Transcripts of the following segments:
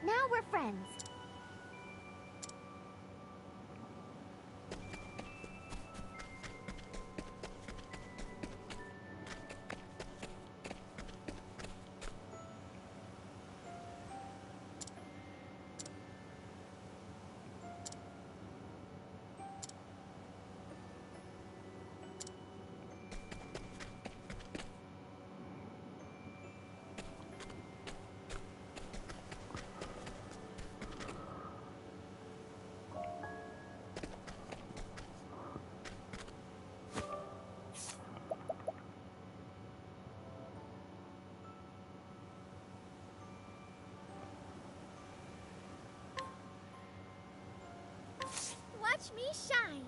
Now we're friends. Watch me shine.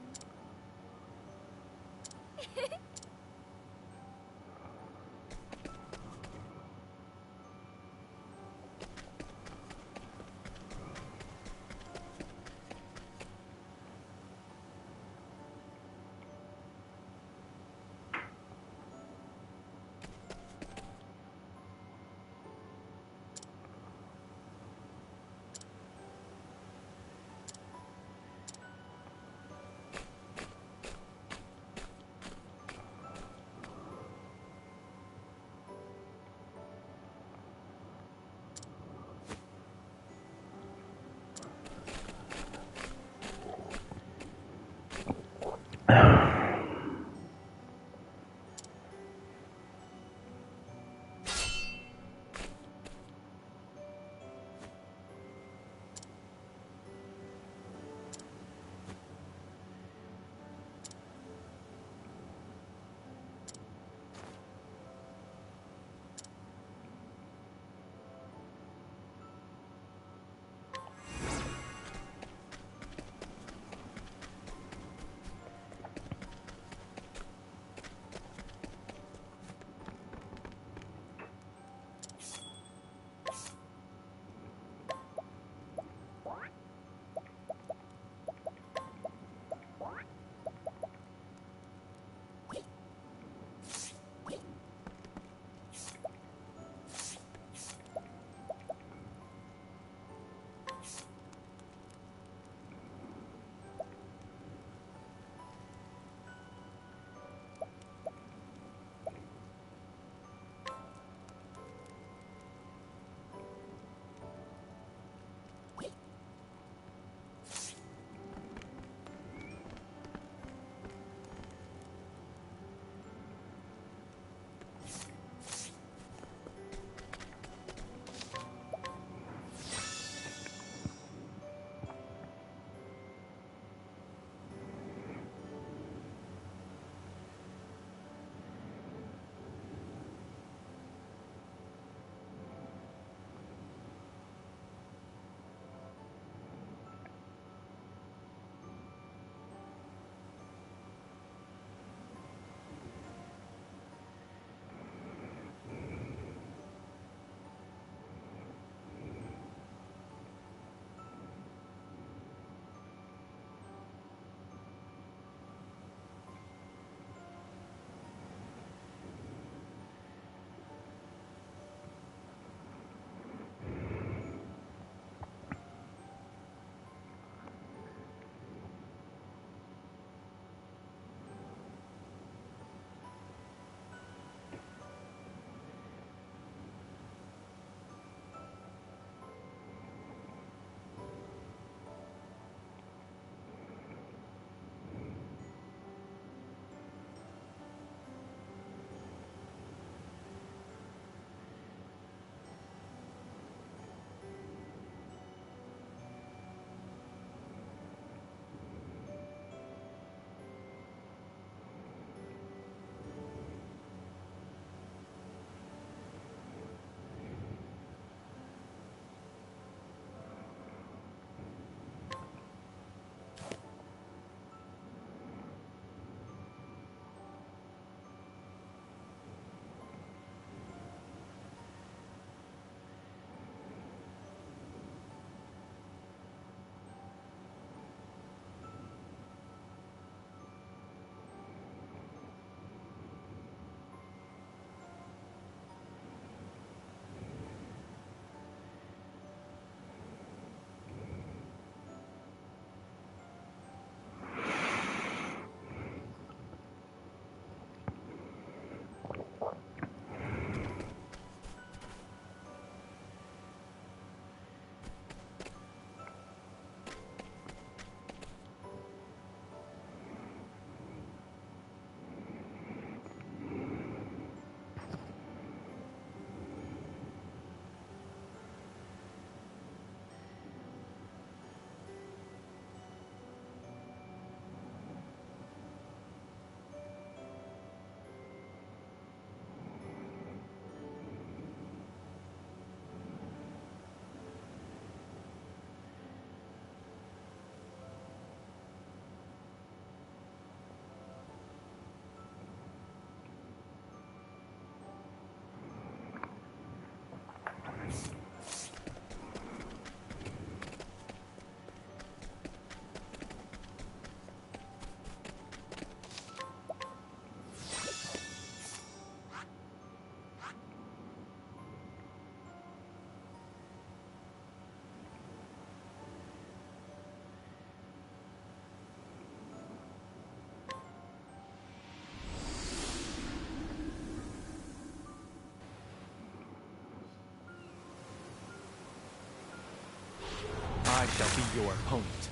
I shall be your opponent.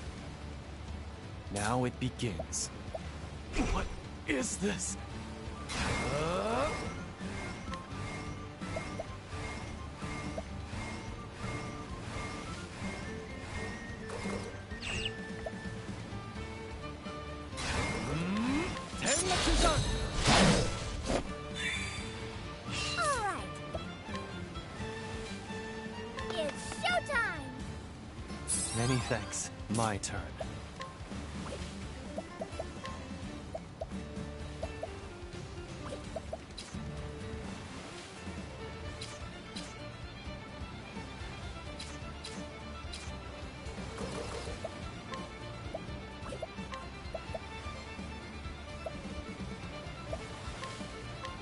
Now it begins. What is this? All right. It's showtime. Many thanks. My turn.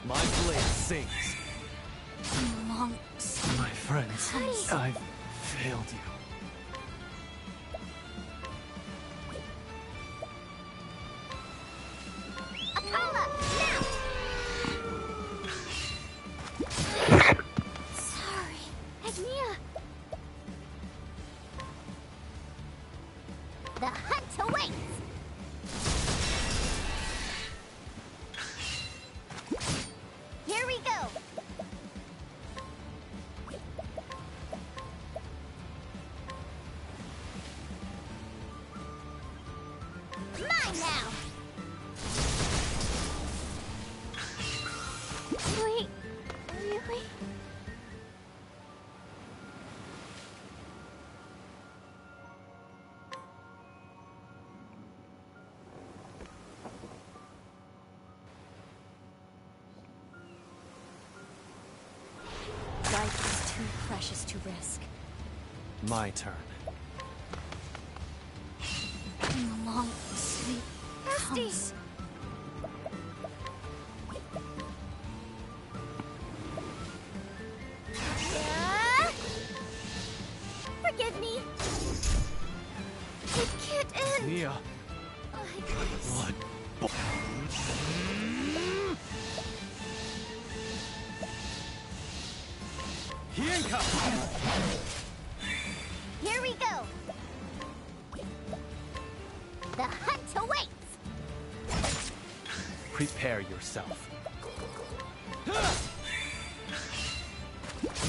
My blade sings. Monks. My friends, I've failed you. Akala, now! Sorry. Agnia. The hunt awaits! Here we go! Mine now! Wait, really? Life is too precious to risk. My turn. In the long sleep comes. Forgive me. It can't end. Nia, blood. Here we go. The hunt awaits. Prepare yourself.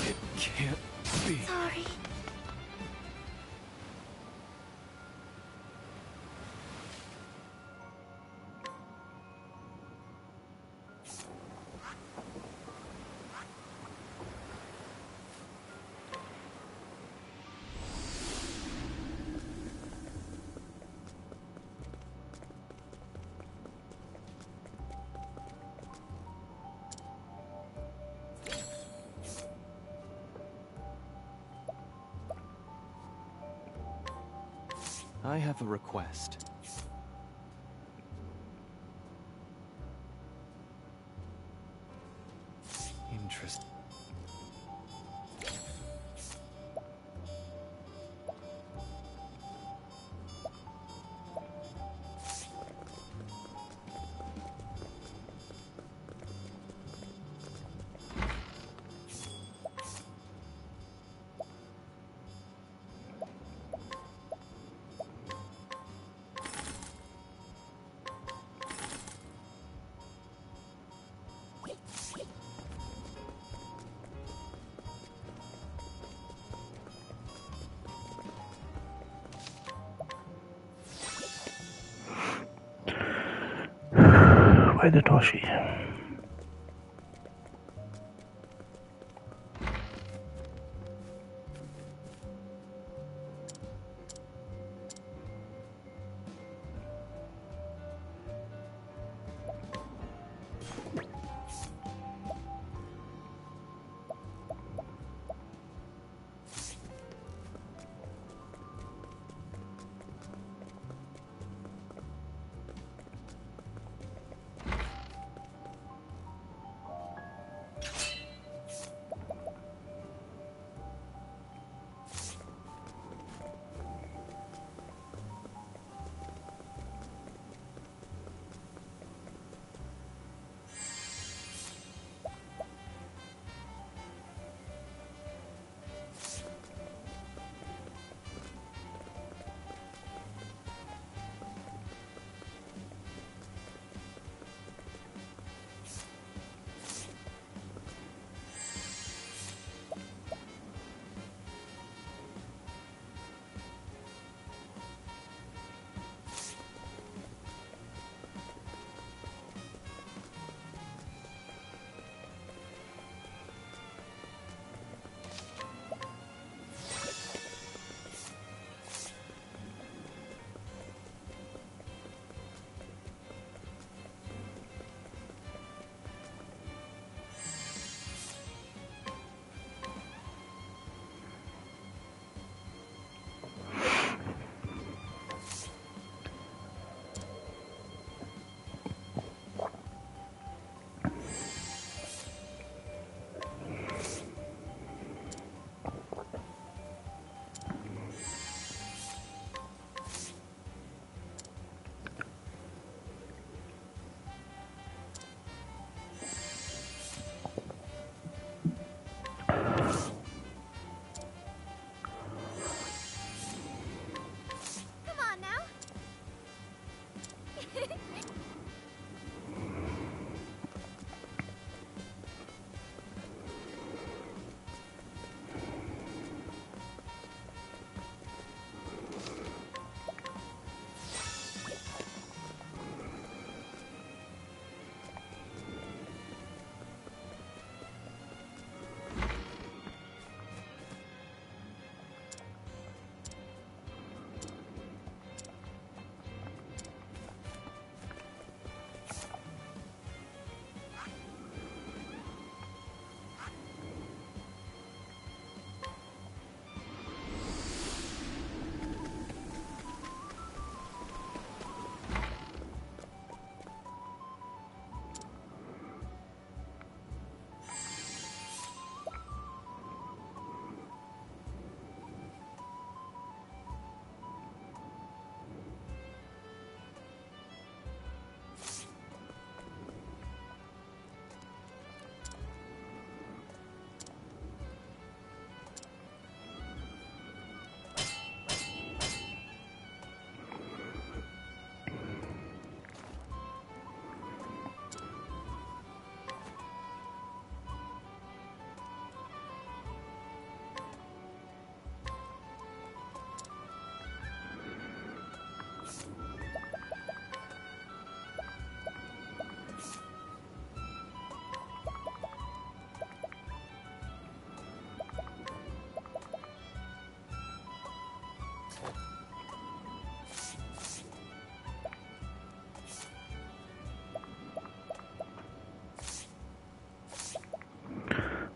It can't be. Sorry. I have a request. Interesting. Why the Toshi?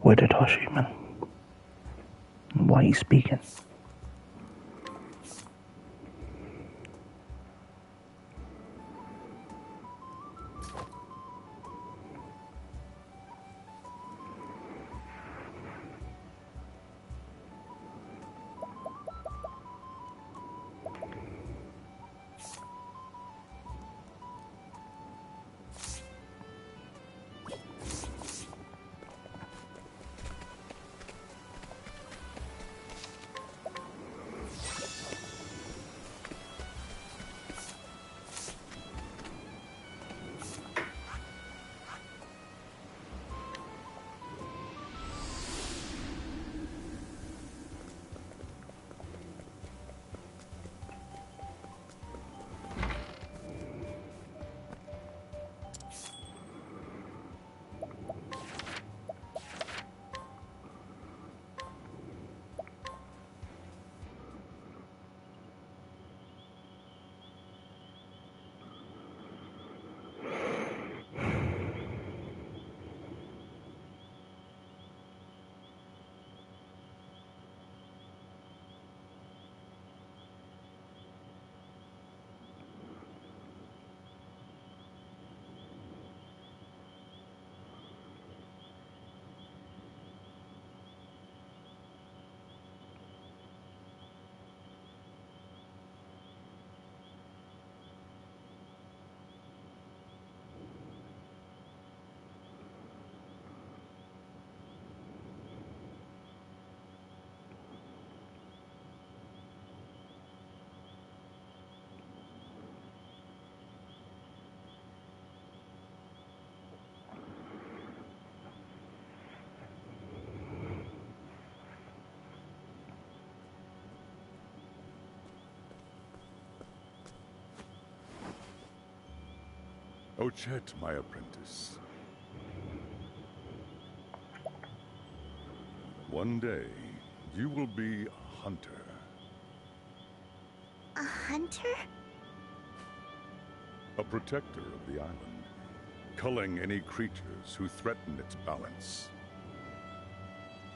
Where the Toshi, man? Why are you speaking? Ochet, my apprentice. One day, you will be a hunter. A hunter? A protector of the island, culling any creatures who threaten its balance.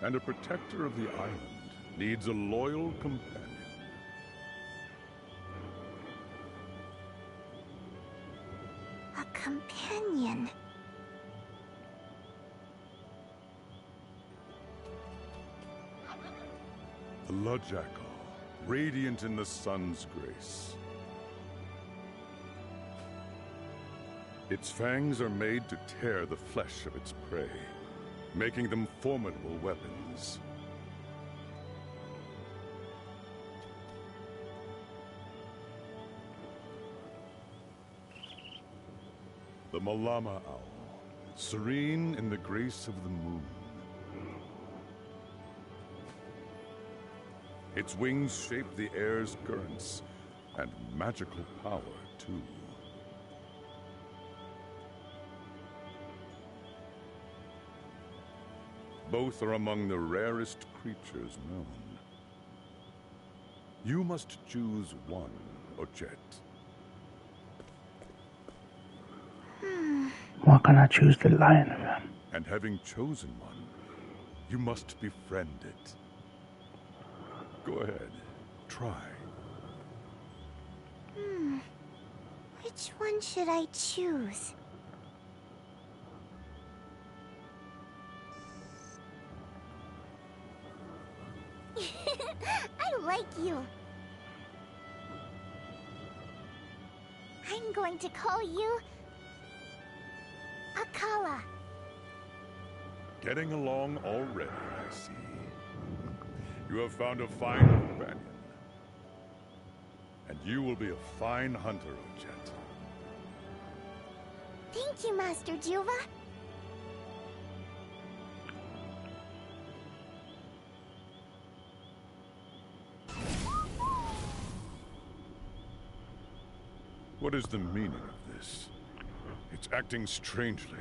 And a protector of the island needs a loyal companion. A companion. The Ludjackal, radiant in the sun's grace. Its fangs are made to tear the flesh of its prey, making them formidable weapons. The Malama Owl, serene in the grace of the moon. Its wings shape the air's currents, and magical power, too. Both are among the rarest creatures known. You must choose one, Ochet. Why can't I choose the lion of them? And having chosen one, you must befriend it. Go ahead, try. Which one should I choose? I like you. I'm going to call you Akala. Getting along already, I see. You have found a fine companion. And you will be a fine hunter, Ochet. Thank you, Master Juva. What is the meaning of this? It's acting strangely.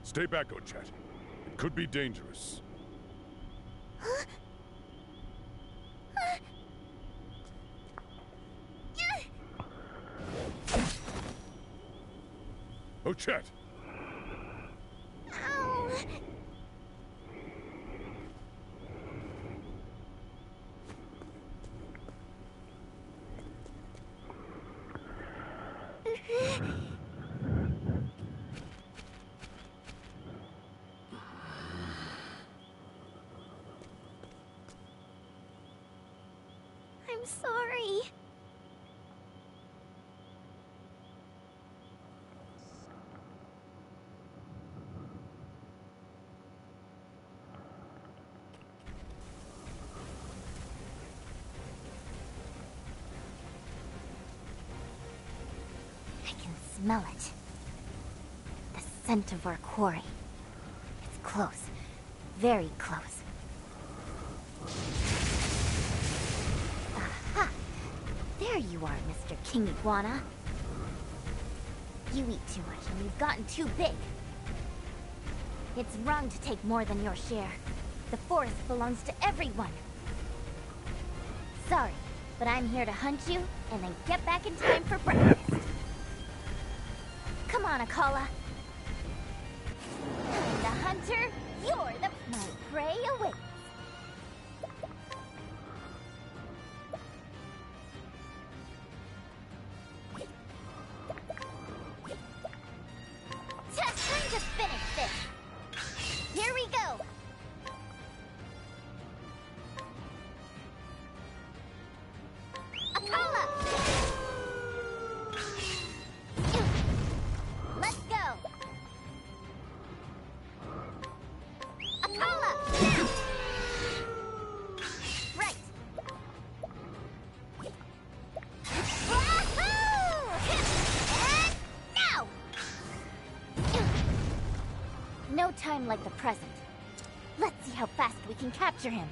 Stay back, Ochet. It could be dangerous. Huh? Ochet! Ow! I'm sorry. I can smell it. The scent of our quarry. It's close. Very close. Aha! There you are, Mr. King Iguana. You eat too much and you've gotten too big. It's wrong to take more than your share. The forest belongs to everyone. Sorry, but I'm here to hunt you and then get back in time for breakfast. Come on, Akala. I'm the hunter, you're the... My prey awaits. Just time to finish this. Here we go. Akala! Let's go. Akala! Right. Wahoo! And now! No time like the present. Let's see how fast we can capture him.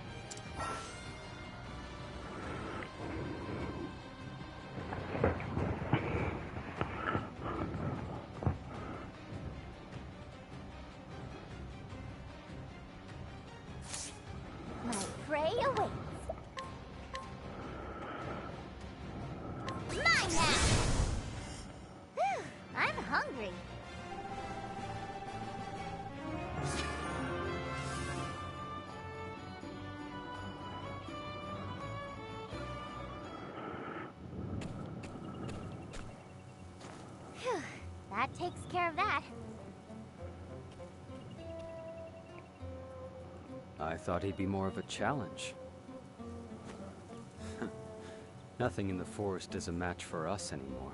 My prey awaits. Mine now! Whew, I'm hungry. Phew, that takes care of that. I thought he'd be more of a challenge. Nothing in the forest is a match for us anymore.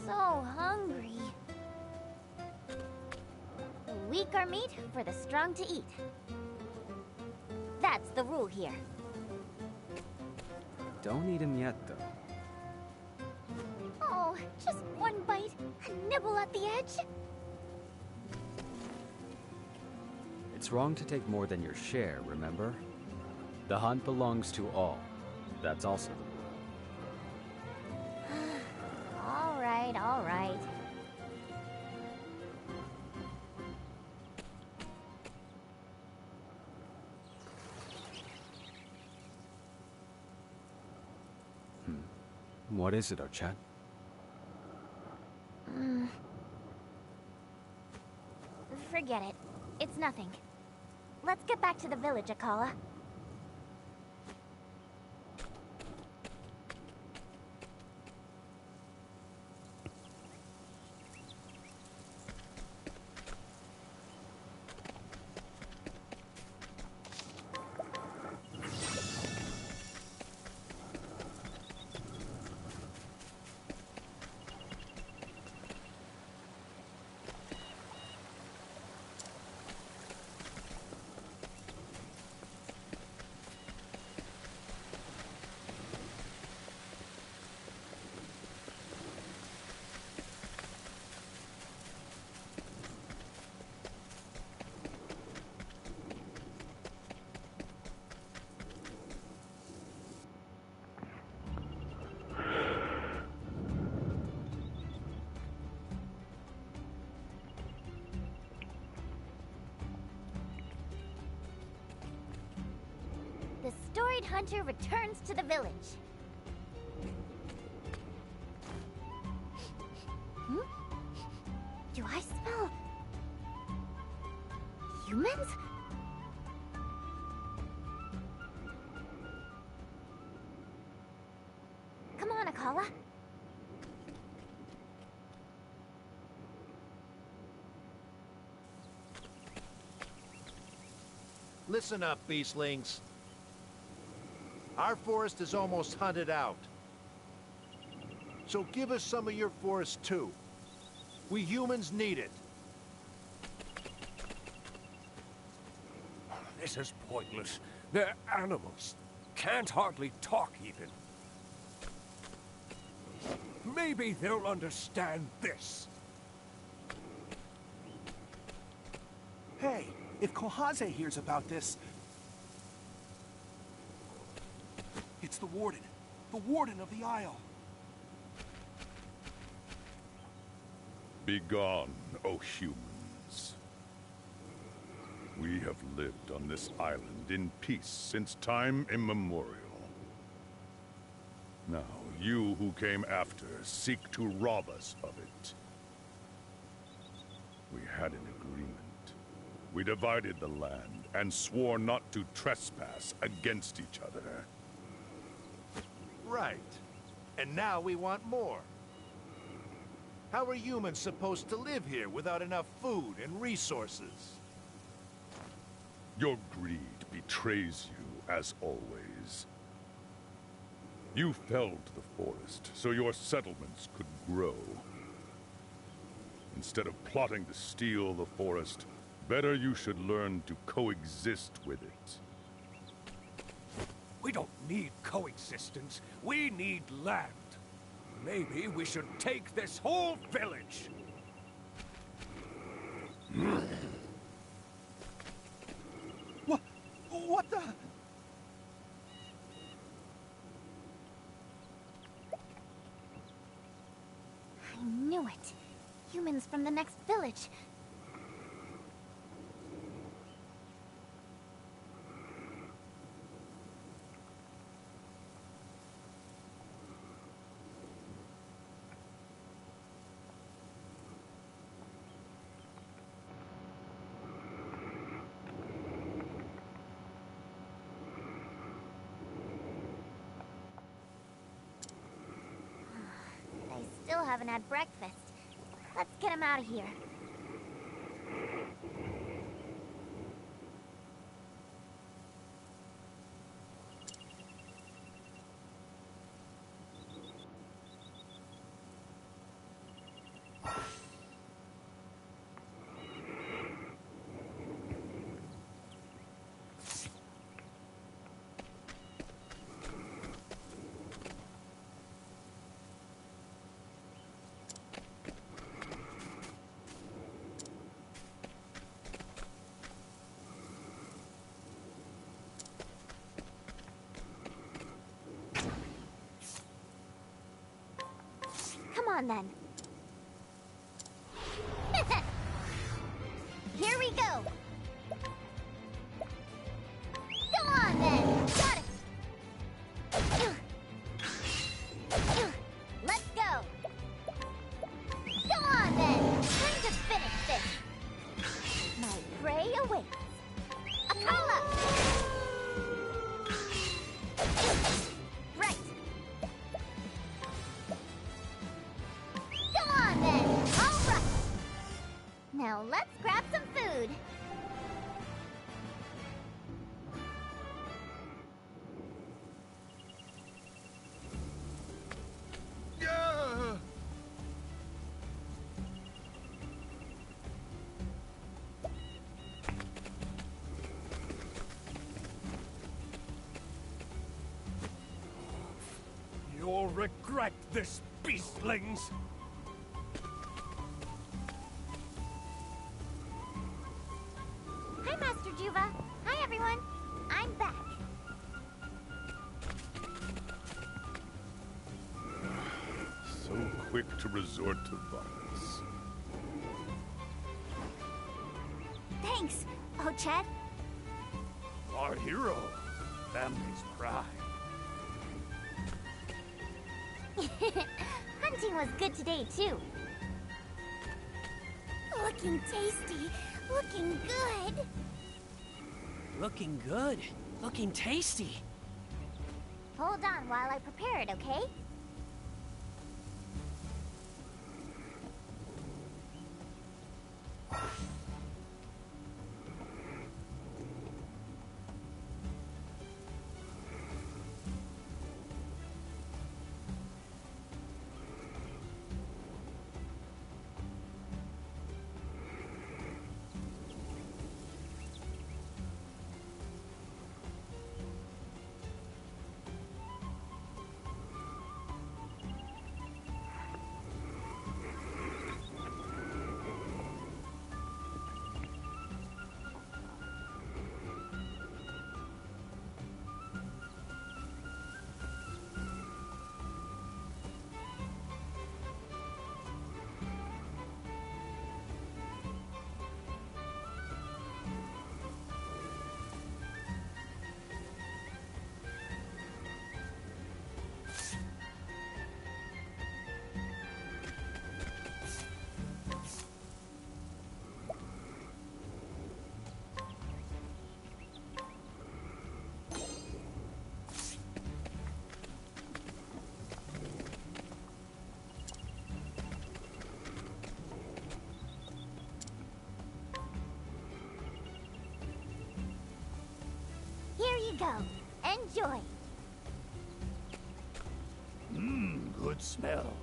So hungry. The weak are meat for the strong to eat. That That's the rule here. Don't eat him yet, though. Oh, just one bite. A nibble at the edge. It's wrong to take more than your share, remember? The hunt belongs to all. That's also the rule. All right, all right. What is it, Ochat? Forget it. It's nothing. Let's get back to the village, Akala. The storied hunter returns to the village. Hmm? Do I smell... humans? Come on, Akala. Listen up, beastlings. Our forest is almost hunted out. So give us some of your forest too. We humans need it. This is pointless. They're animals. Can't hardly talk even. Maybe they'll understand this. Hey, if Kohaze hears about this... It's the Warden of the Isle. Begone, O humans. We have lived on this island in peace since time immemorial. Now, you who came after seek to rob us of it. We had an agreement. We divided the land and swore not to trespass against each other. Right. And now we want more. How are humans supposed to live here without enough food and resources? Your greed betrays you, as always. You felled the forest so your settlements could grow. Instead of plotting to steal the forest, better you should learn to coexist with it. We don't need coexistence. We need land. Maybe we should take this whole village. What the... I knew it. Humans from the next village. Still haven't had breakfast. Let's get him out of here. on then. Here we go. Come on then. Got it. Let's go. Come on then. Time to finish this. My prey awaits. Akala! Right. Come on then. All right. Now let's grab some food. You'll regret this, beastlings! Hi, Master Juva. Hi, everyone. I'm back. So quick to resort to violence. Thanks, Ochet. Our hero, family's pride. Hunting was good today, too. Looking tasty. Looking good. Looking good. Looking tasty. Hold on while I prepare it, okay? Here you go. Enjoy. Good smell.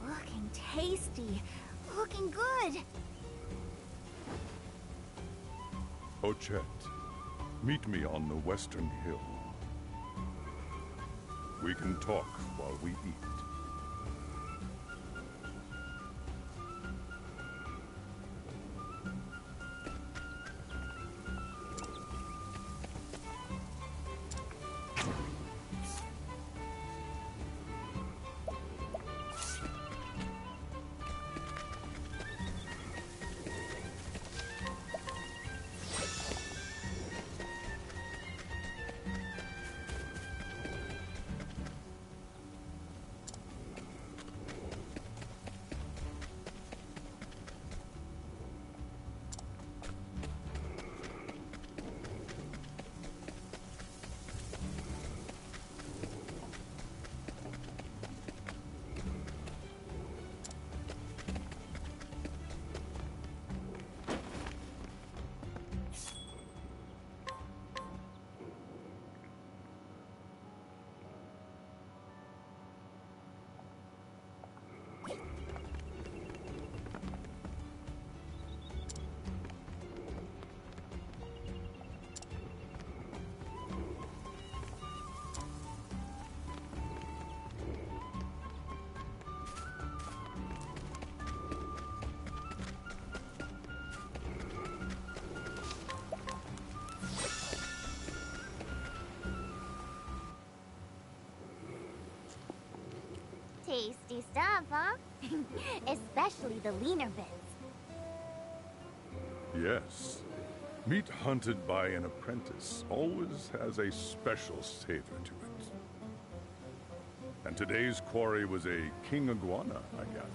Looking tasty. Looking good. Ochet, meet me on the western hill. We can talk while we eat. stuff, huh? Especially the leaner bits. Yes. Meat hunted by an apprentice always has a special savor to it. And today's quarry was a king iguana, I gather.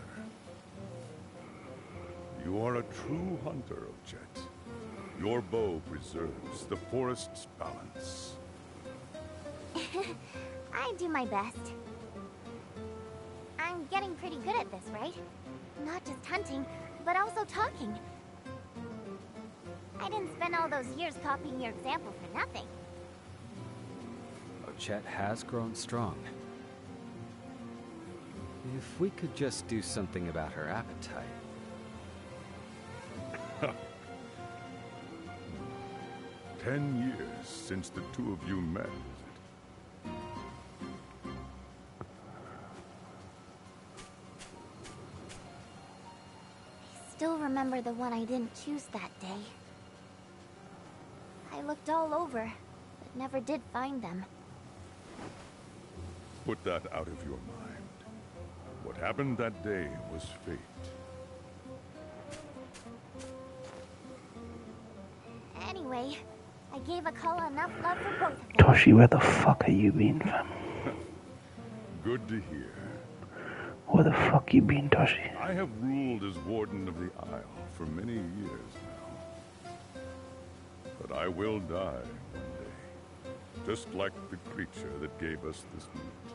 You are a true hunter, Ochet. Your bow preserves the forest's balance. I do my best. I'm getting pretty good at this, right? Not just hunting, but also talking. I didn't spend all those years copying your example for nothing. Ochet has grown strong. If we could just do something about her appetite. 10 years since the two of you met, is it? I still remember the one I didn't choose that day. I looked all over, but never did find them. Put that out of your mind. What happened that day was fate. Anyway, I gave Akala enough love for both of them. Toshi, where the fuck are you been, fam? Good to hear. Where the fuck you been, Toshi? I have ruled as Warden of the Isle for many years now. But I will die one day. Just like the creature that gave us this meat.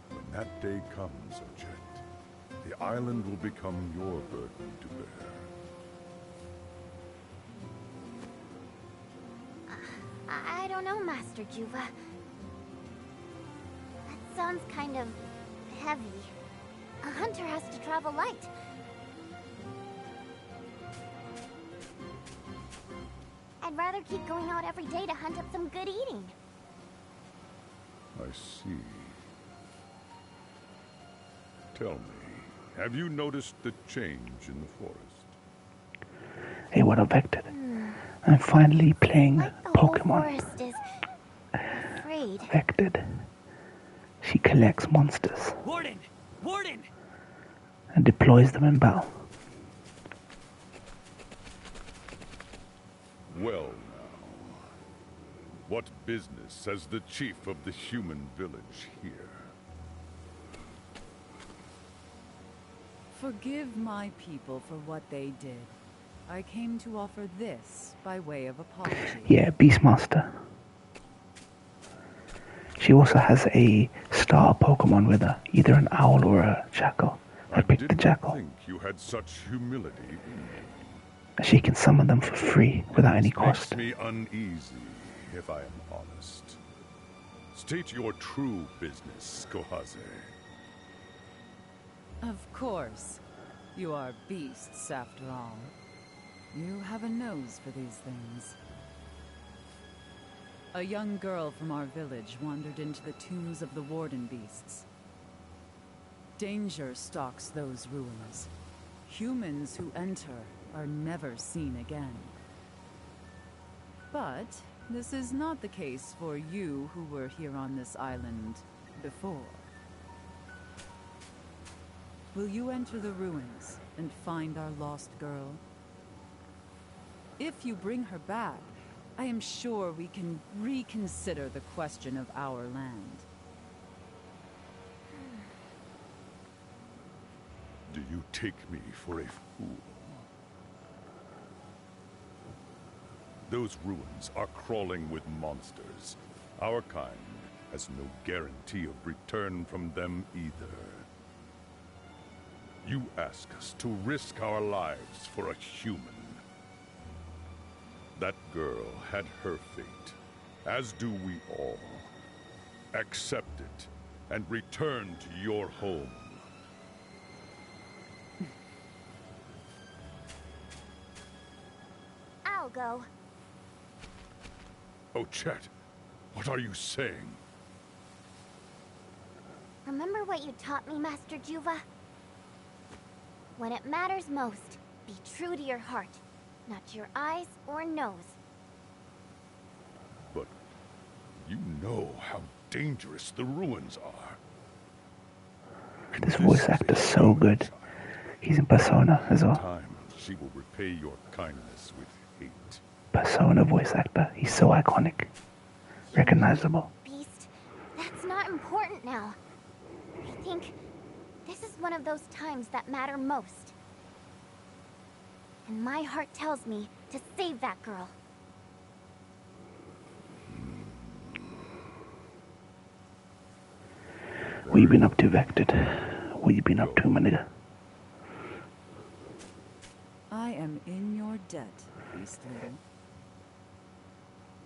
When that day comes, Ochet, the island will become your burden to bear. I don't know, Master Juva. That sounds kind of heavy. A hunter has to travel light. I'd rather keep going out every day to hunt up some good eating. I see. Tell me, have you noticed the change in the forest? Hey, what up, Vected? I'm finally playing Like the Pokemon. whole forest is afraid. Vected. She collects monsters Warden! Warden! and deploys them in battle. Well now, what business has the chief of the human village here? Forgive my people for what they did. I came to offer this by way of apology. Yeah, Beastmaster. She also has a star Pokemon with her, either an owl or a jackal. I picked the jackal. I didn't think you had such humility in you. She can summon them for free without any cost. Makes me uneasy, if I am honest. State your true business, Kohaze. Of course. You are beasts, after all. You have a nose for these things. A young girl from our village wandered into the tombs of the Warden Beasts. Danger stalks those ruins. Humans who enter are never seen again. But this is not the case for you who were here on this island before. Will you enter the ruins and find our lost girl? If you bring her back, I am sure we can reconsider the question of our land. Do you take me for a fool? Those ruins are crawling with monsters. Our kind has no guarantee of return from them either. You ask us to risk our lives for a human. That girl had her fate, as do we all. Accept it, and return to your home. I'll go. Oh, Chet, what are you saying? Remember what you taught me, Master Juva? When it matters most, be true to your heart, not your eyes or nose. But you know how dangerous the ruins are. This voice actor's so good. He's in Persona as well. Time, she will repay your kindness with hate. Persona voice actor. He's so iconic. Recognizable. Beast, that's not important now. I think this is one of those times that matter most. And my heart tells me to save that girl. What you been up to, Vected? What you been up to, my nigga? I am in your debt, Beast Lady.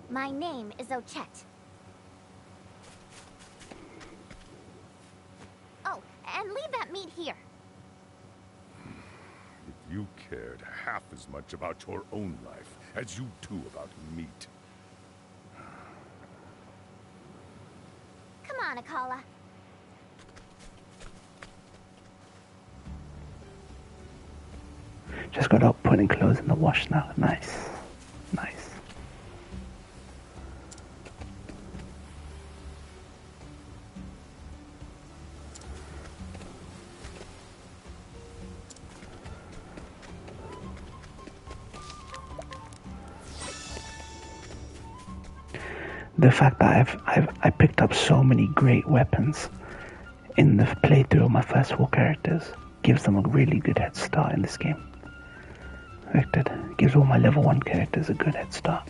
My name is Ochette. Oh, and leave that meat here. If you cared half as much about your own life as you do about meat. Come on, Akala. Just got up putting clothes in the wash now. Nice. Nice. The fact that I picked up so many great weapons in the playthrough of my first 4 characters gives them a really good head start in this game. Vected gives all my level 1 characters a good head start.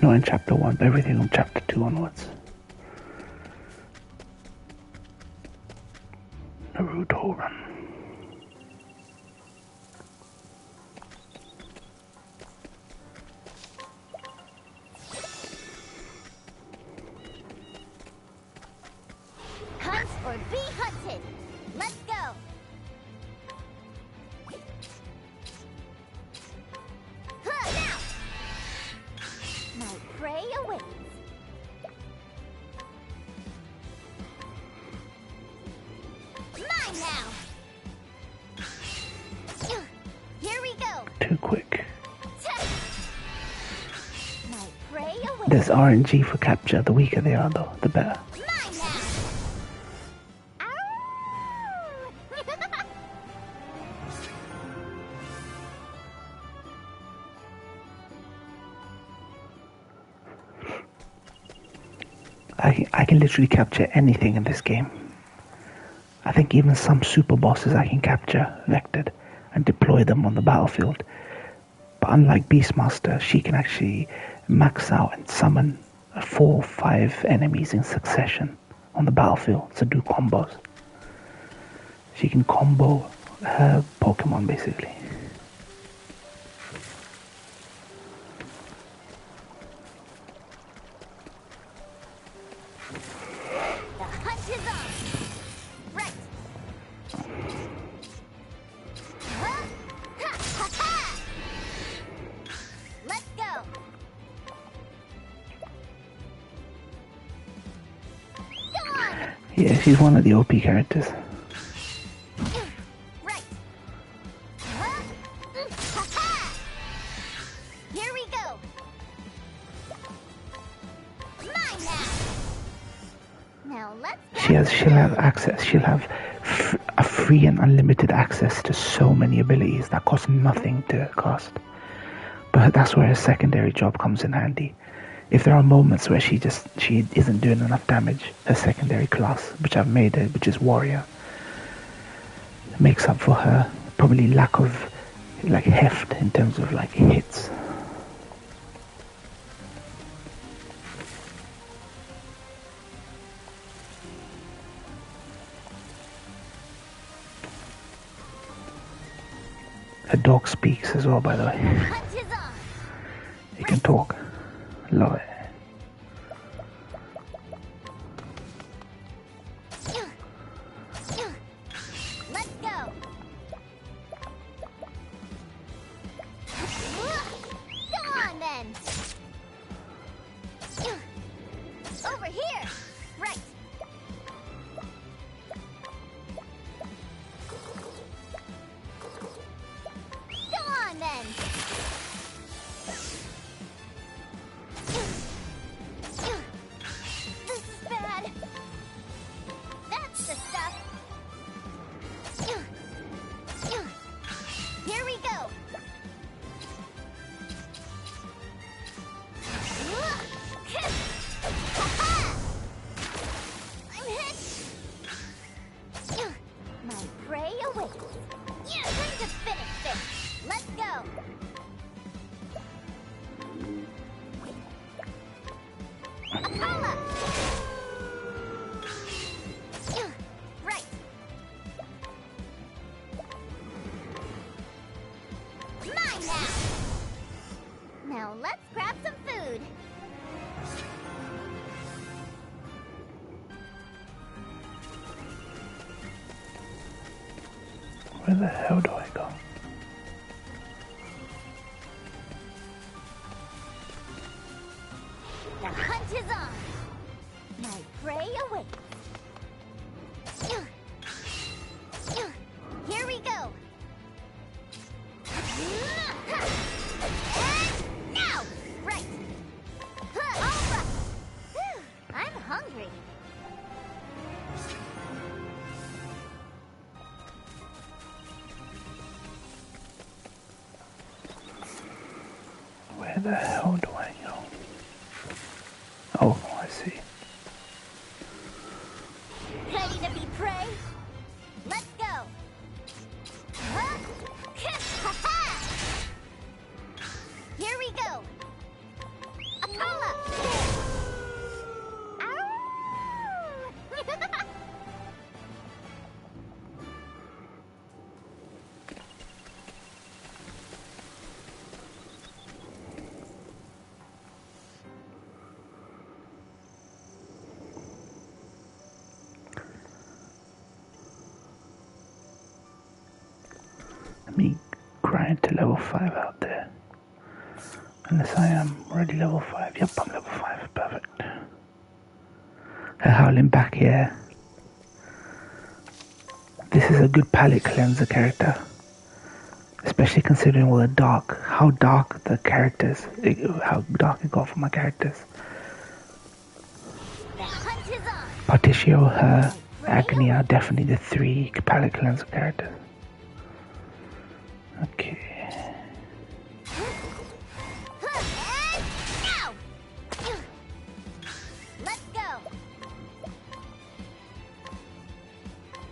Not in chapter 1, but everything from chapter 2 onwards. Naruto run. Hunt or be hunted. Let's go. Now. My prey awaits. Mine now. Here we go. Too quick. My prey awaits. There's RNG for capture. The weaker they are though, the better. Mine now. Ow! I can literally capture anything in this game. I think even some super bosses I can capture vectored and deploy them on the battlefield. But unlike Beastmaster, she can actually max out and summon 4 or 5 enemies in succession on the battlefield to do combos. She can combo her Pokemon basically. The hunt is on. Right. Huh? Ha, ha, ha. Let's go. Go on. Yeah, she's one of the OP characters. Right. Huh? Ha, ha. Here we go. Mine now. Now let's She'll have access. She'll have a free and unlimited access to so many abilities that cost nothing to cast. But that's where her secondary job comes in handy. If there are moments where she isn't doing enough damage, her secondary class, which I've made her, which is warrior, makes up for her probably lack of like heft in terms of like hits. Her dog speaks as well, by the way. hunt is on. He can talk. Love it. Let's go. Go on then. Over here. Right. Let's grab some food. Where the hell do I go? The hunt is on. My prey awaits. Here we go. And now! Right. All right. I'm hungry. Where the hell do I go? Oh, I see. Ready to be prey? Let's go. Here we go. Apollo. Me grind to level 5 out there. Unless I am already level 5. Yep, I'm level 5. Perfect. Howling back here. This is a good palette cleanser character. Especially considering all the how dark the characters, how dark it got for my characters. Particio, her, Agony are definitely the 3 palette cleanser characters. Okay. Let's go.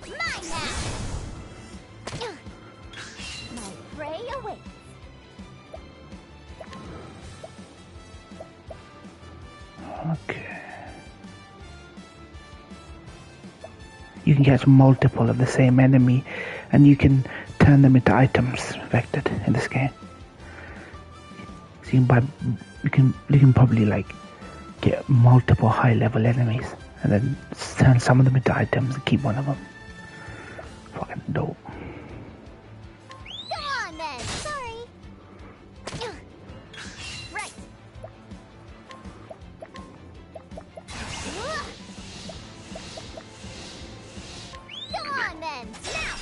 Mine now. My prey awaits. Okay. You can catch multiple of the same enemy, and you can turn them into items vectored in this game. So you can probably like get multiple high level enemies and then turn some of them into items and keep one of them. Fucking dope. Go on then. Sorry. Right. Go on then. Now.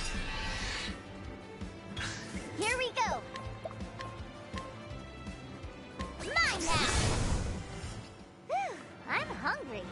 Here we go. Mine now. I'm hungry.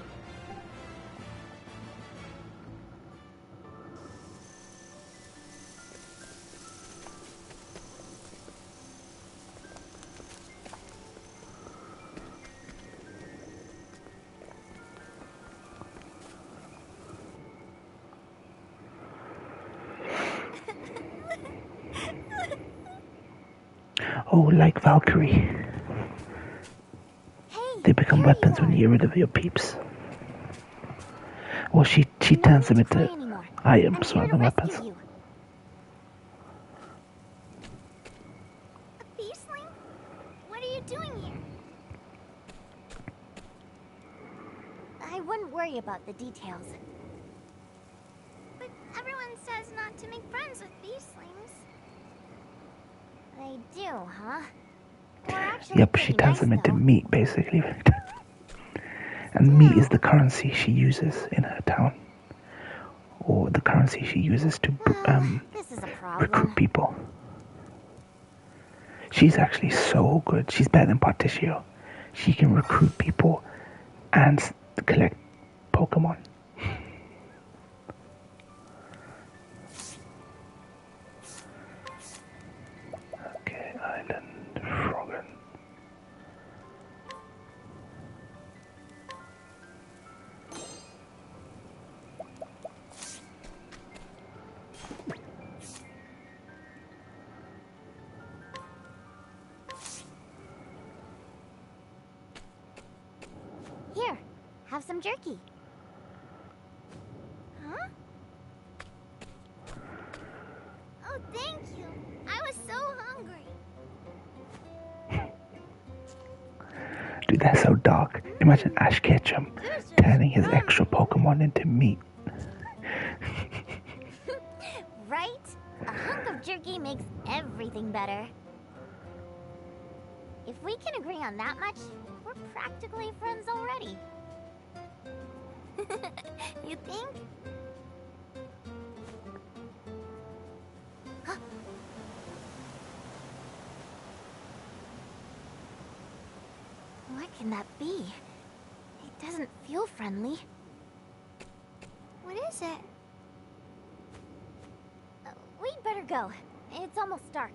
Oh, like Valkyrie. They become weapons when you get rid of your peeps. Well, she turns them into items rather than weapons. A beastling? What are you doing here? I wouldn't worry about the details. But everyone says not to make friends with beastlings. They do, huh? Yep, she turns them into meat, basically. And meat is the currency she uses in her town. Or the currency she uses to recruit people. She's actually so good. She's better than Particio. She can recruit people and collect Pokemon. Okay, Island Froggen. Here, have some jerky. Huh? Oh, thank you. I was so hungry. Dude, that's so dark. Imagine Ash Ketchum turning his extra Pokemon into meat. Right? A hunk of jerky makes everything better. If we can agree on that much, we're practically friends already. You think? What can that be? It doesn't feel friendly. What is it? We'd better go. It's almost dark.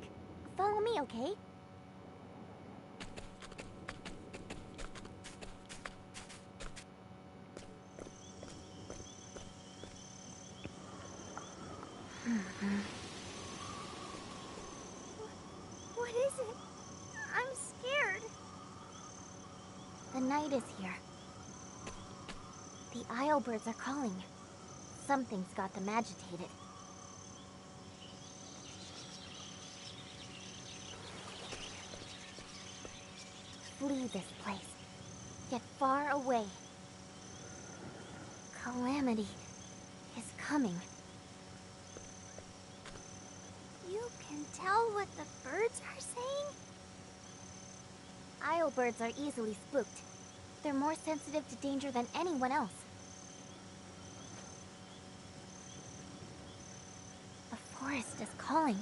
Follow me, okay? What is it? I'm scared. The night is here. The Islebirds are calling. Something's got them agitated. Flee this place. Get far away. Calamity is coming. You can tell what the birds are saying? Islebirds are easily spooked. They're more sensitive to danger than anyone else. The forest is calling.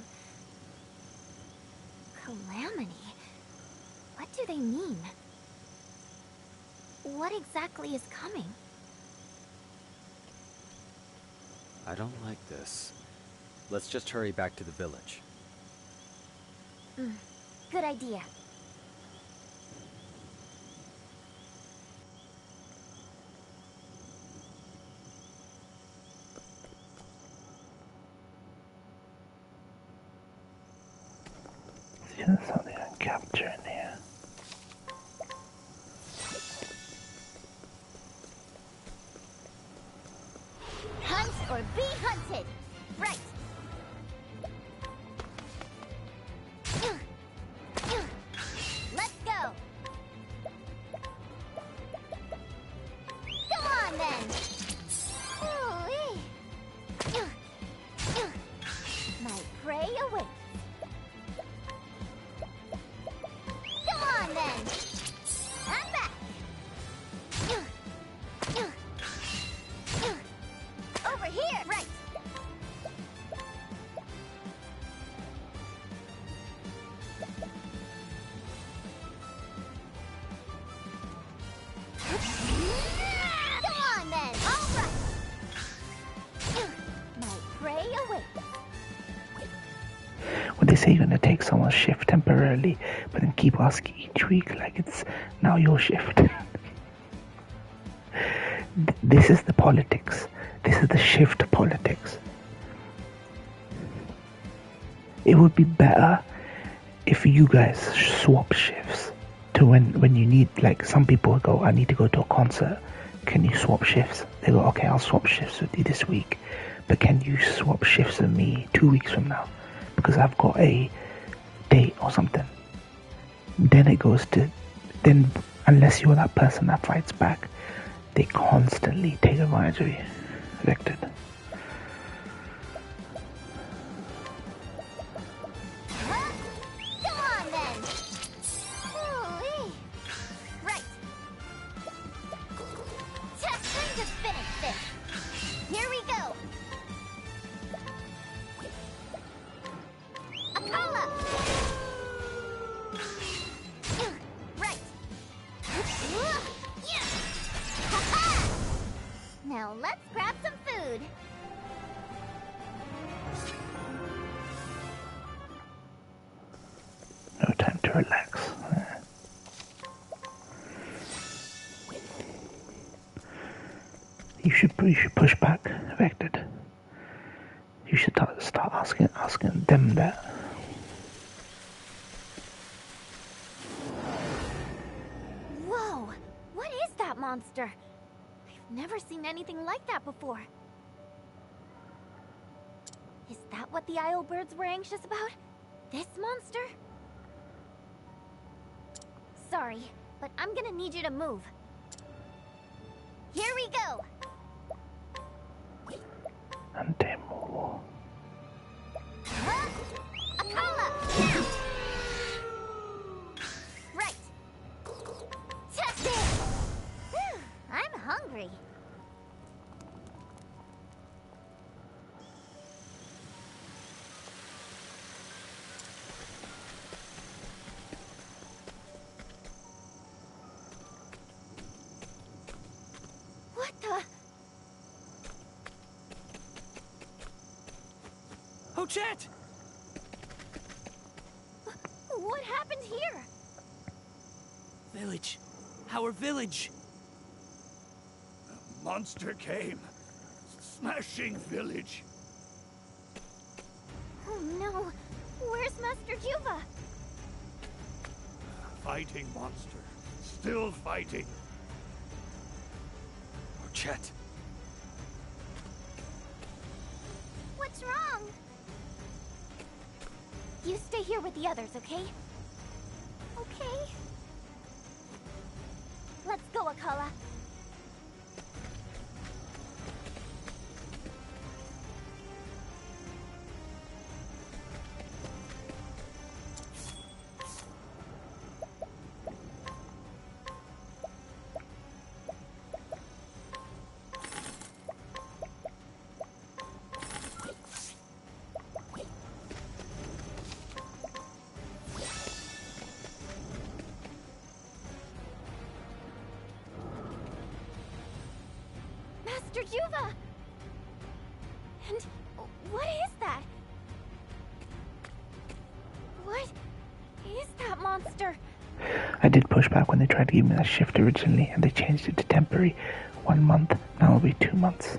Calamity? What do they mean? What exactly is coming? I don't like this. Let's just hurry back to the village. Good idea. There's something I can capture in here. Hunt or be hunted! Right! Let's go! Come on then! Ooh-wee. My prey awaits. Come on then! I'm back! Over here! Right! Come on then! All right! My prey awaits. When they say you're gonna take someone's shift temporarily, but then keep asking each week like it's now your shift. This is the politics. This is the shift politics. It would be better if you guys swap shifts to when you need, like some people go, I need to go to a concert. Can you swap shifts? They go, okay, I'll swap shifts with you this week. But can you swap shifts with me 2 weeks from now? Because I've got a date or something. Then it goes to, then unless you're that person that fights back, they constantly take advantage of you. Vected. Come on then! Ooh-wee. Right! Time to finish this! Here we go! Akala! Right! Yeah! Ha-ha! Now let's grab some food! No time to relax. You should push back, Vected. You should start asking them that. Whoa! What is that monster? I've never seen anything like that before. Is that what the Islebirds were anxious about? This monster? Sorry, but I'm gonna need you to move. Here we go! Antemuvo. Huh? Akala! Right. Test it! Whew, I'm hungry. What the? Oh, Chet! What happened here? Village. Our village. A monster came, smashing village. Oh no. Where's Master Juva? Fighting monster. Still fighting. Oh, Chet. What's wrong? You stay here with the others, okay? Okay. Let's go, Akala. Master Juva! And what is that? What is that monster? I did push back when they tried to give me that shift originally, and they changed it to temporary. 1 month, now it'll be 2 months.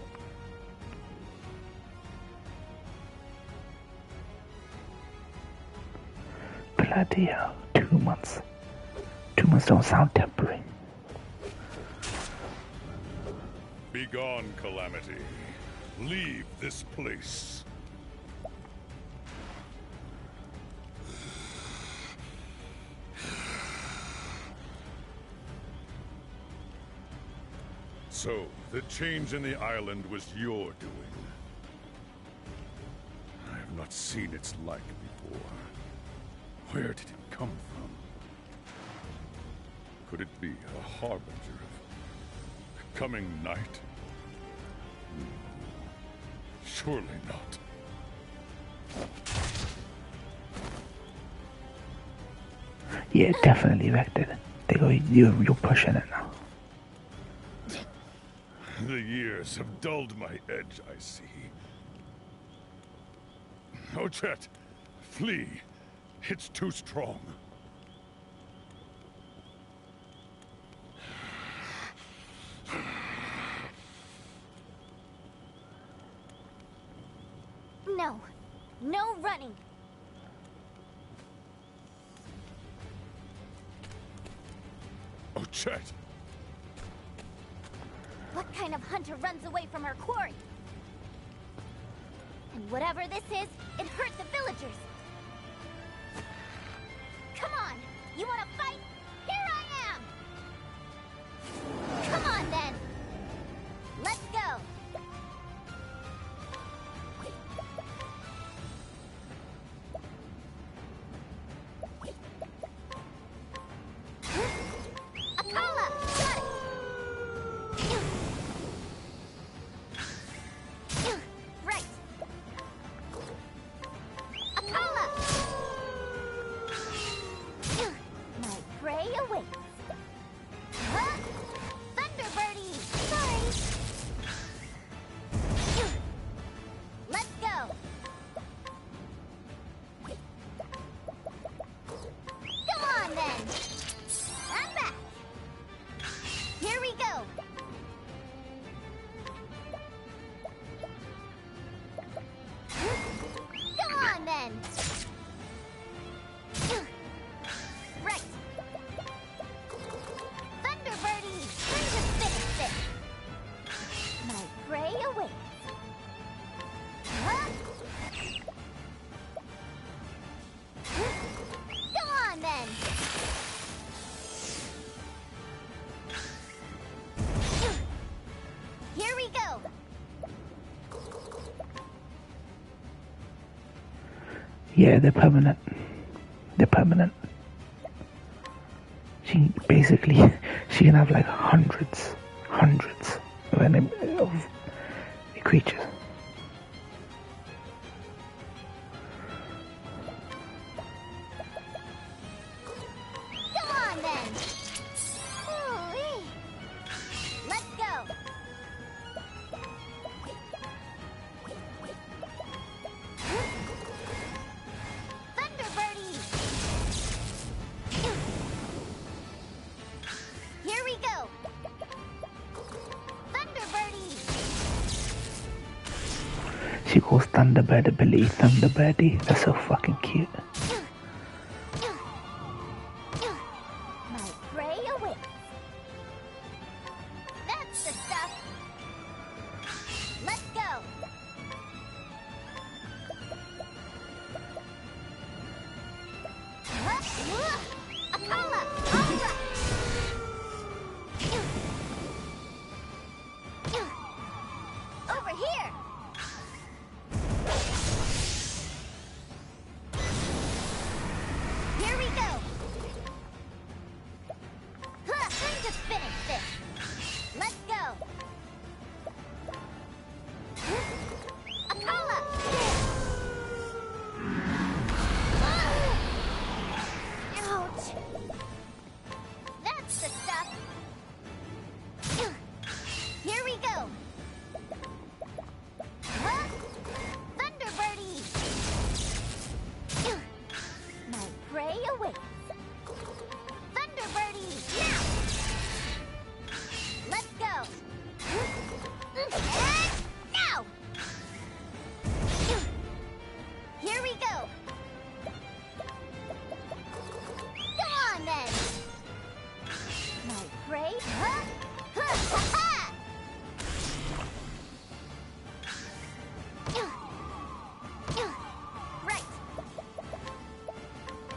Bloody hell, 2 months. 2 months don't sound temporary. Begone, Calamity. Leave this place. So, the change in the island was your doing. I have not seen its like before. Where did it come from? Could it be a harbinger of coming night? No, surely not. Yeah, definitely Vected. They go, you're pushing it now. The years have dulled my edge, I see. Oh, Chet, flee. It's too strong. No. No running. Oh, Chet. What kind of hunter runs away from her quarry? And whatever this is, it hurt the villagers. Come on! You wanna fight? Here I am! Come on, then! Let's go! Akala! Got it! Right! Akala! My prey awaits. Huh? Thunderbirdie! Sorry! Let's go! Come on, then! I'm back! Here we go! Come on, then! Right! Thunderbirdie! Yeah, they're permanent. They're permanent. She can have like hundreds of creatures. Come on then. Ooh-wee. Let's go. Thunderbirdy. Here we go. Thunderbirdy. She calls Thunderbird Billy Thunderbirdie. That's so fucking cute. My prey awaits. That's the stuff. Let's go. Akala, all right. Over here. Here we go. Time to finish this. Let's go. Akala. Ouch. That's the stuff. Here we go. Thunderbirdy. My prey awaits. Thunderbirdy, now. Let's go. And now. Here we go. Come on then. My prey, Right.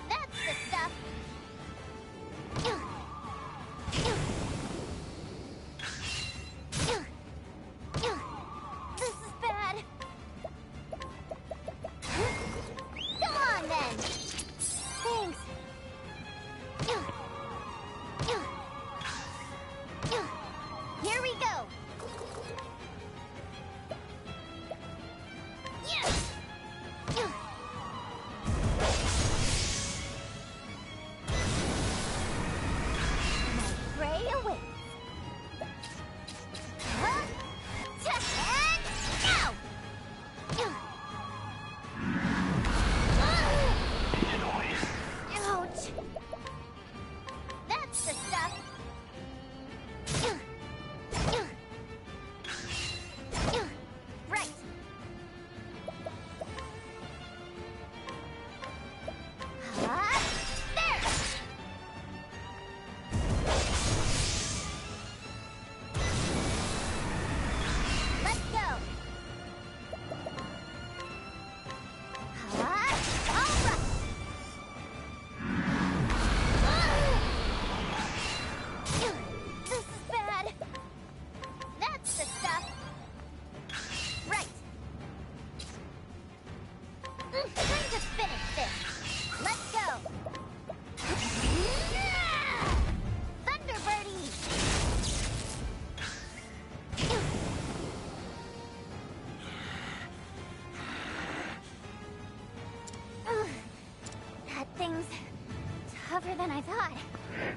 That's the stuff. This is bad. Come on then. Thanks. Here we go. Yes. My prey awaits. And now. Ouch. That's the stuff. Right. There. Let's go. All right. This is bad. That's the stuff. Right. Time to finish this. Let's go. Thunderbirdy. That thing's tougher than I thought.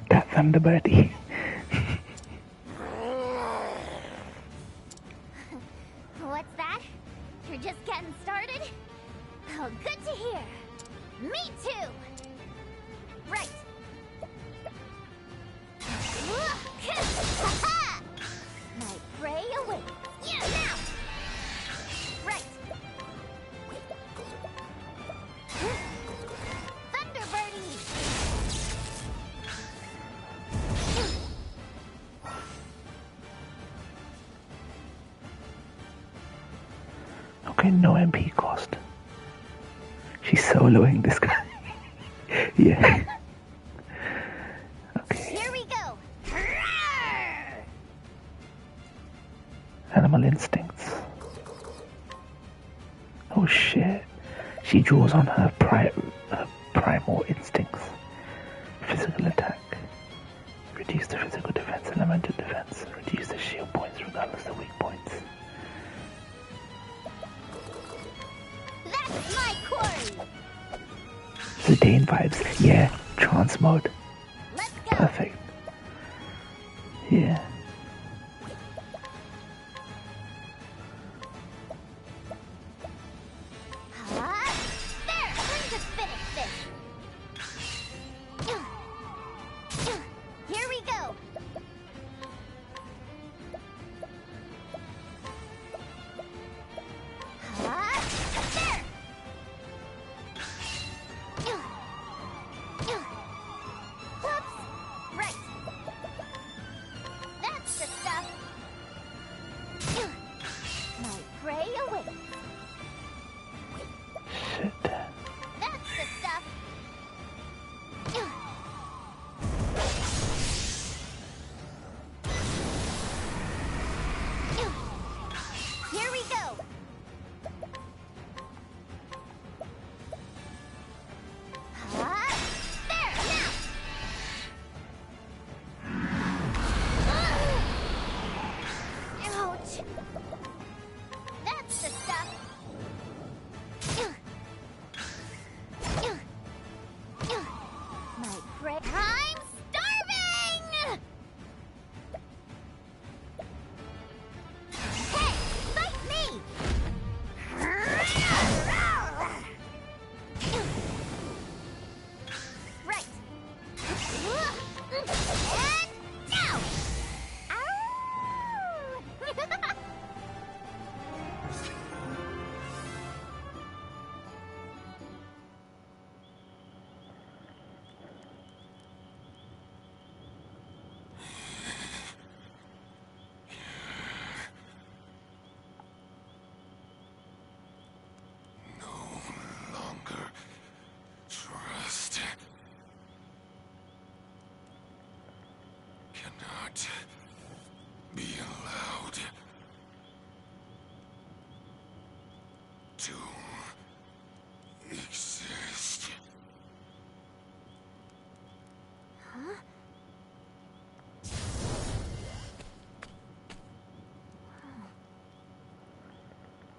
That Thunderbirdie. What's that? You're just getting started? Oh, good to hear. Me too. Right. My prey awaits. Yeah, now. Right. Thunderbirdy. Okay, no MP cost. She's soloing this guy. Yeah. Okay. Here we go. Animal instincts. Oh shit. She draws on her primal instincts. Physical attack. Reduce the physical defense, elemental defense. Reduce the shield points regardless of weak points. That's my quarry! Zidane vibes. Yeah, trance mode. Let's go! Perfect. Yeah. There! Time to finish this! Here we go! There! Whoops! Right! That's the stuff! My prey awaits! Shit. That's the stuff! Here we go! There! Now! Ouch! That's the stuff! My prey. I'm starving! Hey, fight me! Right. And now! Ow! Longer trust. Cannot be allowed to exist.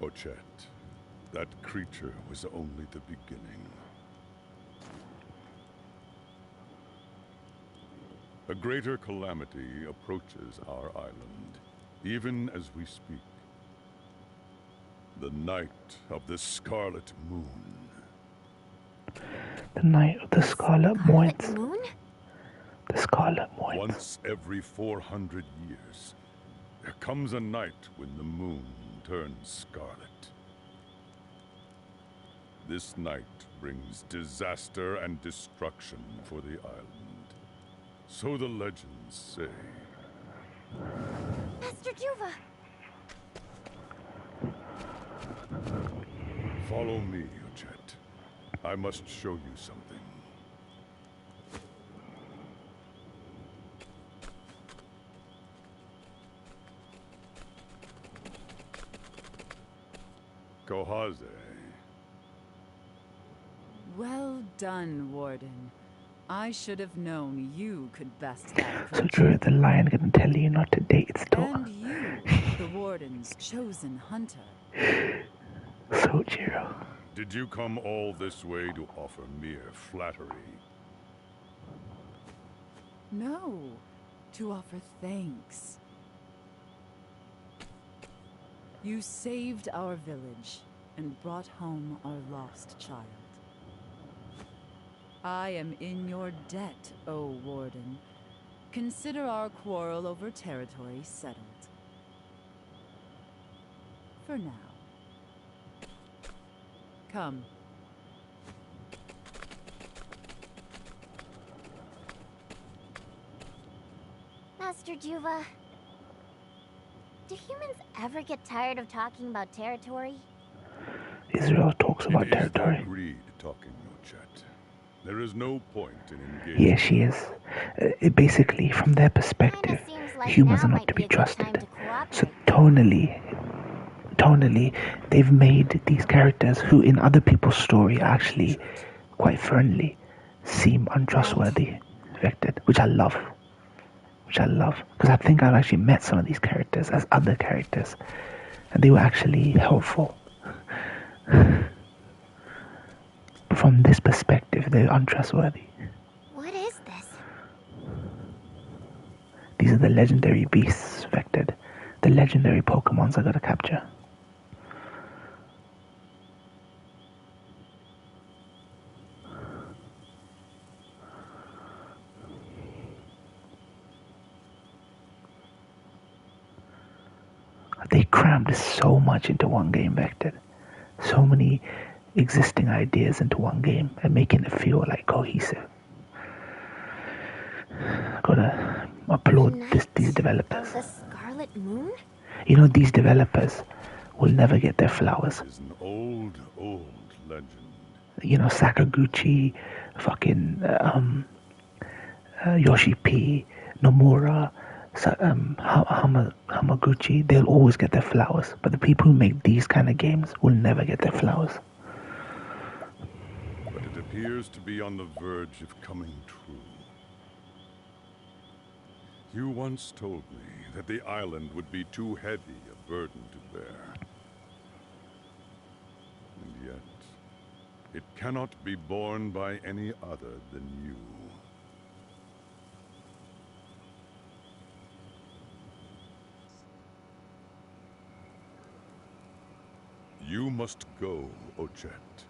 Ochette, that creature was only the beginning. A greater calamity approaches our island, even as we speak. The night of the Scarlet Moon. The night of the Scarlet Moon. Moon? The Scarlet Moon. Once every 400 years, there comes a night when the moon turns scarlet. This night brings disaster and destruction for the island. So the legends say. Master Juva! Follow me, Ochette. I must show you something. Kohaze. Well done, Warden. I should have known you could best that So creature. Drew, the lion gonna tell you not to date its daughter. And you, the Warden's chosen hunter. Sojiro. Did you come all this way to offer mere flattery? No, to offer thanks. You saved our village and brought home our lost child. I am in your debt, O Warden. Consider our quarrel over territory settled. For now. Come. Master Juva, do humans ever get tired of talking about territory? Israel talks about It is territory. their greed talking, Ochette. There is no point in engaging. Yeah, she is. Basically, from their perspective, Kinda seems like humans now are might not to be be a good time trusted. to cooperate. So tonally, tonally, they've made these characters who in other people's story are actually quite friendly seem untrustworthy, Vected, which I love. Because I think I've actually met some of these characters as other characters, and they were actually helpful. But from this perspective, they're untrustworthy. What is this? These are the legendary beasts, Vected. The legendary Pokemons I gotta capture. They crammed so much into one game, Vected. So many existing ideas into one game and making it feel like cohesive. Gotta applaud these developers. Of the Scarlet Moon? You know, these developers will never get their flowers. It's an old legend. You know, Sakaguchi, fucking Yoshi P, Nomura, Hamaguchi, they'll always get their flowers. But the people who make these kind of games will never get their flowers. But it appears to be on the verge of coming true. You once told me that the island would be too heavy a burden to bear. And yet, it cannot be borne by any other than you. You must go, Ochette.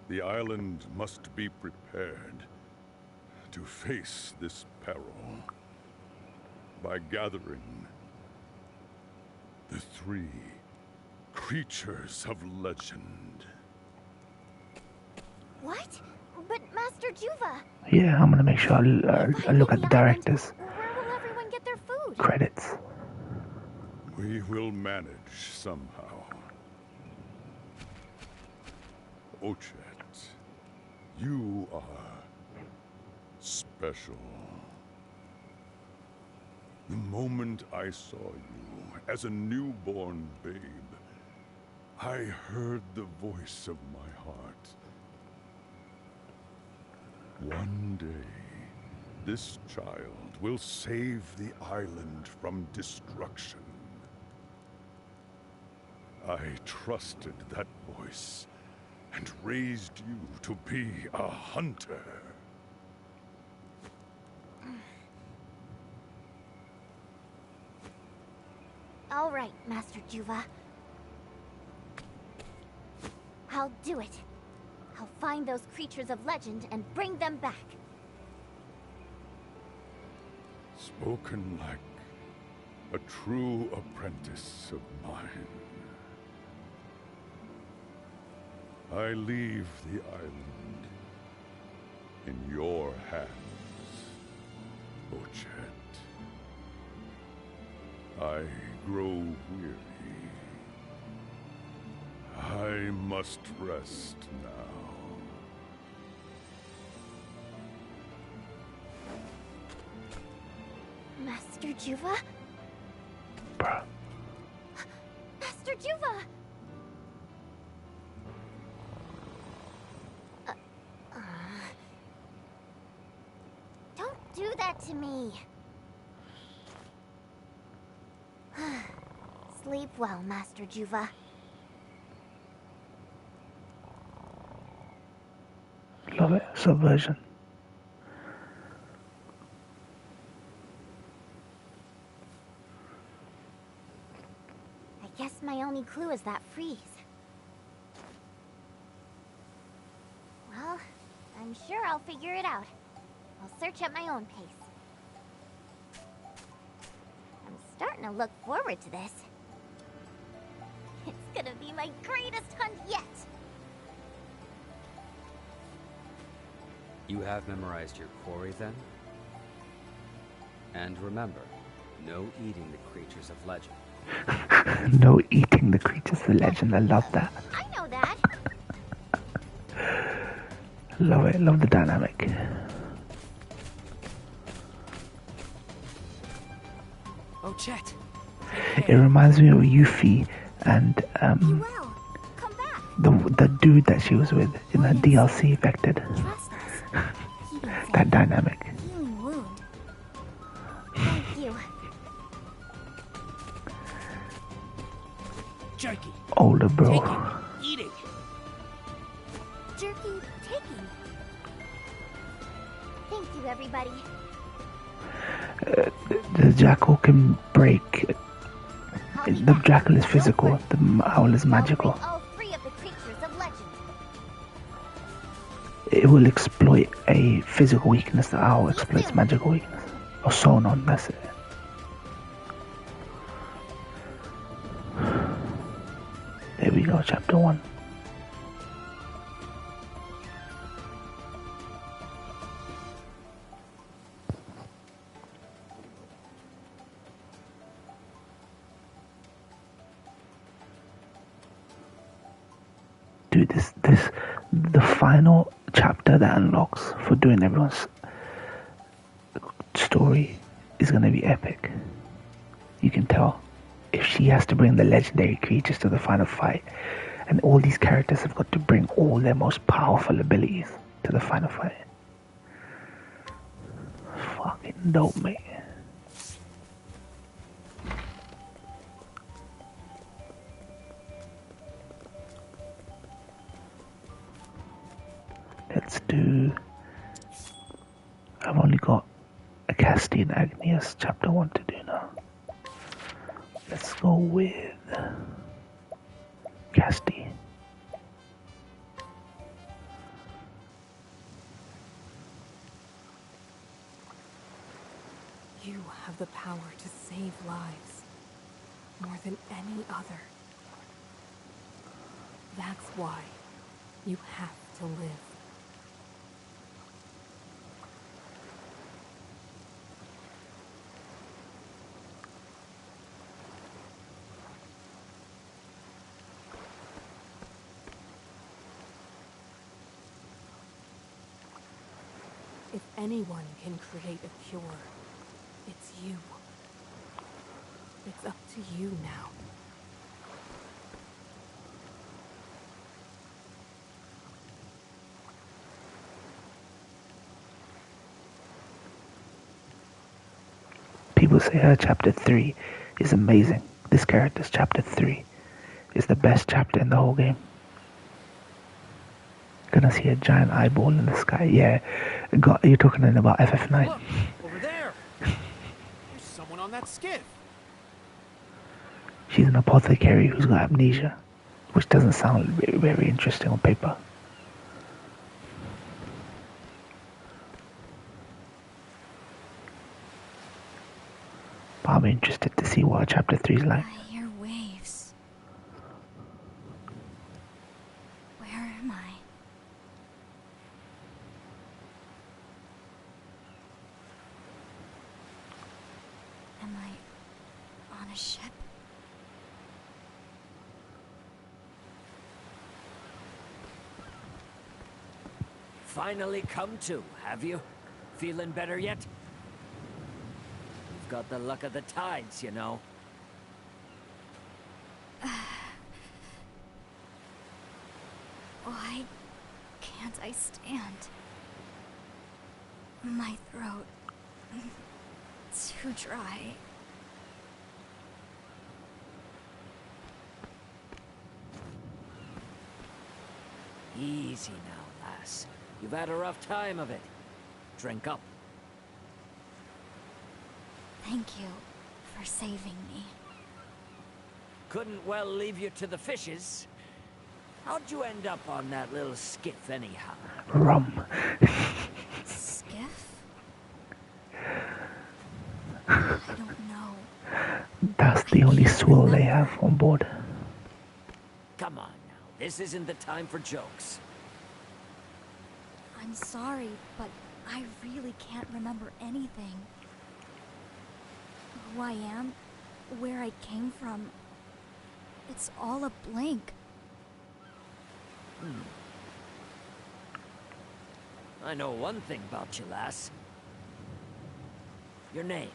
The island must be prepared to face this peril by gathering the 3 creatures of legend. What? But Master Juva... Yeah, I'm gonna make sure I look at the director's Where will everyone get their food? credits. We will manage somehow. Ochette, you are special. The moment I saw you as a newborn babe, I heard the voice of my heart. One day, this child will save the island from destruction. I trusted that voice and raised you to be a hunter. All right, Master Juva. I'll do it. I'll find those creatures of legend and bring them back. Spoken like a true apprentice of mine. I leave the island in your hands, Ochette. I grow weary. I must rest now. Master Juva? Bruh. Master Juva! Don't do that to me. Sleep well, Master Juva. Love it. Subversion. I guess my only clue is that freeze. Well, I'm sure I'll figure it out. I'll search at my own pace. I'm starting to look forward to this. It's gonna be my greatest hunt yet! You have memorized your quarry, then? And remember, no eating the creatures of legend. No eating the creatures of legend. I love that. I know that! Love it. Love the dynamic. Oh, Chet. It reminds me of Yuffie and You will. Come back. the dude that she was with in the DLC Vected. Trust us. Heating That dynamic. healing wound. Thank you. Jerky. Older bro. Take it. Eat it. Jerky taking. Thank you, everybody. The jackal can break. The jackal is physical. The owl is magical. All three of the creatures of legend. It will exploit a physical weakness. The owl exploits magical weakness. Or Sonon, that's it. There we go, chapter 1. Dude, the final chapter that unlocks for doing everyone's story is gonna be epic. You can tell. If she has to bring the legendary creatures to the final fight, and all these characters have got to bring all their most powerful abilities to the final fight. Fucking dope, mate. Let's do... I've only got a Casti and Agnias chapter 1 to do now. Let's go with Casti. You have the power to save lives more than any other. That's why you have to live. If anyone can create a cure, it's you. It's up to you now. People say her chapter 3 is amazing. This character's chapter 3 is the best chapter in the whole game. Gonna see a giant eyeball in the sky. Yeah, you're talking about FF9. Look, over there. There's someone on that skiff. She's an apothecary who's got amnesia, which doesn't sound very, very interesting on paper. But I'm interested to see what chapter 3 is like. I hear waves. Where am I? Am I on a ship? Finally come to, have you? Feeling better yet? You've got the luck of the tides, you know. Why can't I stand? My throat... too dry. Easy now, lass. You've had a rough time of it. Drink up. Thank you for saving me. Couldn't well leave you to the fishes. How'd you end up on that little skiff, anyhow? Rum. Skiff? I don't know. That's the only swill they have on board. Come on now. This isn't the time for jokes. I'm sorry, but I really can't remember anything. Who I am, where I came from, it's all a blank. I know one thing about you, lass. Your name.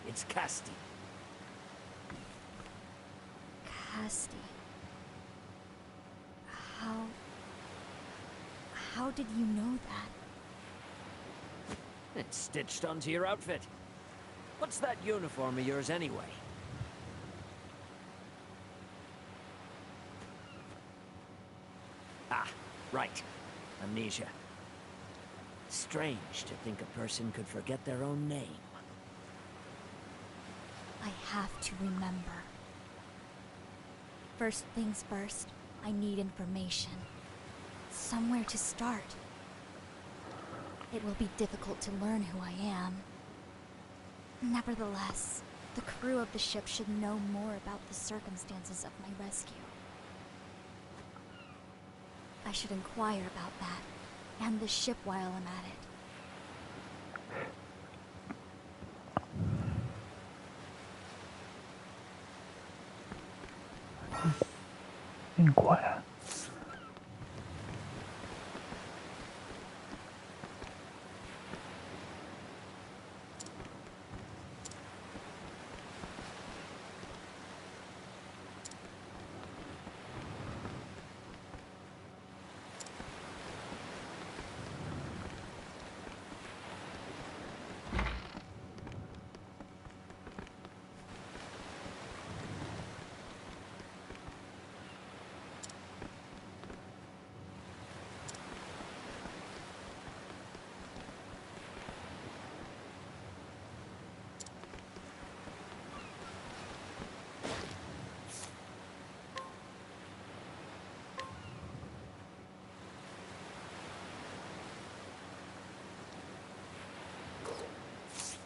It's Casti. Hasty. How did you know that? It's stitched onto your outfit. What's that uniform of yours anyway? Ah, right. Amnesia. Strange to think a person could forget their own name. I have to remember. First things first, I need information. Somewhere to start. It will be difficult to learn who I am. Nevertheless, the crew of the ship should know more about the circumstances of my rescue. I should inquire about that, and the ship while I'm at it. Inquire.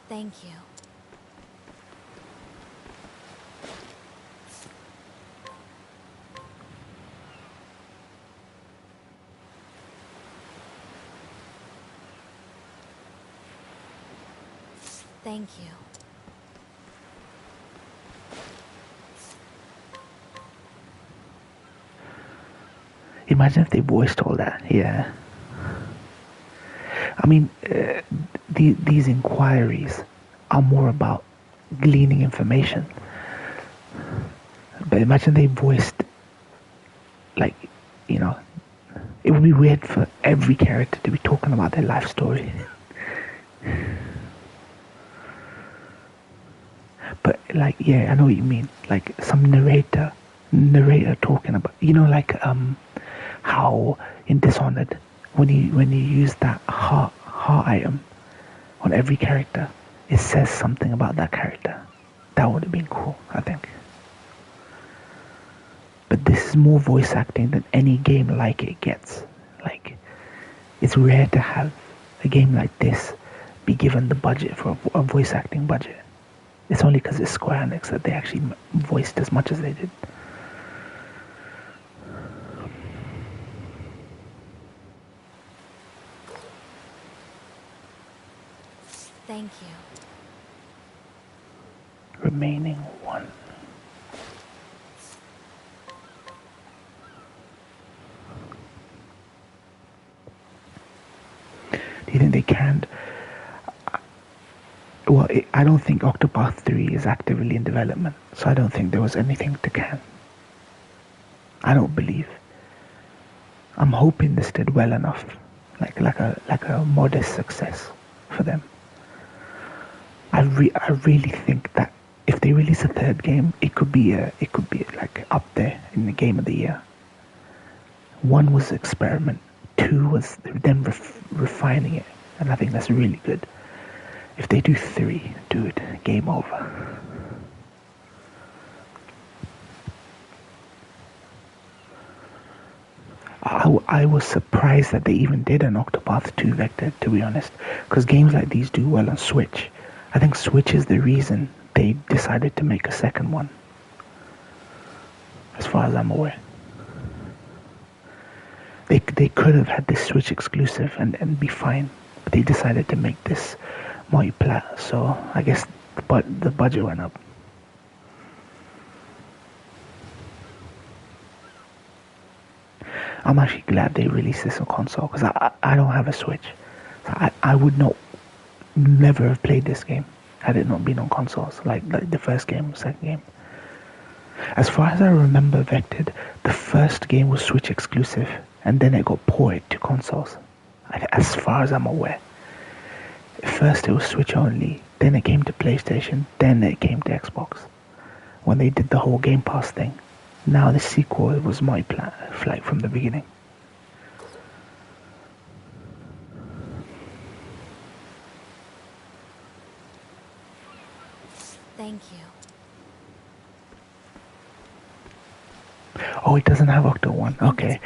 Thank you. Thank you. Imagine if they voiced all that. Yeah. I mean, these inquiries are more about gleaning information. But imagine they voiced, like, you know, it would be weird for every character to be talking about their life story. But, like, yeah, I know what you mean. Like, some narrator talking about, you know, like, how in Dishonored, when you use that heart item on every character, it says something about that character. That would have been cool, I think. But this is more voice acting than any game like it gets. Like, it's rare to have a game like this be given the budget for a voice acting budget. It's only because it's Square Enix that they actually voiced as much as they did. Thank you. Remaining one. Do you think they canned? Well, I don't think Octopath 3 is actively in development, so I don't think there was anything to can. I don't believe. I'm hoping this did well enough, like a modest success for them. I really think that if they release a third game, it could be like up there in the game of the year. 1 was experiment, 2 was them refining it, and I think that's really good. If they do 3, dude, game over. I was surprised that they even did an Octopath 2 vector, to be honest, because games like these do well on Switch. I think Switch is the reason they decided to make a second one, as far as I'm aware. They could have had this Switch exclusive and be fine, but they decided to make this multi-plat, so I guess the budget went up. I'm actually glad they released this on console, because I don't have a Switch. So I would never have played this game had it not been on consoles, like the first game, second game. As far as I remember, Vected, the first game was Switch exclusive, and then it got ported to consoles. As far as I'm aware. First it was Switch only, then it came to PlayStation, then it came to Xbox. When they did the whole Game Pass thing. Now the sequel was my plan, like from the beginning. Thank you. Oh, it doesn't have Octo One. Okay,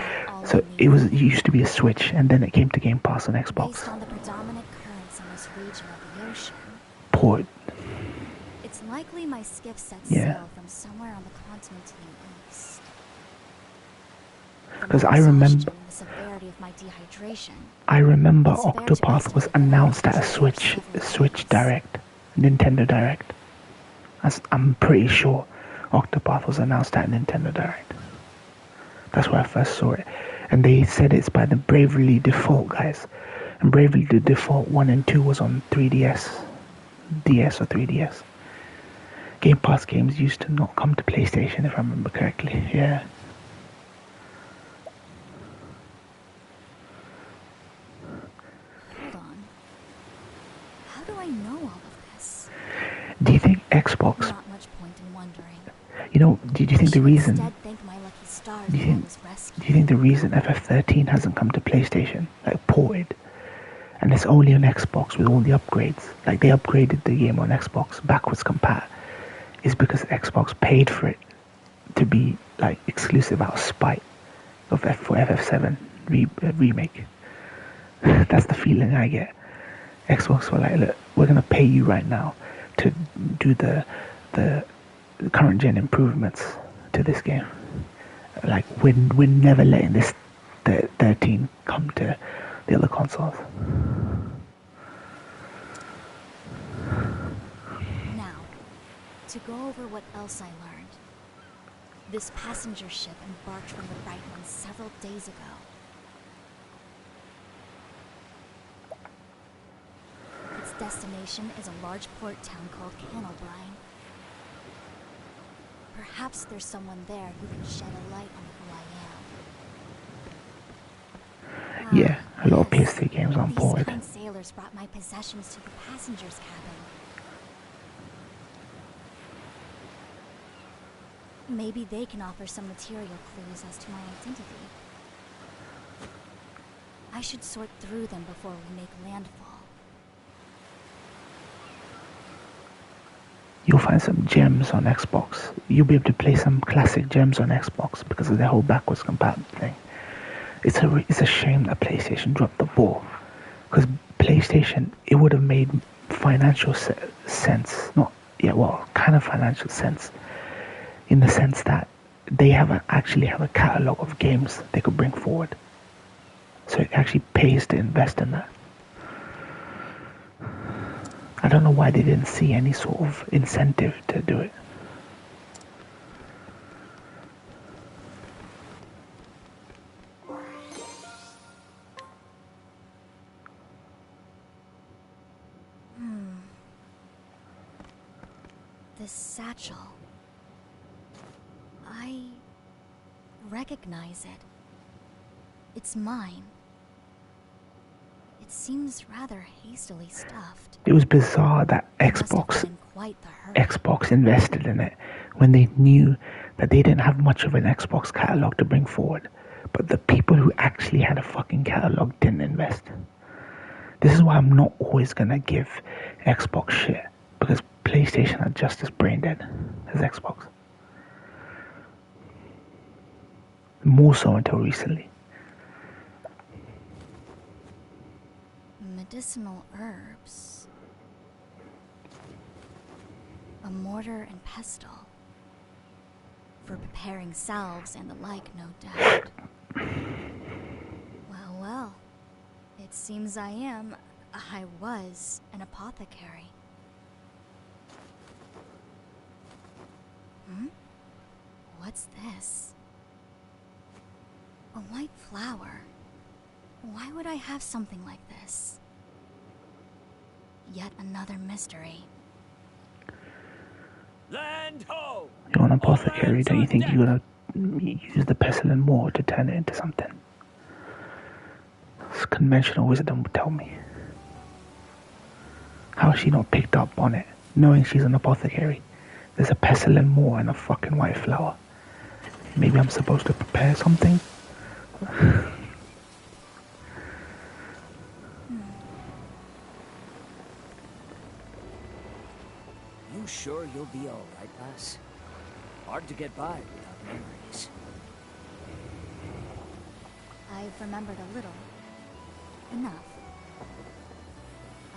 so it used to be a Switch, and then it came to Game Pass on Xbox. Based on the predominant currents in this region of the ocean. Port. It's likely my skiff set sail from somewhere on the continent to the east. Because I remember. The severity of my dehydration. I remember Octopath was announced at a Switch Direct, Nintendo Direct. I'm pretty sure Octopath was announced at Nintendo Direct. That's where I first saw it. And they said it's by the Bravely Default guys. And Bravely Default 1 and 2 was on 3DS. DS or 3DS. Game Pass games used to not come to PlayStation, if I remember correctly. Yeah. Hold on. How do I know all of this? Do you think Xbox... Not much point in wondering. You know, do you think the reason... Thank my lucky stars do you think the reason FF13 hasn't come to PlayStation, like ported, and it's only on Xbox with all the upgrades, like they upgraded the game on Xbox backwards compat, is because Xbox paid for it to be like exclusive out of spite for FF7 remake. That's the feeling I get. Xbox were like, look, we're gonna pay you right now to do the current gen improvements to this game. Like we're never letting this 13 come to the other consoles. Now, to go over what else I learned. This passenger ship embarked from the Bright One several days ago. Its destination is a large port town called Cannelbrine. Perhaps there's someone there who can shed a light on who I am. Yeah, a lot of PS3 games on board. These kind sailors brought my possessions to the passenger's cabin. Maybe they can offer some material clues as to my identity. I should sort through them before we make landfall. You'll find some gems on Xbox. You'll be able to play some classic gems on Xbox because of their whole backwards compatible thing. It's a shame that PlayStation dropped the ball. Because PlayStation, it would have made financial sense. Kind of financial sense. In the sense that they actually have a catalog of games they could bring forward. So it actually pays to invest in that. I don't know why they didn't see any sort of incentive to do it. This satchel. I recognize it. It's mine. It seems rather hastily stuffed. It was bizarre that Xbox invested in it when they knew that they didn't have much of an Xbox catalog to bring forward. But the people who actually had a fucking catalog didn't invest. This is why I'm not always gonna give Xbox shit, because PlayStation are just as brain dead as Xbox. More so until recently. Medicinal herbs. A mortar and pestle. For preparing salves and the like, no doubt. Well. It seems I was an apothecary. What's this? A white flower. Why would I have something like this? Yet another mystery. Land Land ho! You're an apothecary, don't you think you're gonna use the pestilent moor to turn it into something? It's conventional wisdom would tell me. How has she not picked up on it, knowing she's an apothecary? There's a pestilent moor and a fucking white flower. Maybe I'm supposed to prepare something? You sure you'll be all right, lass? Hard to get by without memories. I've remembered a little. Enough.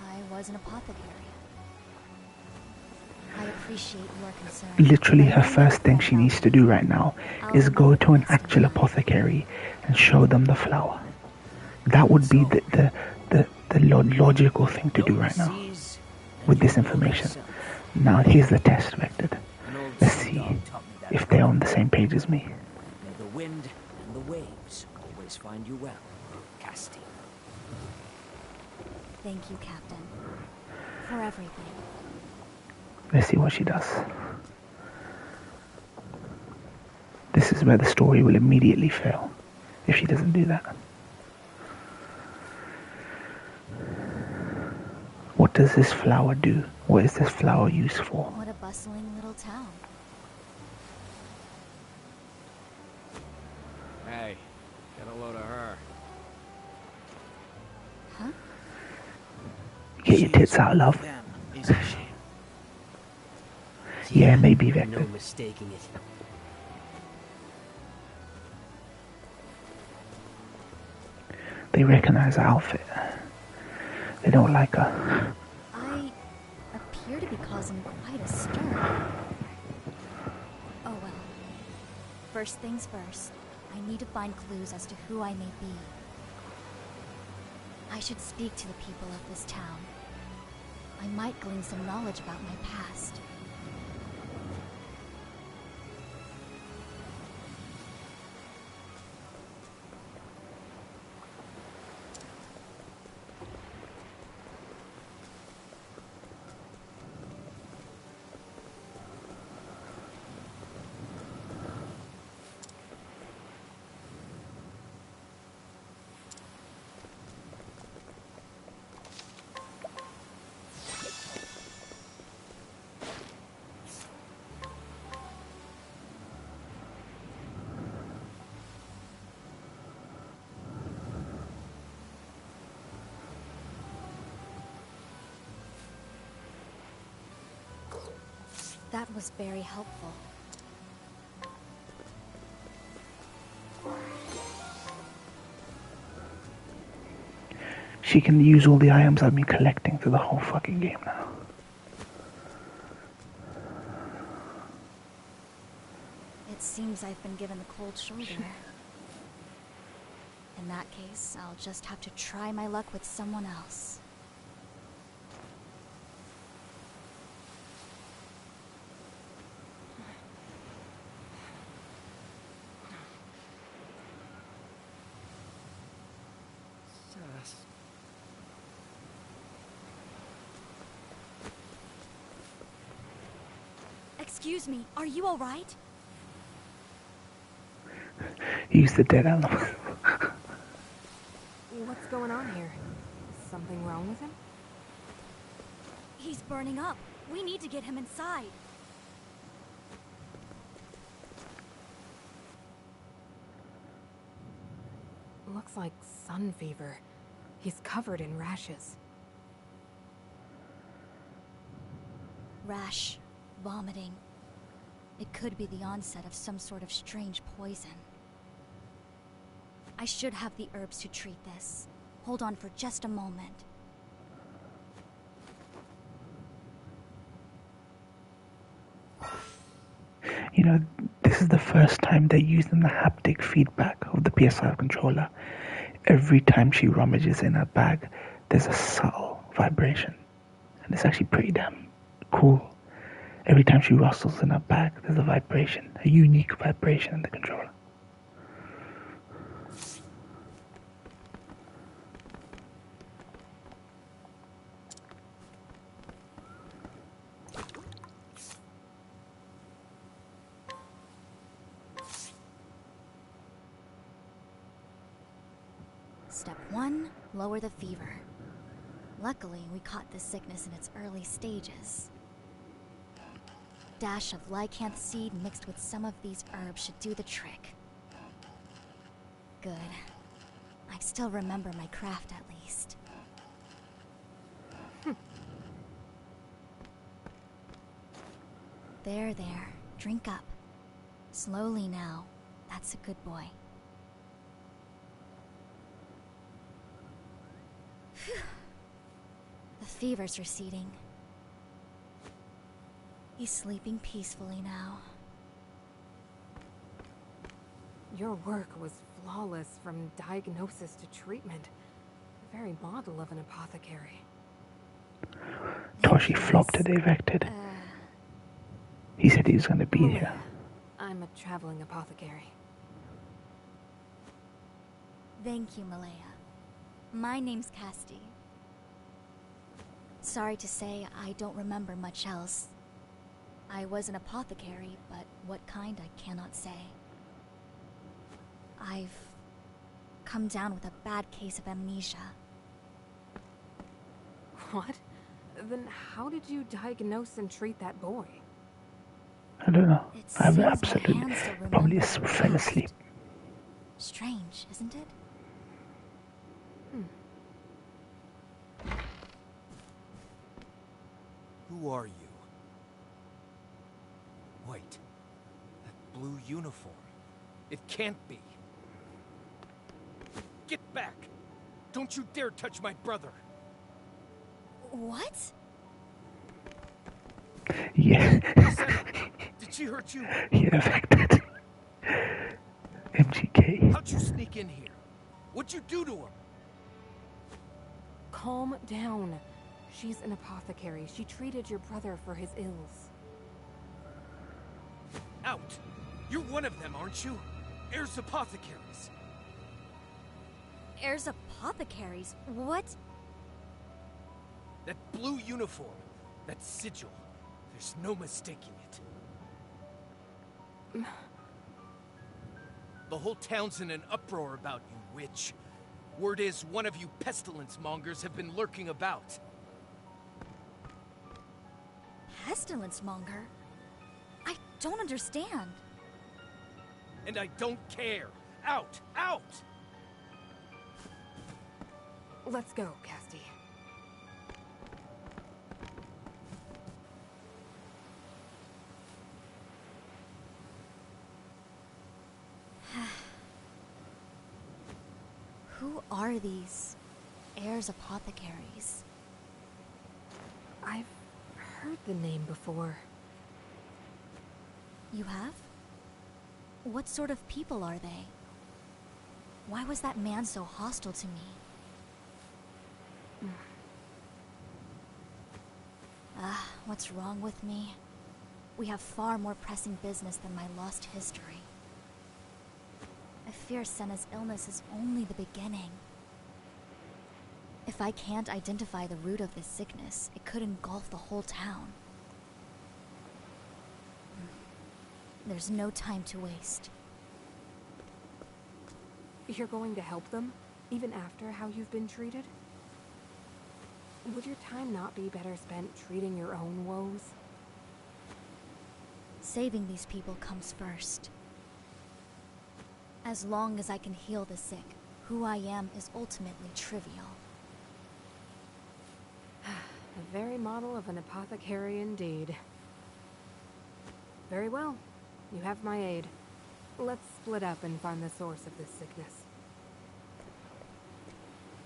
I was an apothecary. I appreciate your concern. Literally her first thing she needs to do right now is go to an actual apothecary and show them the flower. That would be the logical thing to do right now with this information. Now here's the test vectored. Let's see if they're on the same page as me. May the wind and the waves always find you well, Casti. Thank you, Captain, for everything. Let's see what she does. This is where the story will immediately fail if she doesn't do that. What does this flower do? What is this flower used for? What a bustling little town. Hey, get a load of her. Huh? Get your tits out, love. Yeah, maybe Vector. No mistaking it. They recognize her outfit. They don't like her. I appear to be causing quite a stir. Oh well. First things first, I need to find clues as to who I may be. I should speak to the people of this town. I might glean some knowledge about my past. That was very helpful. She can use all the items I've been collecting through the whole fucking game now. It seems I've been given the cold shoulder. In that case, I'll just have to try my luck with someone else. Excuse me, are you alright? Use the dead animal. What's going on here? Is something wrong with him? He's burning up. We need to get him inside. Looks like sun fever. He's covered in rashes. Rash, vomiting. It could be the onset of some sort of strange poison. I should have the herbs to treat this. Hold on for just a moment. You know, this is the first time they're using the haptic feedback of the PS5 controller. Every time she rummages in her bag, there's a subtle vibration. And it's actually pretty damn cool. Every time she rustles in her bag, there's a vibration, a unique vibration in the controller. Step 1, lower the fever. Luckily, we caught this sickness in its early stages. Dash of lycanth seed mixed with some of these herbs should do the trick. Good. I still remember my craft at least. There. Drink up. Slowly now. That's a good boy. Phew. The fever's receding. He's sleeping peacefully now. Your work was flawless from diagnosis to treatment. The very model of an apothecary. Toshi flopped to the evicted. He said he was going to be here. I'm a traveling apothecary. Thank you, Malaya. My name's Casti. Sorry to say, I don't remember much else. I was an apothecary, but what kind I cannot say. I've come down with a bad case of amnesia. What? Then how did you diagnose and treat that boy? I don't know. It I seems my absolutely hands still probably remember the fell past. asleep. Strange, isn't it? Who are you? Wait. That blue uniform. It can't be. Get back! Don't you dare touch my brother! What? Yeah. Did she hurt you? Yeah, affected. MGK. How'd you sneak in here? What'd you do to him? Calm down. She's an apothecary. She treated your brother for his ills. Out! You're one of them, aren't you? Heirs apothecaries. Heirs apothecaries? What? That blue uniform. That sigil. There's no mistaking it. The whole town's in an uproar about you, witch. Word is one of you pestilence mongers have been lurking about. Pestilence monger? I don't understand. And I don't care. Out! Out! Let's go, Casti. Who are these heirs apothecaries? I've heard the name before. You have? What sort of people are they? Why was that man so hostile to me? What's wrong with me? We have far more pressing business than my lost history. I fear Senna's illness is only the beginning. If I can't identify the root of this sickness, it could engulf the whole town. There's no time to waste. You're going to help them, even after how you've been treated? Would your time not be better spent treating your own woes? Saving these people comes first. As long as I can heal the sick, who I am is ultimately trivial. The very model of an apothecary indeed. Very well. You have my aid. Let's split up and find the source of this sickness.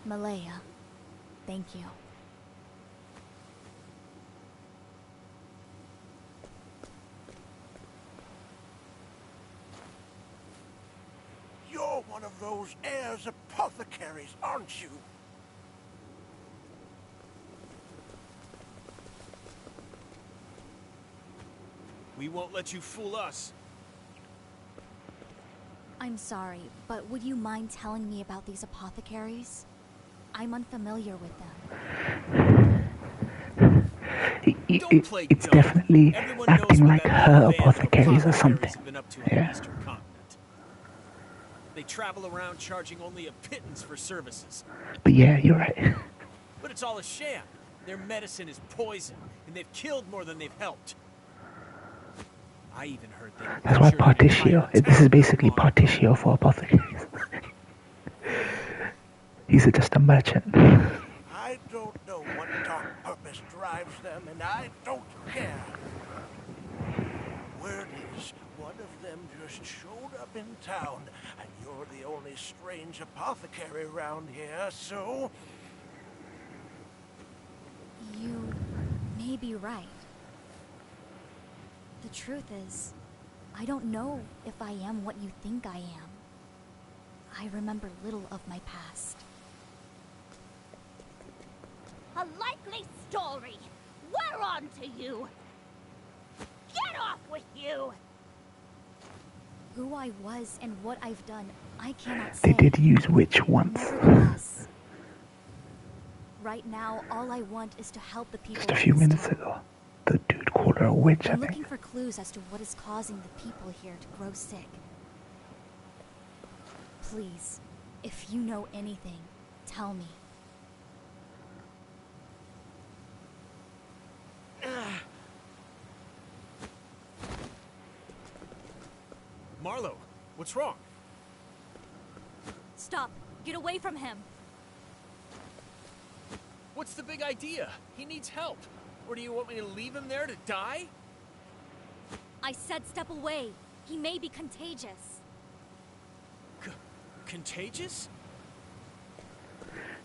Malaya, thank you. You're one of those heirs apothecaries, aren't you? We won't let you fool us. I'm sorry, but would you mind telling me about these apothecaries? I'm unfamiliar with them. It's definitely acting like her apothecaries or something. Yeah. They travel around charging only a pittance for services. But yeah, you're right. But it's all a sham. Their medicine is poison, and they've killed more than they've helped. I even heard they... That's why Partitio, this is basically Partitio for apothecaries. He's just a merchant. I don't know what dark purpose drives them, and I don't care. Word is, one of them just showed up in town, and you're the only strange apothecary around here, so... You may be right. The truth is, I don't know if I am what you think I am. I remember little of my past. A likely story! We're on to you! Get off with you! Who I was and what I've done, I cannot They say. did use witch once. Nevertheless, right now, all I want is to help the people. Just a few of this minutes town. ago, the dude called her a witch, I I'm think. looking for clues as to what is causing the people here to grow sick. Please, if you know anything, tell me. Marlo, what's wrong? Stop! Get away from him! What's the big idea? He needs help. Or do you want me to leave him there to die? I said step away. He may be contagious. Contagious?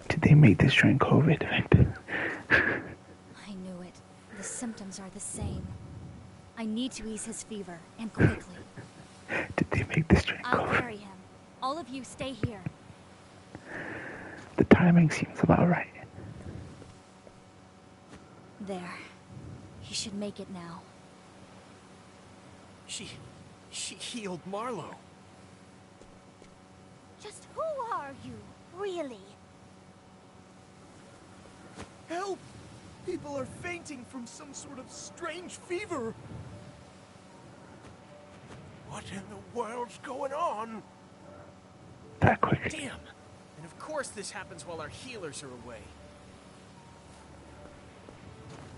Did they make this during COVID event? I knew it. The symptoms are the same. I need to ease his fever, and quickly. Did they make this during I'll COVID? carry him. All of you stay here. The timing seems about right. There. He should make it now. She healed Marlo. Just who are you, really? Help! People are fainting from some sort of strange fever. What in the world's going on? That quick. Damn! And of course this happens while our healers are away.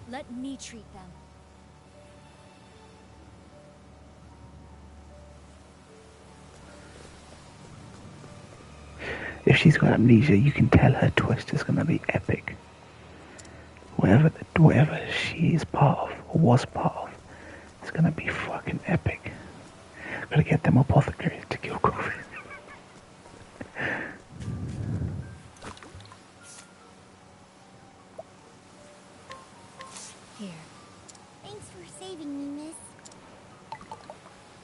Let me treat them. If she's got amnesia, you can tell her twist is gonna be epic. Whatever she is part of, or was part of, it's gonna be fucking epic. Gotta get them apothecaries to kill COVID. Here. Thanks for saving me, miss.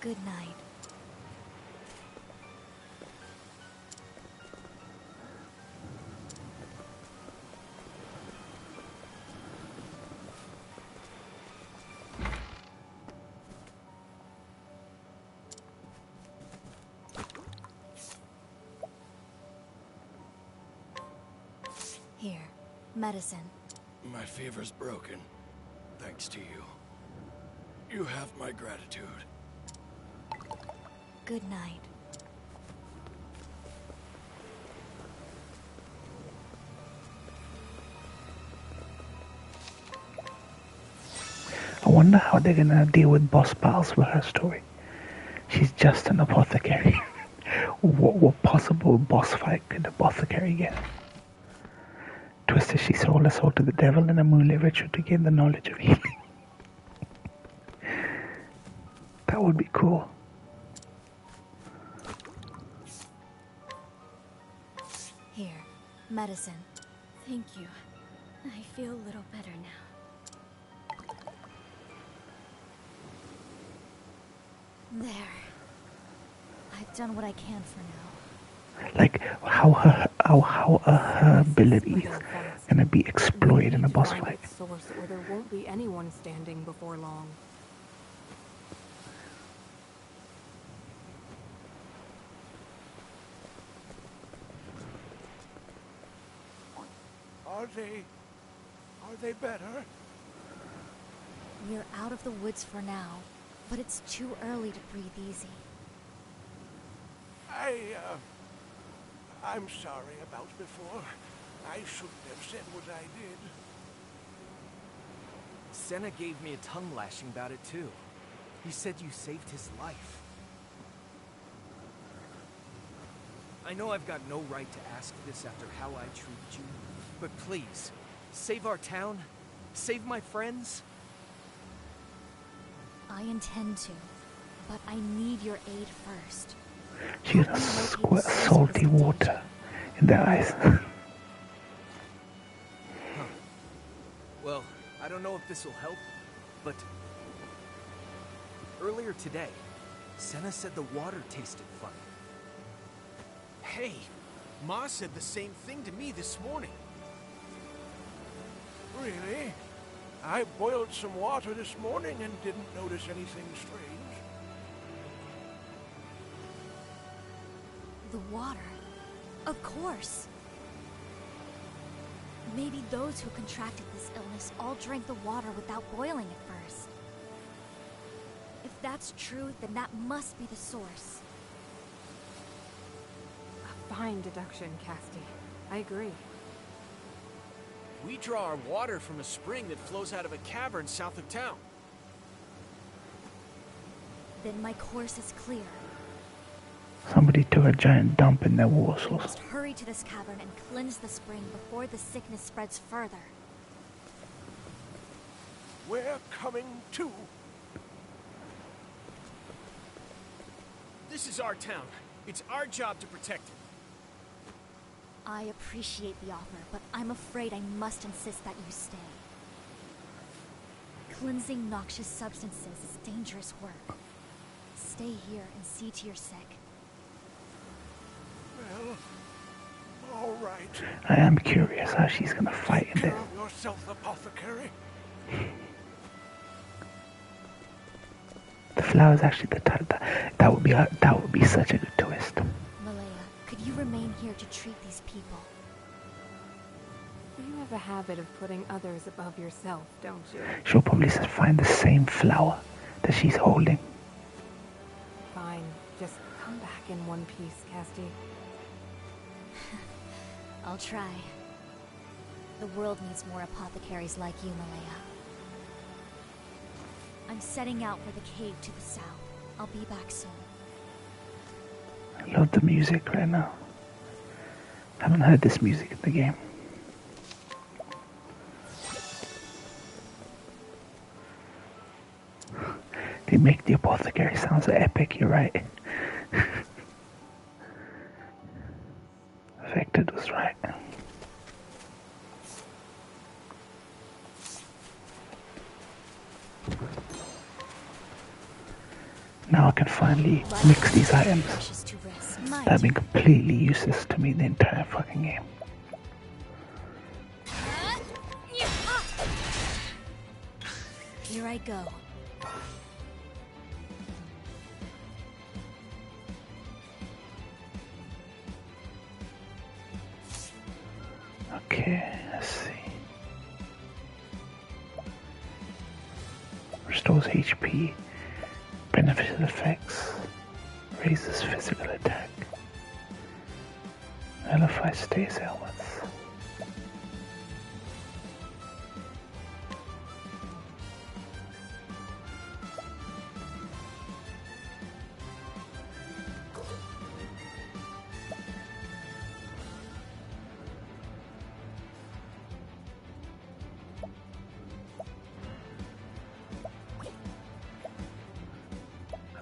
Good night. Here. Medicine. My fever's broken, thanks to you. You have my gratitude. Good night. I wonder how they're gonna deal with boss battles with her story. She's just an apothecary. What possible boss fight could the apothecary get? Twister, she sold her soul to the devil in a moonlit ritual to gain the knowledge of healing. That would be cool. Here. Medicine. Thank you. I feel a little better now. There. I've done what I can for now. Like how are her abilities gonna be exploited in a boss fight? Source, or there won't be anyone standing before long. Are they better? We're out of the woods for now, but it's too early to breathe easy. I'm sorry about before. I shouldn't have said what I did. Senna gave me a tongue lashing about it too. He said you saved his life. I know I've got no right to ask this after how I treated you, but please, save our town, save my friends. I intend to, but I need your aid first. She's gonna squirt salty water in their eyes. Well, I don't know if this will help, but earlier today, Senna said the water tasted funny. Hey, Ma said the same thing to me this morning. Really? I boiled some water this morning and didn't notice anything strange. The water? Of course. Maybe those who contracted this illness all drank the water without boiling it first. If that's true, then that must be the source. A fine deduction, Casti. I agree. We draw our water from a spring that flows out of a cavern south of town. Then my course is clear. Somebody took a giant dump in their water We source. must hurry to this cavern and cleanse the spring before the sickness spreads further. We're coming too. This is our town. It's our job to protect it. I appreciate the offer, but I'm afraid I must insist that you stay. Cleansing noxious substances is dangerous work. Stay here and see to your sick. Well, all right. I am curious how she's gonna fight in Take care this. of yourself, apothecary. The flower's actually the type that would be such a good twist. Malaya, could you remain here to treat these people? You have a habit of putting others above yourself, don't you? She'll probably find the same flower that she's holding. Fine. Just come back in one piece, Casti. I'll try. The world needs more apothecaries like you, Malaya. I'm setting out for the cave to the south. I'll be back soon. I love the music right now. I haven't heard this music in the game. They make the apothecary sound so epic, you're right. Affected was right. Now I can finally mix these items that have been completely useless to me the entire fucking game. Here I go. Okay, let's see. Restores HP, beneficial effects, raises physical attack, nullifies stays ailments.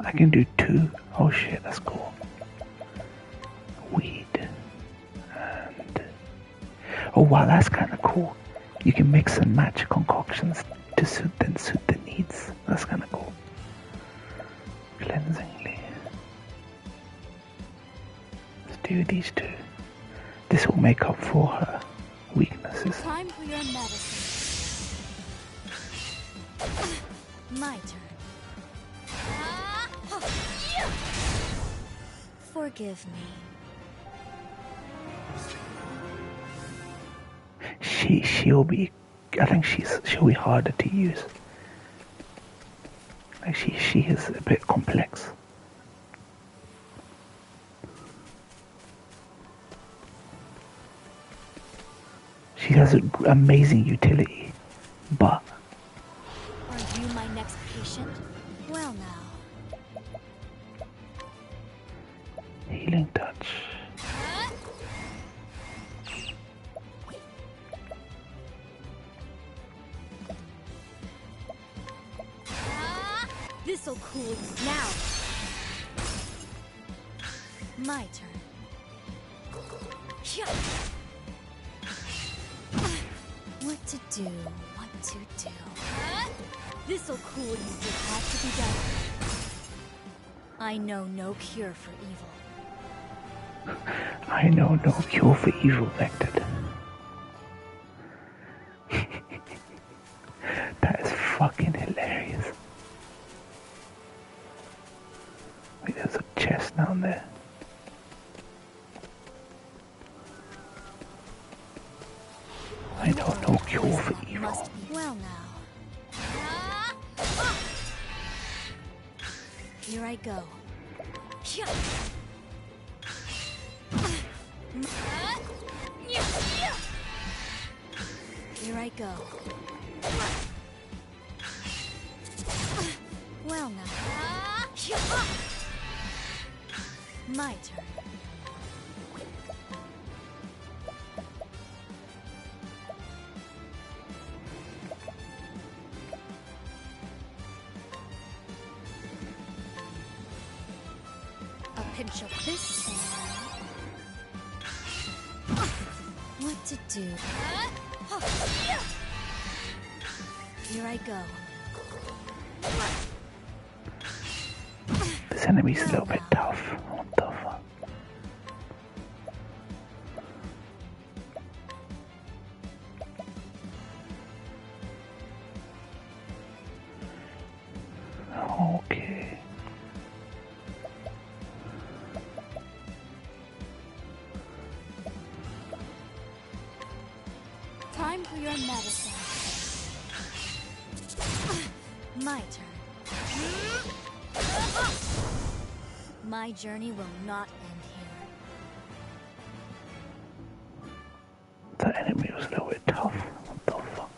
I can do 2. Oh shit, that's cool. Weed. And... oh wow, that's kind of cool. You can mix and match concoctions to suit the needs. That's kind of cool. Cleansingly. Let's do these 2. This will make up for her weaknesses. Time for your medicine. My turn. Forgive me. She'll be. I think she'll be harder to use. Like she is a bit complex. has an amazing utility, but... Are you my next patient? Well now. Healing touch. This'll cool you now. My turn. What to do? What to do? This'll cool you. It had to be done. I know no cure for evil. I know no cure for evil, Vected. That is fucking hilarious. Wait, there's a chest down there. I know no cure for evil. Must be well now. Here I go. Here I go. Well now. My turn. A pinch of this and... What to do? Here I go. This enemy's a little bit tough. What the fuck? Okay. Time for your medicine. My turn. My journey will not end here. That enemy was a little bit tough. What the fuck?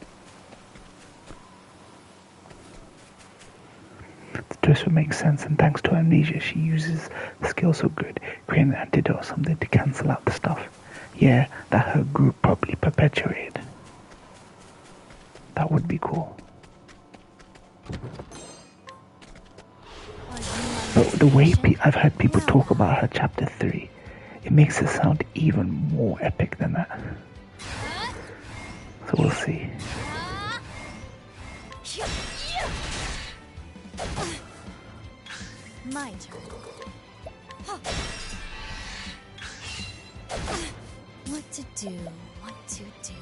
The twist would make sense, and thanks to Amnesia, she uses the skill so good, creating an antidote or something to cancel out the stuff. Yeah, that her group probably perpetuated. That would be cool. But the way I've heard people talk about her chapter 3, it makes it sound even more epic than that. So we'll see. My turn. What to do? What to do?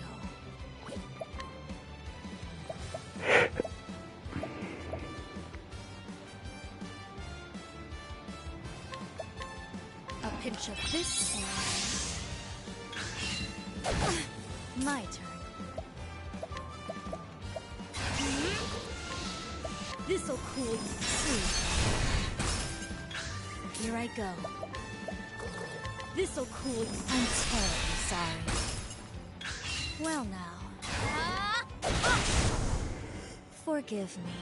A pinch of this and... My turn. This'll cool you soon. Here I go. This'll cool you. I'm terribly sorry. Well now. Forgive me.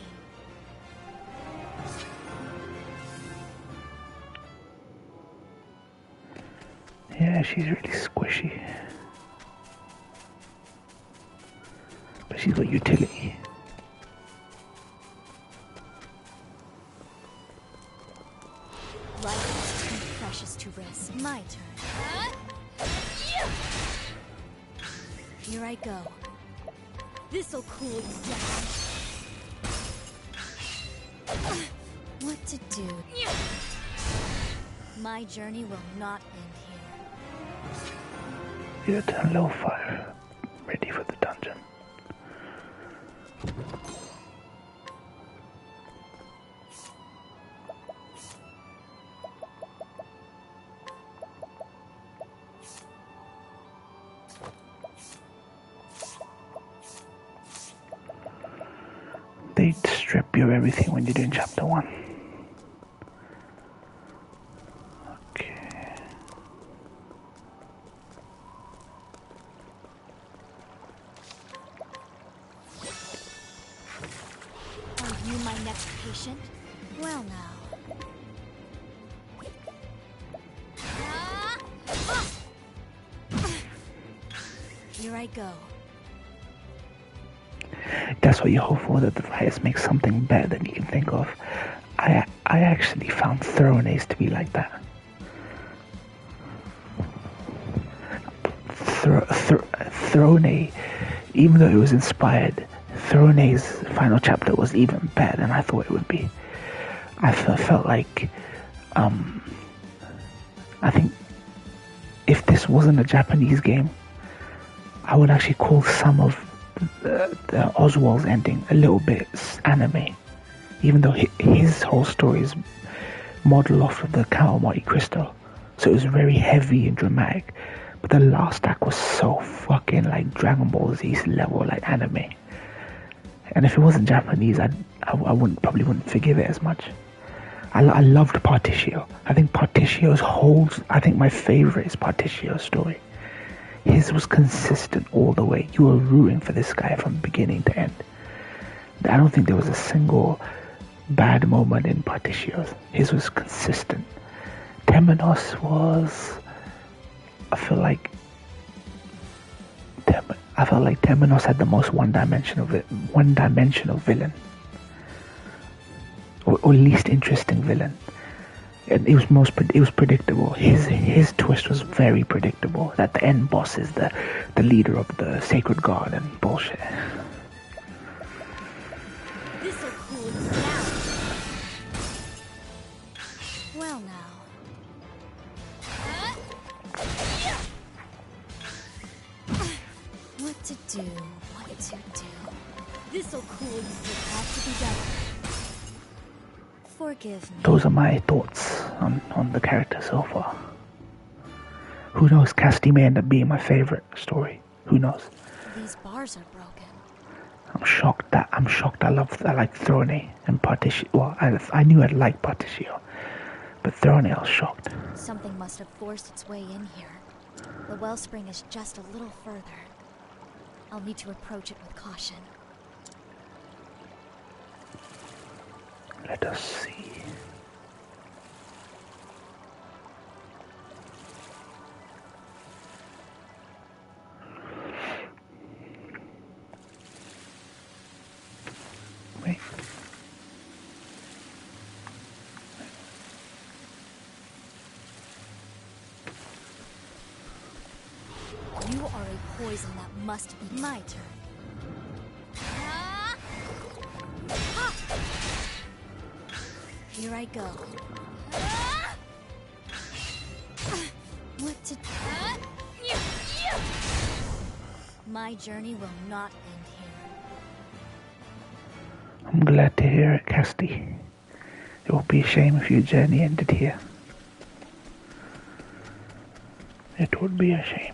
Yeah, she's really squishy. But she's got utility. Life is too precious to risk. My turn. Here I go. This'll cool you down. What to do? My journey will not end here. Yeah, turn low fire. Ready for the dungeon. They strip you of everything when you do in chapter 1. Okay. next patient? Well now. Here I go. That's what you hope for, that the writers make something better than you can think of. I actually found Thrones to be like that. Throne, even though it was inspired, Throne's final chapter was even better than I thought it would be. I felt like, I think if this wasn't a Japanese game, I would actually call some of the Oswald's ending a little bit anime, even though his whole story is modeled off of the Count of Monte Cristo, so it was very heavy and dramatic. But the last act was so fucking like Dragon Ball Z level, like anime. And if it wasn't Japanese, I probably wouldn't forgive it as much. I loved Particio. I think I think my favorite is Particio's story. His was consistent all the way. You were rooting for this guy from beginning to end. I don't think there was a single bad moment in Particio's. His was consistent. Temenos was... I felt like Temenos had the most one-dimensional villain, or least interesting villain. And it was predictable. His twist was very predictable. That the end boss is the leader of the Sacred Guard and bullshit. This'll cool you down. Well now. What to do? This'll cool you. It has to be done. Forgive me. Those are my thoughts on the character so far. Who knows? Cassidy may end up being my favorite story. Who knows? These bars are broken. I'm shocked. I like Throne and Particio. Well, I knew I'd like Particio, but Throne, I was shocked. Something must have forced its way in here. The wellspring is just a little further. I'll need to approach it with caution. Let us see. Wait. You are a poison that must be my turn. Here I go. What to do? My journey will not end here. I'm glad to hear it, Cassidy. It would be a shame if your journey ended here. It would be a shame.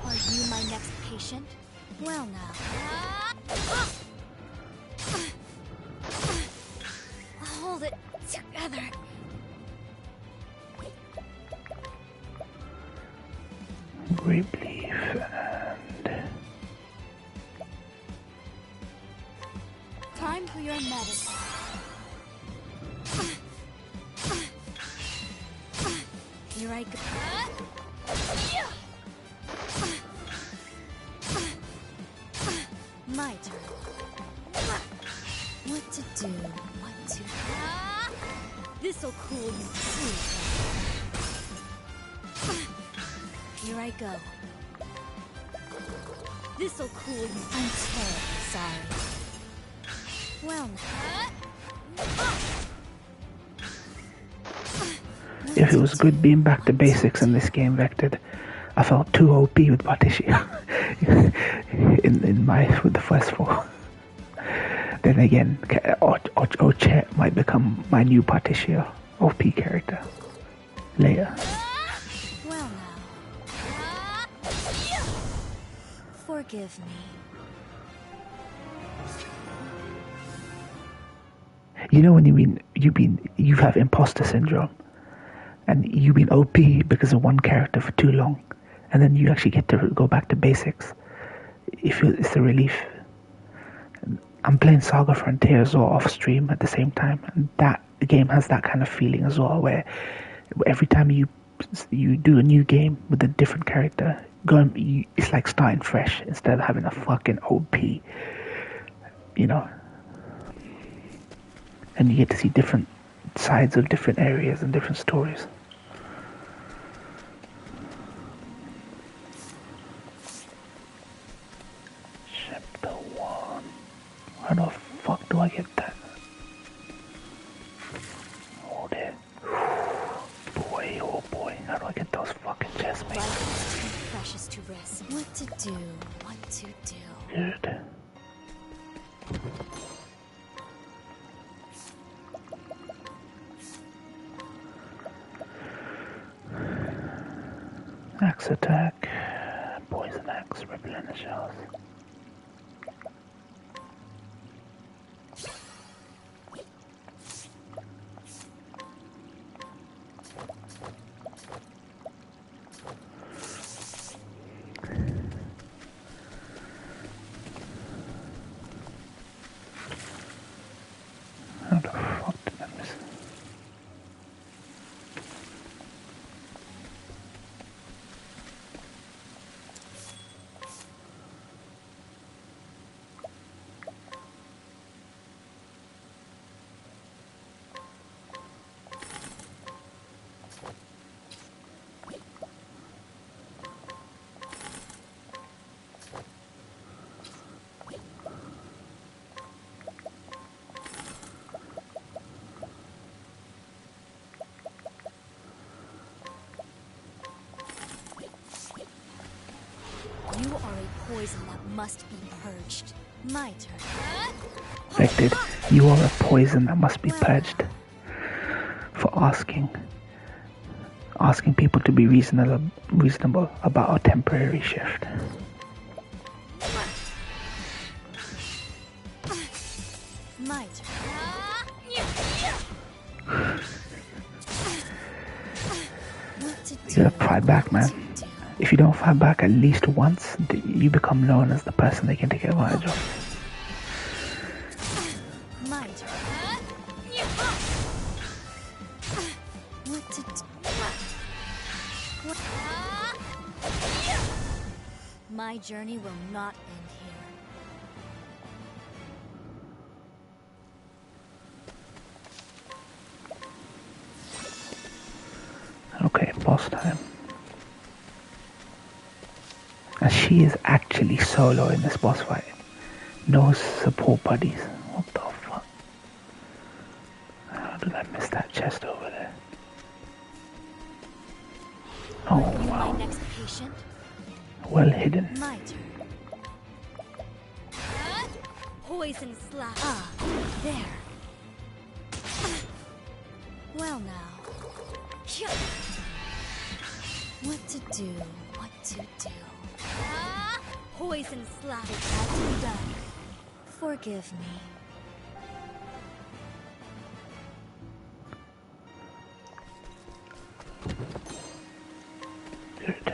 Are you my next patient? Well now. Hold it together. Grape leaf and... Time for your medicine. Here I go. My turn. What to do? This'll cool you too. Here I go. This'll cool you. I'm terribly sorry. Well, if it was good being back to basics in this game, Vected, I felt too OP with Particio with the first four. Then again, Ochet might become my new Particio OP character later. well now. Forgive me. You know when you have imposter syndrome, and you've been OP because of one character for too long, and then you actually get to go back to basics. It's a relief. I'm playing Saga Frontier as well off stream at the same time, and that game has that kind of feeling as well, where every time you do a new game with a different character, it's like starting fresh instead of having a fucking OP, you know. And you get to see different sides of different areas and different stories. Chapter 1. How the fuck do I get that? Oh dear. Boy, oh boy, how do I get those fucking chests, mate? Precious to risk. What to do, what to do. Good. Axe attack, poison axe, replenish health. How the fuck did I miss? You are a poison that must be purged. My turn. Affected. You are a poison that must be purged. For asking people to be reasonable about a temporary shift. My turn. You gotta fight back, man. If you don't fight back at least once, you become known as the person they can take advantage of. My turn. What to do? My journey will not end here. Okay, boss time. And she is actually solo in this boss fight. No support buddies. What the fuck? How did I miss that chest over there? Oh wow. Next patient? Well hidden. My turn. Poison slap. Ah, there. Well now. What to do? What to do? Poison slap. It had to be done. Forgive me. Good.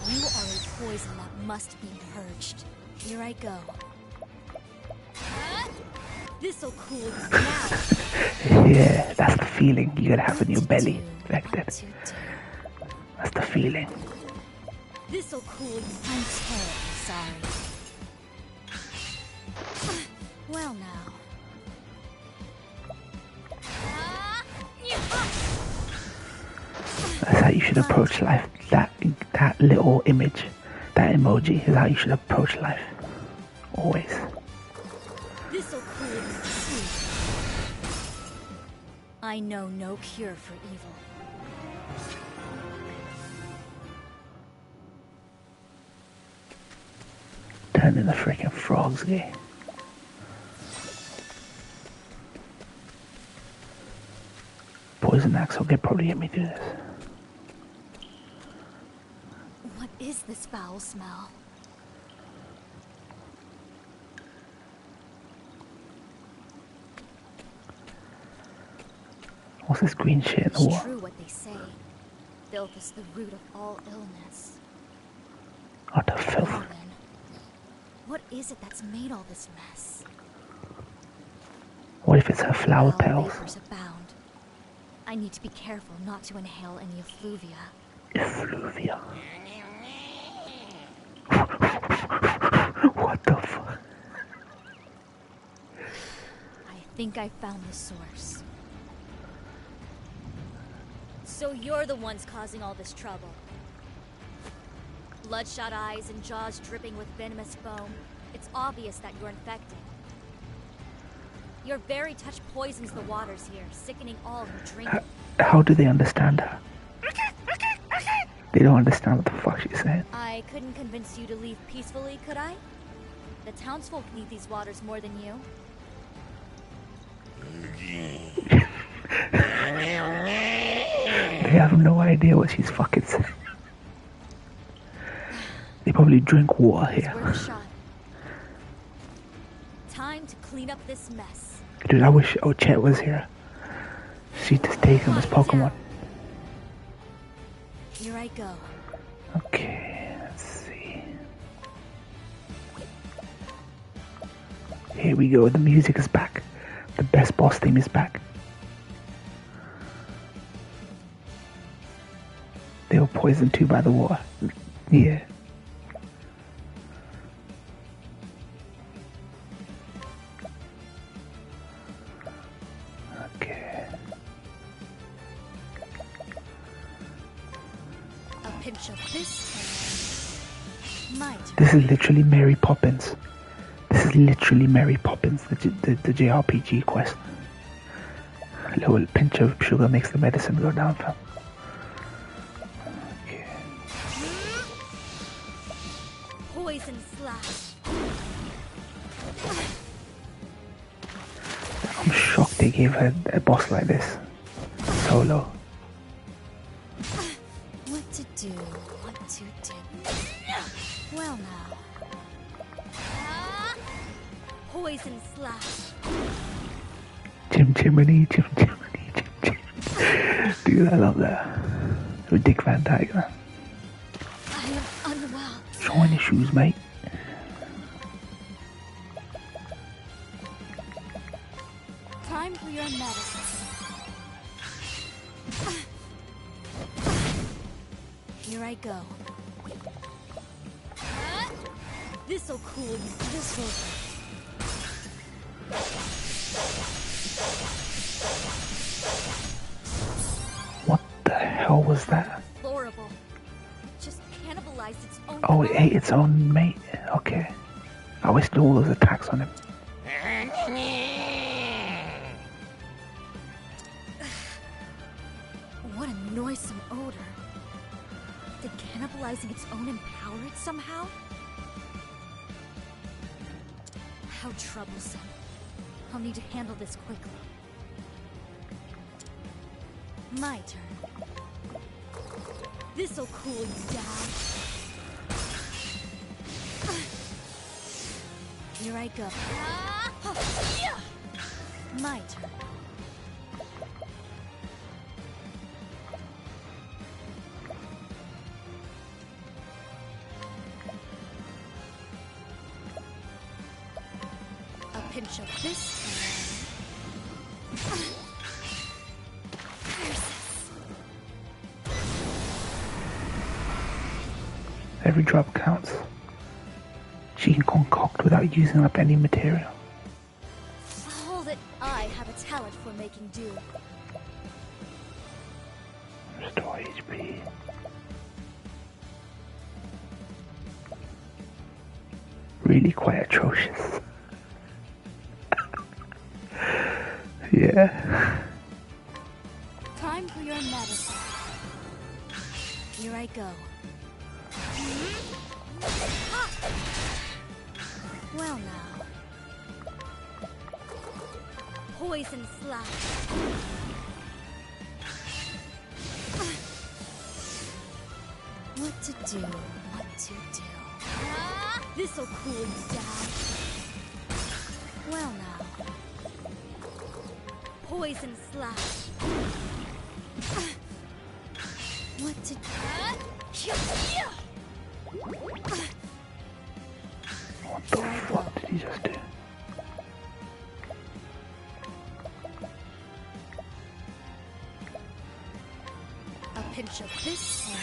You are a poison that must be purged. Here I go. This'll cool you now. Yeah, that's the feeling you gotta have in your belly. Affected. That's the feeling. This'll cool you. I'm terribly sorry. Well now. That's how you should approach life. That little image, that emoji is how you should approach life. Always. This'll cool you. I know no cure for evil. Turn into freaking frogs, gay. Poison axe will probably get me through this. What is this foul smell? What's this green shit in the It's water? true what they say. Filth is the root of all illness. Utter filth. Now then, what is it that's made all this mess? What if it's her flower Foul petals? vapors abound. I need to be careful not to inhale any effluvia. Effluvia. What the fuck? I think I found the source. So you're the ones causing all this trouble. Bloodshot eyes and jaws dripping with venomous foam. It's obvious that you're infected. Your very touch poisons the waters here, sickening all who drink it. How do they understand her? They don't understand what the fuck she's saying. I couldn't convince you to leave peacefully, could I? The townsfolk need these waters more than you. They have no idea what she's fucking saying. They probably drink water It's here. worth a shot. Time to clean up this mess. Dude, I wish Chet was here. She'd just take him as Pokemon. Here I go. Okay, let's see. Here we go, the music is back. The best boss theme is back. They were poisoned too by the water. Yeah. Okay. A pinch of this. My turn. This is literally Mary Poppins. This is literally Mary Poppins, the JRPG quest. A little pinch of sugar makes the medicine go down, fam. Okay. Poison slash. I'm shocked they gave her a boss like this. Solo. What to do? What to do? Well now. Poison slash. Jiminy, Jim. Dude, I love that. With Dick Van Dyke, man. I am unwell. Showing your shoes, mate. Time for your medicine. Here I go. This'll cool you. This will. What the hell was that? Horrible. It just cannibalized its own. Oh, it ate its own mate. Okay. I wasted all those attacks on him. What a noisome odor. Did cannibalizing its own empower it somehow? How troublesome. I'll need to handle this quickly. My turn. This'll cool you down. Here I go. My turn. A pinch of this. Every drop counts. She can concoct without using up any material. All that I have a talent for making do. Restore HP. Really quite atrocious. Yeah. Time for your medicine. Here I go. Well now. Poison slash. What to do? What to do? This'll cool you down. Well now. Poison slash. What to What the fuck did he just do? A pinch of this and...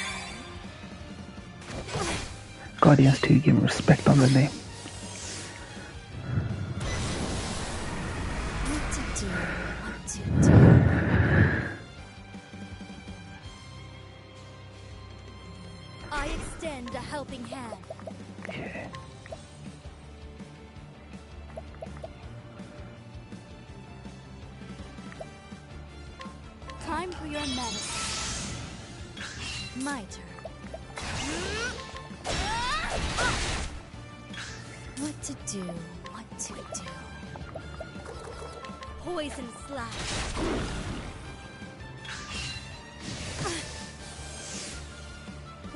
Guardians 2, give him respect on the name. What to do, what to do. I extend a helping hand. Okay. Time for your medicine. My turn. What to do, what to do. Poison slash.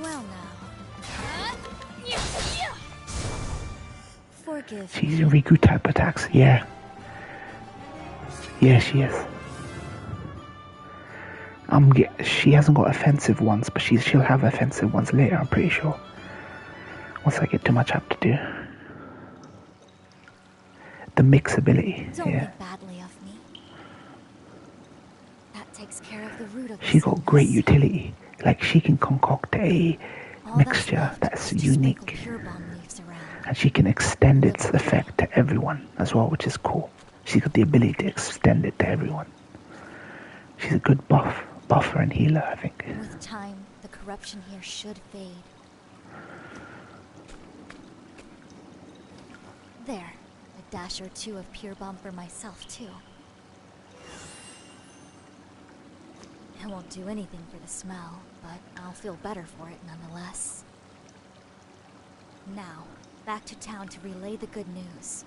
Well now. Forgive. She's in Riku type attacks, yeah. Yeah, she is. She hasn't got offensive ones, but she'll have offensive ones later, I'm pretty sure. Once I get too much up to do. The mix ability, Don't yeah. think badly of me. That takes care of the root of She's got great utility. Like, she can concoct a mixture that's unique. And she can extend its effect to everyone as well, which is cool. She's got the ability to extend it to everyone. She's a good buffer and healer, I think. With time, the corruption here should fade. There, a dash or two of pure bomb for myself, too. I won't do anything for the smell, but I'll feel better for it nonetheless. Now, back to town to relay the good news.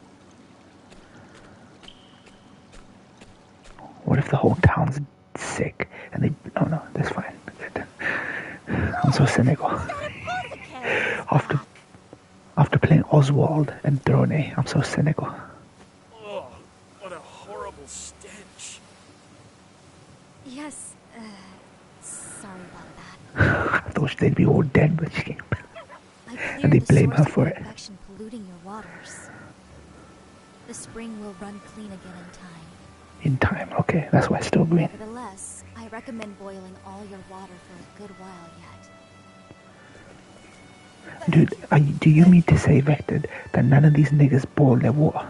What if the whole town's sick and they... No, that's fine. I'm so cynical. After playing Oswald and Drone, I'm so cynical. Oh, what a horrible stench. Yes, sorry about that. I thought they'd be all dead, but she came. And they blame her for it. Infection polluting your waters. The spring will run clean again in time. In time, okay, that's why it's still green. Nevertheless, I recommend boiling all your water for a good while yet. Dude, do you mean to say, Vector, that none of these niggas boil their water?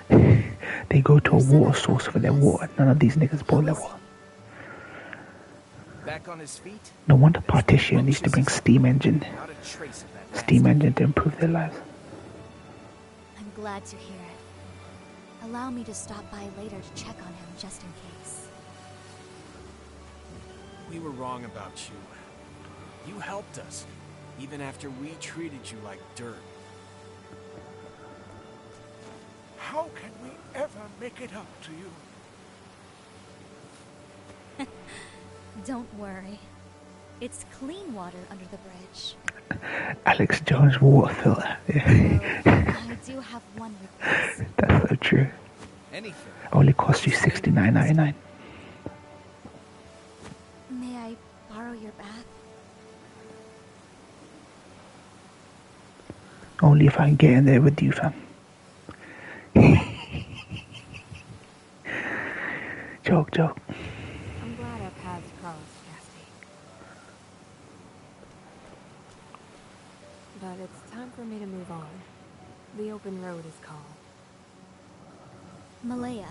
They go to a water source for their water. None of these niggas boil their water. Back on his feet? No wonder Partition needs to bring steam engine. Steam engine to improve their lives. I'm glad to hear it. Allow me to stop by later to check on him just in case. We were wrong about you. You helped us, even after we treated you like dirt. How can we ever make it up to you? Don't worry. It's clean water under the bridge. Alex Jones water filter. I do have one request. That's so true. Anything. Only cost you $69.99. May I borrow your bath? Only if I can get in there with you, fam. Joke. I'm glad our paths crossed, Cassie. But it's time for me to move on. The open road is called. Malaya,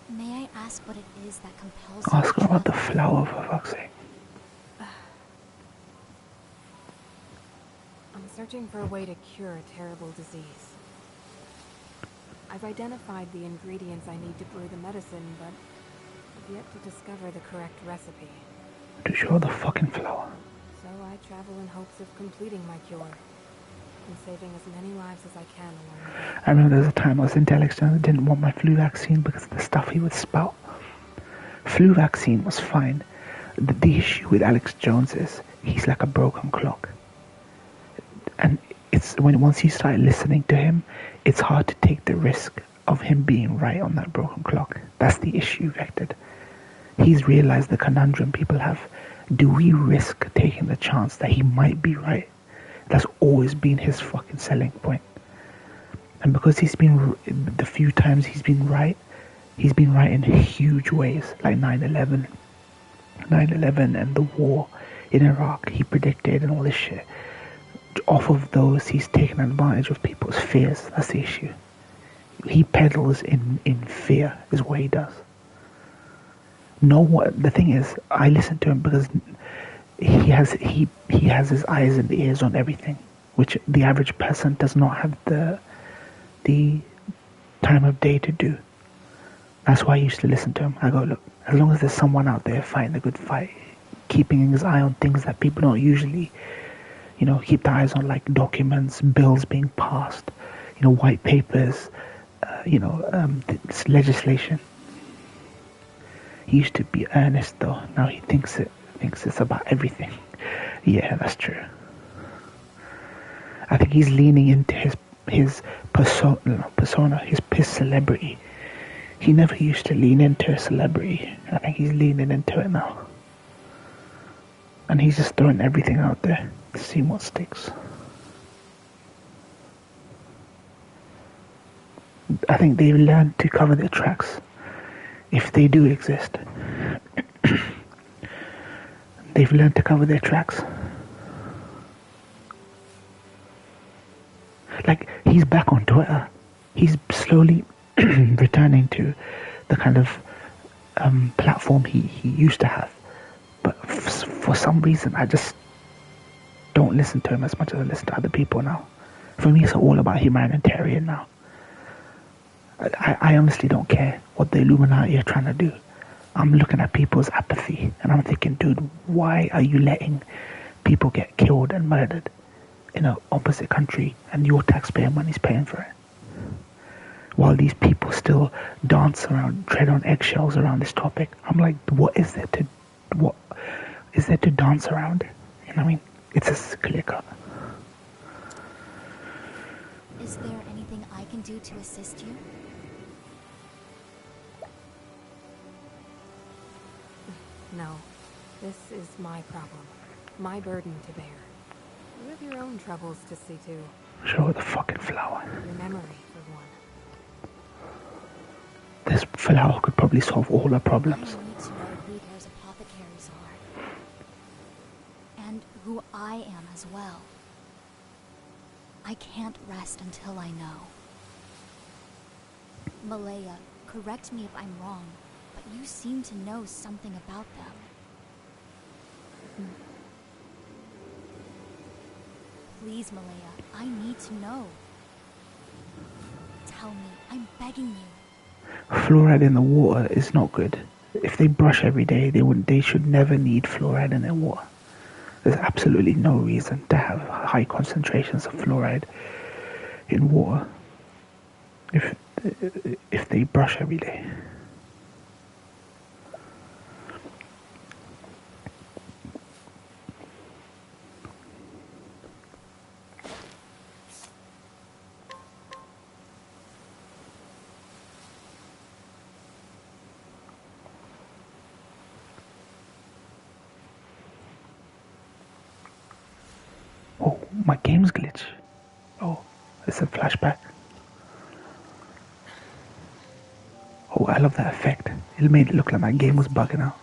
may I ask what it is that compels you Ask her about the flower, for fuck's sake. I'm searching for a way to cure a terrible disease. I've identified the ingredients I need to brew the medicine, but I've yet to discover the correct recipe. To show the fucking flower. So I travel in hopes of completing my cure, and saving as many lives as I can along the way. I remember there was a time I was in Alex Jones and didn't want my flu vaccine because of the stuff he would spout. Flu vaccine was fine. The issue with Alex Jones is he's like a broken clock. And it's once you start listening to him, it's hard to take the risk of him being right on that broken clock. That's the issue, Vected. He's realized the conundrum people have. Do we risk taking the chance that he might be right? That's always been his fucking selling point. And because he's been, the few times he's been right in huge ways, like 9/11 and the war in Iraq, he predicted and all this shit. Off of those, he's taken advantage of people's fears. That's the issue. He peddles in fear, is what he does. The thing is, I listen to him because he has his eyes and ears on everything, which the average person does not have the time of day to do. That's why I used to listen to him. I go, look, as long as there's someone out there fighting a good fight, keeping his eye on things that people don't usually, keep their eyes on, like documents, bills being passed, white papers, this legislation. He used to be earnest though. Now he thinks it's about everything. Yeah, that's true. I think he's leaning into his persona, his celebrity. He never used to lean into a celebrity. I think he's leaning into it now. And he's just throwing everything out there to see what sticks. I think they've learned to cover their tracks, if they do exist. They've learned to cover their tracks. Like, he's back on Twitter. He's slowly returning to the kind of platform he used to have. But for some reason, I just don't listen to him as much as I listen to other people now. For me, it's all about humanitarian now. I honestly don't care what the Illuminati are trying to do. I'm looking at people's apathy, and I'm thinking, dude, why are you letting people get killed and murdered in an opposite country, and your taxpayer money's paying for it? While these people still dance around, tread on eggshells around this topic. I'm like, what is there to dance around? You know what I mean? It's a clear cut. Is there anything I can do to assist you? No. This is my problem. My burden to bear. You have your own troubles to see to. Show her the fucking flower. Your memory, for one. This flower could probably solve all our problems. I need to know who those apothecaries are. And who I am as well. I can't rest until I know. Malaya, correct me if I'm wrong, but you seem to know something about them. Please, Malaya, I need to know. Tell me, I'm begging you. Fluoride in the water is not good. If they brush every day, they should never need fluoride in their water. There's absolutely no reason to have high concentrations of fluoride in water if they brush every day. Oh, my game's glitch. Oh, it's a flashback. Oh, I love that effect. It made it look like my game was bugging out.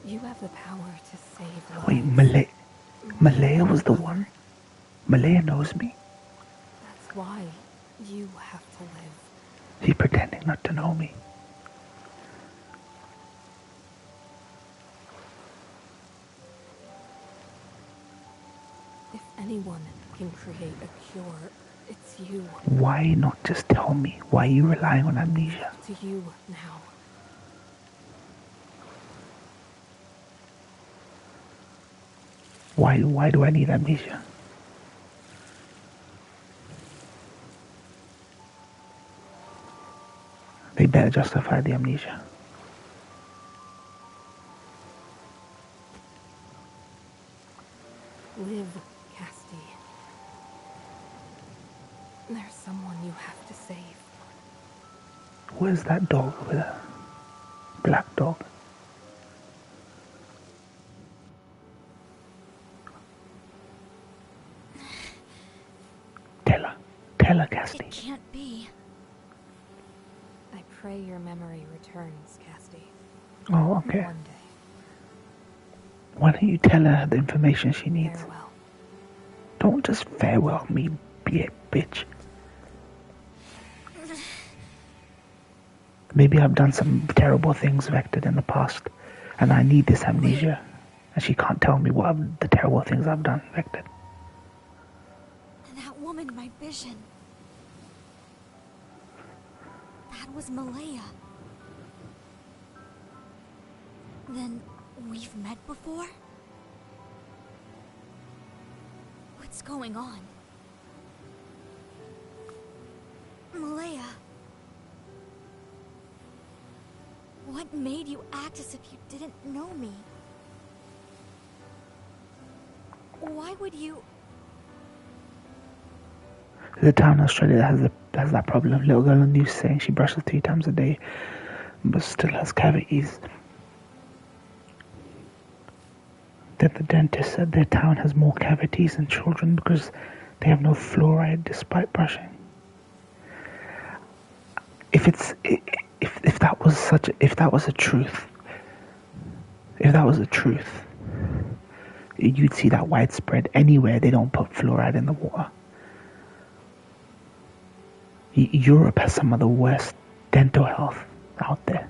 You have the power to save lives. Wait, Malaya was the one? Malaya knows me. That's why you have to live. She's pretending not to know me. If anyone can create a cure, it's you. Why not just tell me? Why are you relying on amnesia? To you now. Why do I need amnesia? They better justify the amnesia. Live, Casti. There's someone you have to save. Where's that dog with a black dog? Tell her, Cassidy. It can't be. I pray your memory returns, Cassidy. Oh, okay. One day. Why don't you tell her the information she needs? Farewell. Don't just farewell me, bitch. Maybe I've done some terrible things, Vected, in the past, and I need this amnesia, and she can't tell me the terrible things I've done, Vected. That woman in my vision. That was Malaya. Then we've met before? What's going on? Malaya. What made you act as if you didn't know me? Why would you... There's a town in Australia that has that problem. Little girl on the news saying she brushes 3 times a day, but still has cavities. Then the dentist said their town has more cavities than children because they have no fluoride despite brushing. If that was a truth, you'd see that widespread anywhere they don't put fluoride in the water. Europe has some of the worst dental health out there.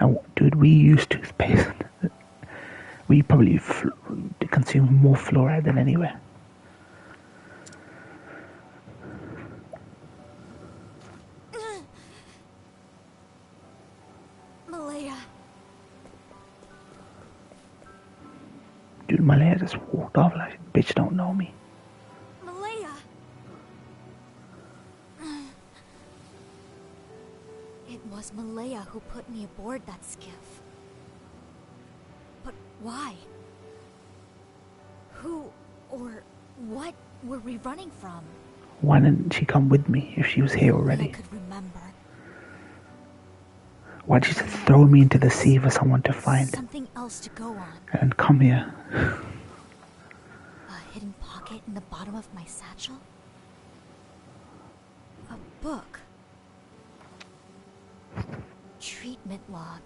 And dude, we use toothpaste. We probably consume more fluoride than anywhere. Malaya. Dude, Malaya just walked off like, bitch don't know me. Malaya. It was Malaya who put me aboard that skiff. But why? Who or what were we running from? Why didn't she come with me if she was here already? I could remember. Why'd she just throw me into the sea for someone to find? Something else to go on. And come here. A hidden pocket in the bottom of my satchel? A book. Treatment log.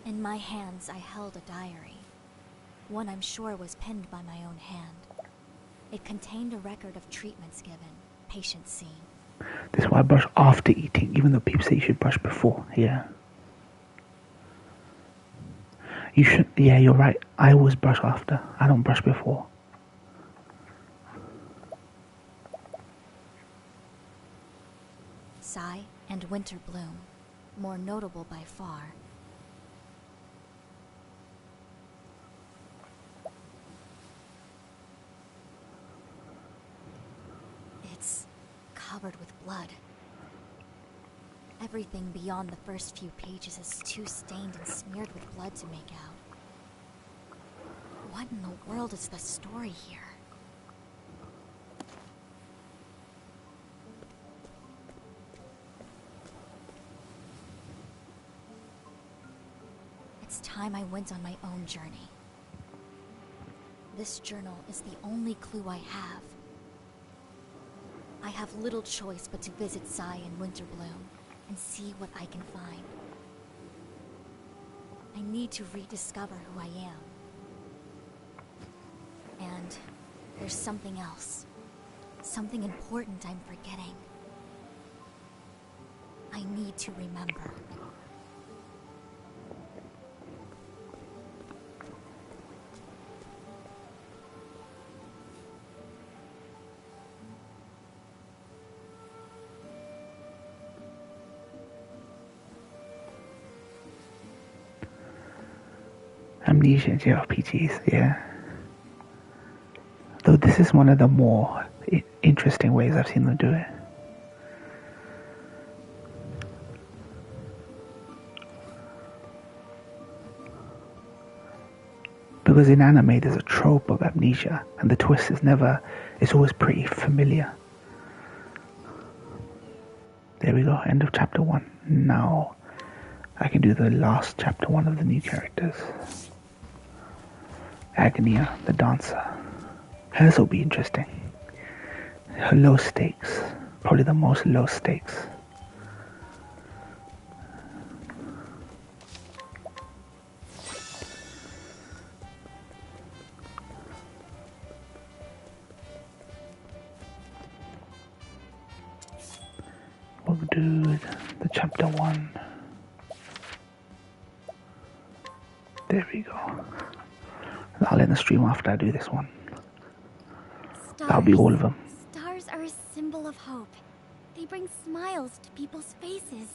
In my hands, I held a diary. One I'm sure was penned by my own hand. It contained a record of treatments given, patients seen. This is why I brush after eating, even though people say you should brush before. Yeah. You should. Yeah, you're right. I always brush after. I don't brush before. Sigh and Winter Bloom, more notable by far. It's covered with blood. Everything beyond the first few pages is too stained and smeared with blood to make out. What in the world is the story here? It's time I went on my own journey. This journal is the only clue I have. I have little choice but to visit Sigh and Winterbloom and see what I can find. I need to rediscover who I am. And there's something else. Something important I'm forgetting. I need to remember. Amnesia in JRPGs, yeah. Though this is one of the more interesting ways I've seen them do it. Because in anime there's a trope of amnesia, and the twist is it's always pretty familiar. There we go, end of chapter 1. Now I can do the last chapter 1 of the new characters. Agnia, the dancer. Hers will be interesting. Her low stakes, probably the most low stakes. We'll do the chapter 1. There we go. I'll end the stream after I do this one. That'll be all of them. Stars are a symbol of hope. They bring smiles to people's faces.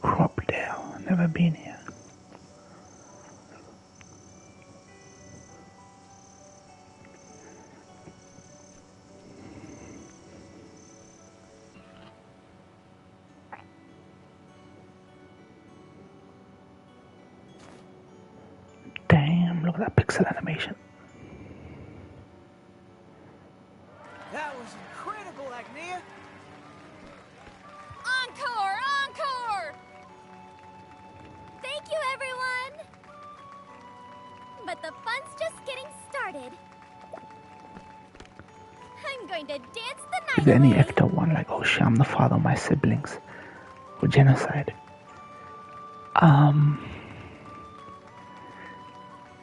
Cropdale, never been here. Damn, look at that pixel animation. That was incredible, Agnia! Encore! Encore! Thank you, everyone! But the fun's just getting started. I'm going to dance the night Is there any away. extra one like, oh shit, I'm the father of my siblings? Or genocide?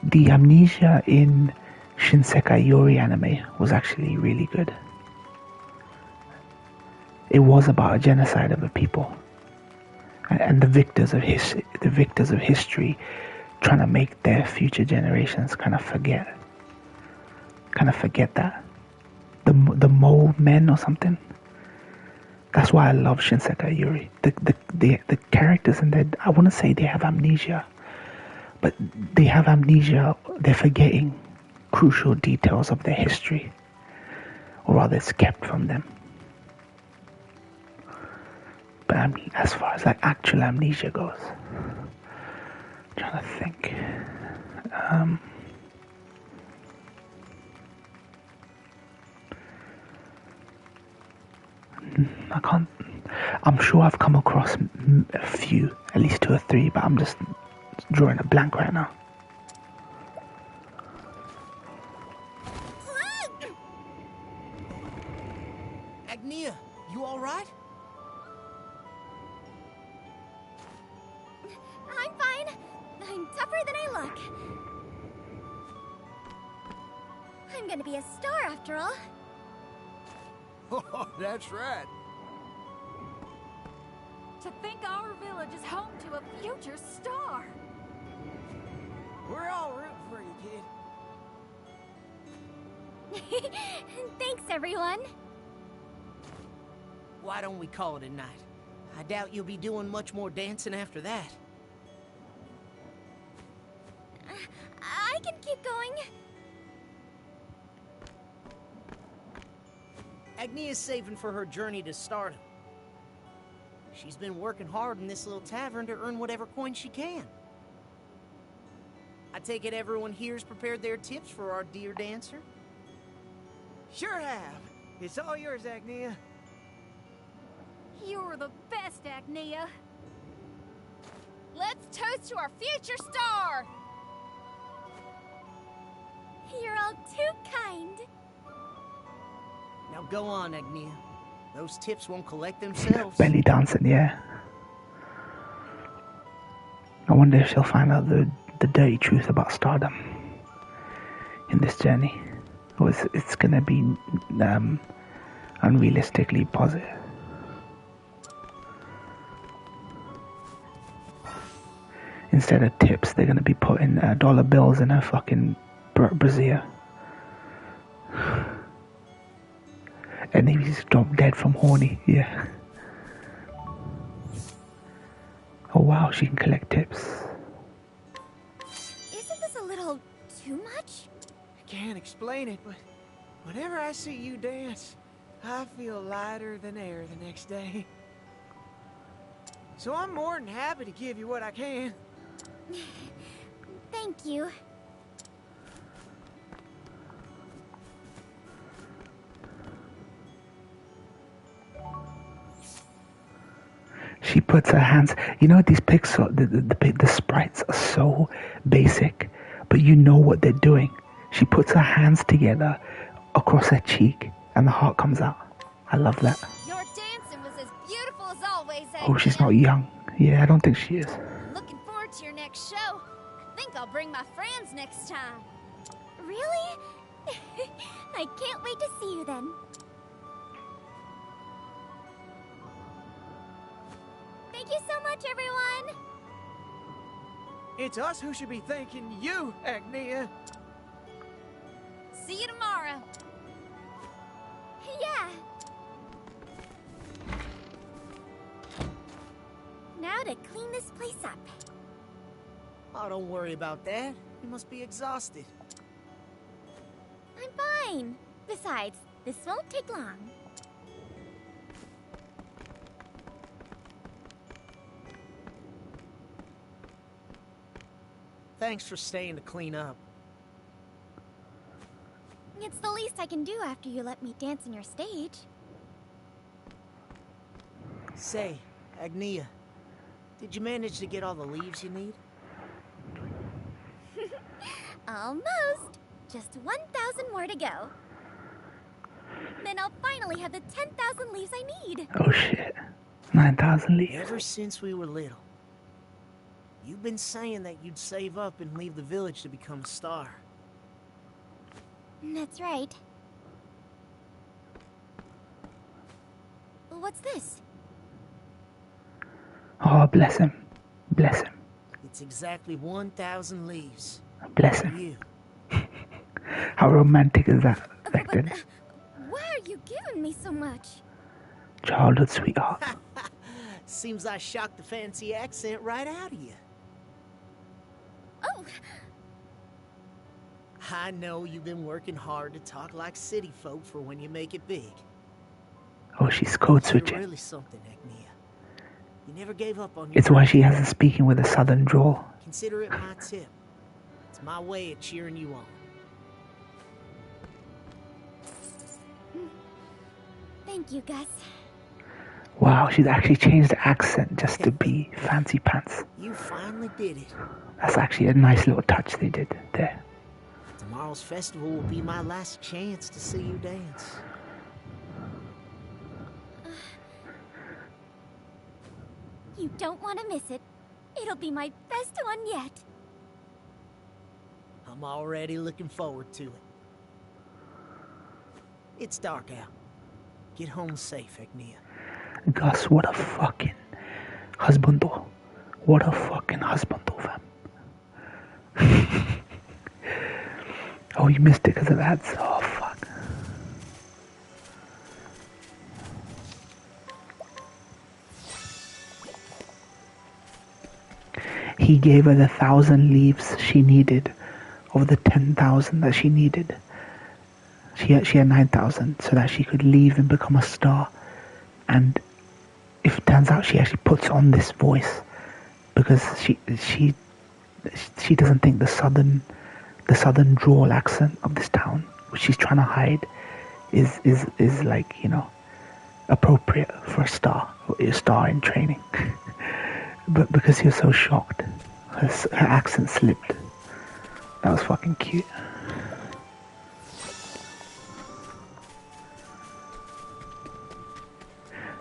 The amnesia in Shinsekai Yori anime was actually really good. It was about a genocide of a people, and the victors of history trying to make their future generations kind of forget that the mole men or something. That's why I love Shinsekai Yuri. The characters in there, I wouldn't say they have amnesia, but they have amnesia. They're forgetting crucial details of their history, or rather it's kept from them. But as far as like actual amnesia goes, I'm trying to think. I can't. I'm sure I've come across a few, at least 2 or 3, but I'm just drawing a blank right now. Agnia, you alright? I'm fine. I'm tougher than I look. I'm gonna be a star after all. Oh, that's right. To think our village is home to a future star. We're all rooting for you, kid. Thanks, everyone. Why don't we call it a night? I doubt you'll be doing much more dancing after that. I can keep going. Agnia's saving for her journey to stardom. She's been working hard in this little tavern to earn whatever coin she can. I take it everyone here's prepared their tips for our dear dancer? Sure have. It's all yours, Agnia. You're the best, Agnia. Let's toast to our future star! You're all too kind. Now go on, Agnia. Those tips won't collect themselves. Belly dancing, yeah. I wonder if she'll find out the dirty truth about stardom in this journey. Or it's gonna be unrealistically positive. instead of tips, they're gonna be putting dollar bills in her fucking brassiere. And maybe he's dropped dead from horny. Yeah. Oh wow, she can collect tips. Isn't this a little too much? I can't explain it, but whenever I see you dance, I feel lighter than air the next day. So I'm more than happy to give you what I can. Thank you. She puts her hands. You know, these pixel, the sprites are so basic, but you know what they're doing. She puts her hands together across her cheek, and the heart comes out. I love that. Your dancing was as beautiful as always, Oh, she's not young. Yeah, I don't think she is. Looking forward to your next show. I think I'll bring my friends next time. Really? I can't wait to see you then. Thank you so much, everyone! It's us who should be thanking you, Agnia. See you tomorrow. Yeah. Now to clean this place up. Oh, don't worry about that. You must be exhausted. I'm fine. Besides, this won't take long. Thanks for staying to clean up. It's the least I can do after you let me dance on your stage. Say, Agnia, did you manage to get all the leaves you need? Almost. Just 1,000 more to go. Then I'll finally have the 10,000 leaves I need. Oh shit. 9,000 leaves. Ever since we were little, you've been saying that you'd save up and leave the village to become a star. That's right. What's this? Oh, bless him. Bless him. It's exactly 1,000 leaves. Bless For him. you. How romantic is that, Vector? Why are you giving me so much? Childhood sweetheart. Seems I shocked the fancy accent right out of you. Oh! I know you've been working hard to talk like city folk for when you make it big. Oh, she's code You're switching. really something, Agnia. You never gave up on your It's why she hasn't speaking with a southern drawl. Consider it my tip. It's my way of cheering you on. Thank you, Gus. Wow, she's actually changed the accent just to be fancy pants. You finally did it. That's actually a nice little touch they did there. Tomorrow's festival will be my last chance to see you dance. You don't want to miss it. It'll be my best one yet. I'm already looking forward to it. It's dark out. Get home safe, Agnia. Gus, what a fucking husband though. What a fucking husband though, fam. Oh, you missed it because of ads. Oh, fuck. He gave her the 1,000 leaves she needed of the 10,000 that she needed. She had 9,000 so that she could leave and become a star. And if it turns out she actually puts on this voice because she doesn't think the southern drawl accent of this town, which she's trying to hide, is like, you know, appropriate for a star in training. But because you're so shocked, her accent slipped. That was fucking cute.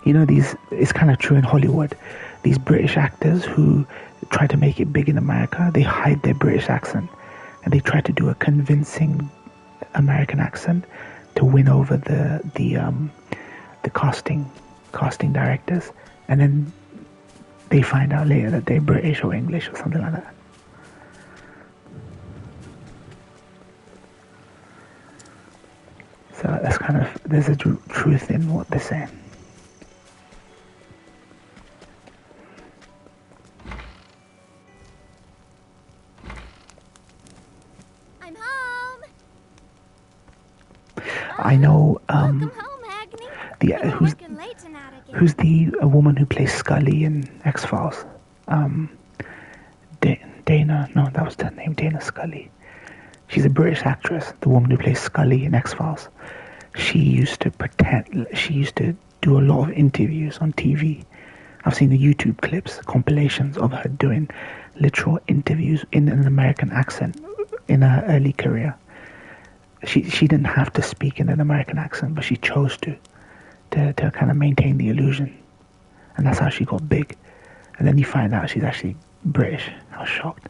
You know, it's kind of true in Hollywood. These British actors who try to make it big in America, they hide their British accent and they try to do a convincing American accent to win over the casting directors, and then they find out later that they're British or English or something like that. So that's kind of, there's a truth in what they're saying. I'm home. I know, Welcome home, Agni. who's the woman who plays Scully in X-Files? Dana, no, that was her name, Dana Scully. She's a British actress, the woman who plays Scully in X-Files. She used to do a lot of interviews on TV. I've seen the YouTube clips, compilations of her doing literal interviews in an American accent in her early career. She didn't have to speak in an American accent, but she chose to kind of maintain the illusion. And that's how she got big. And then you find out she's actually British. I was shocked.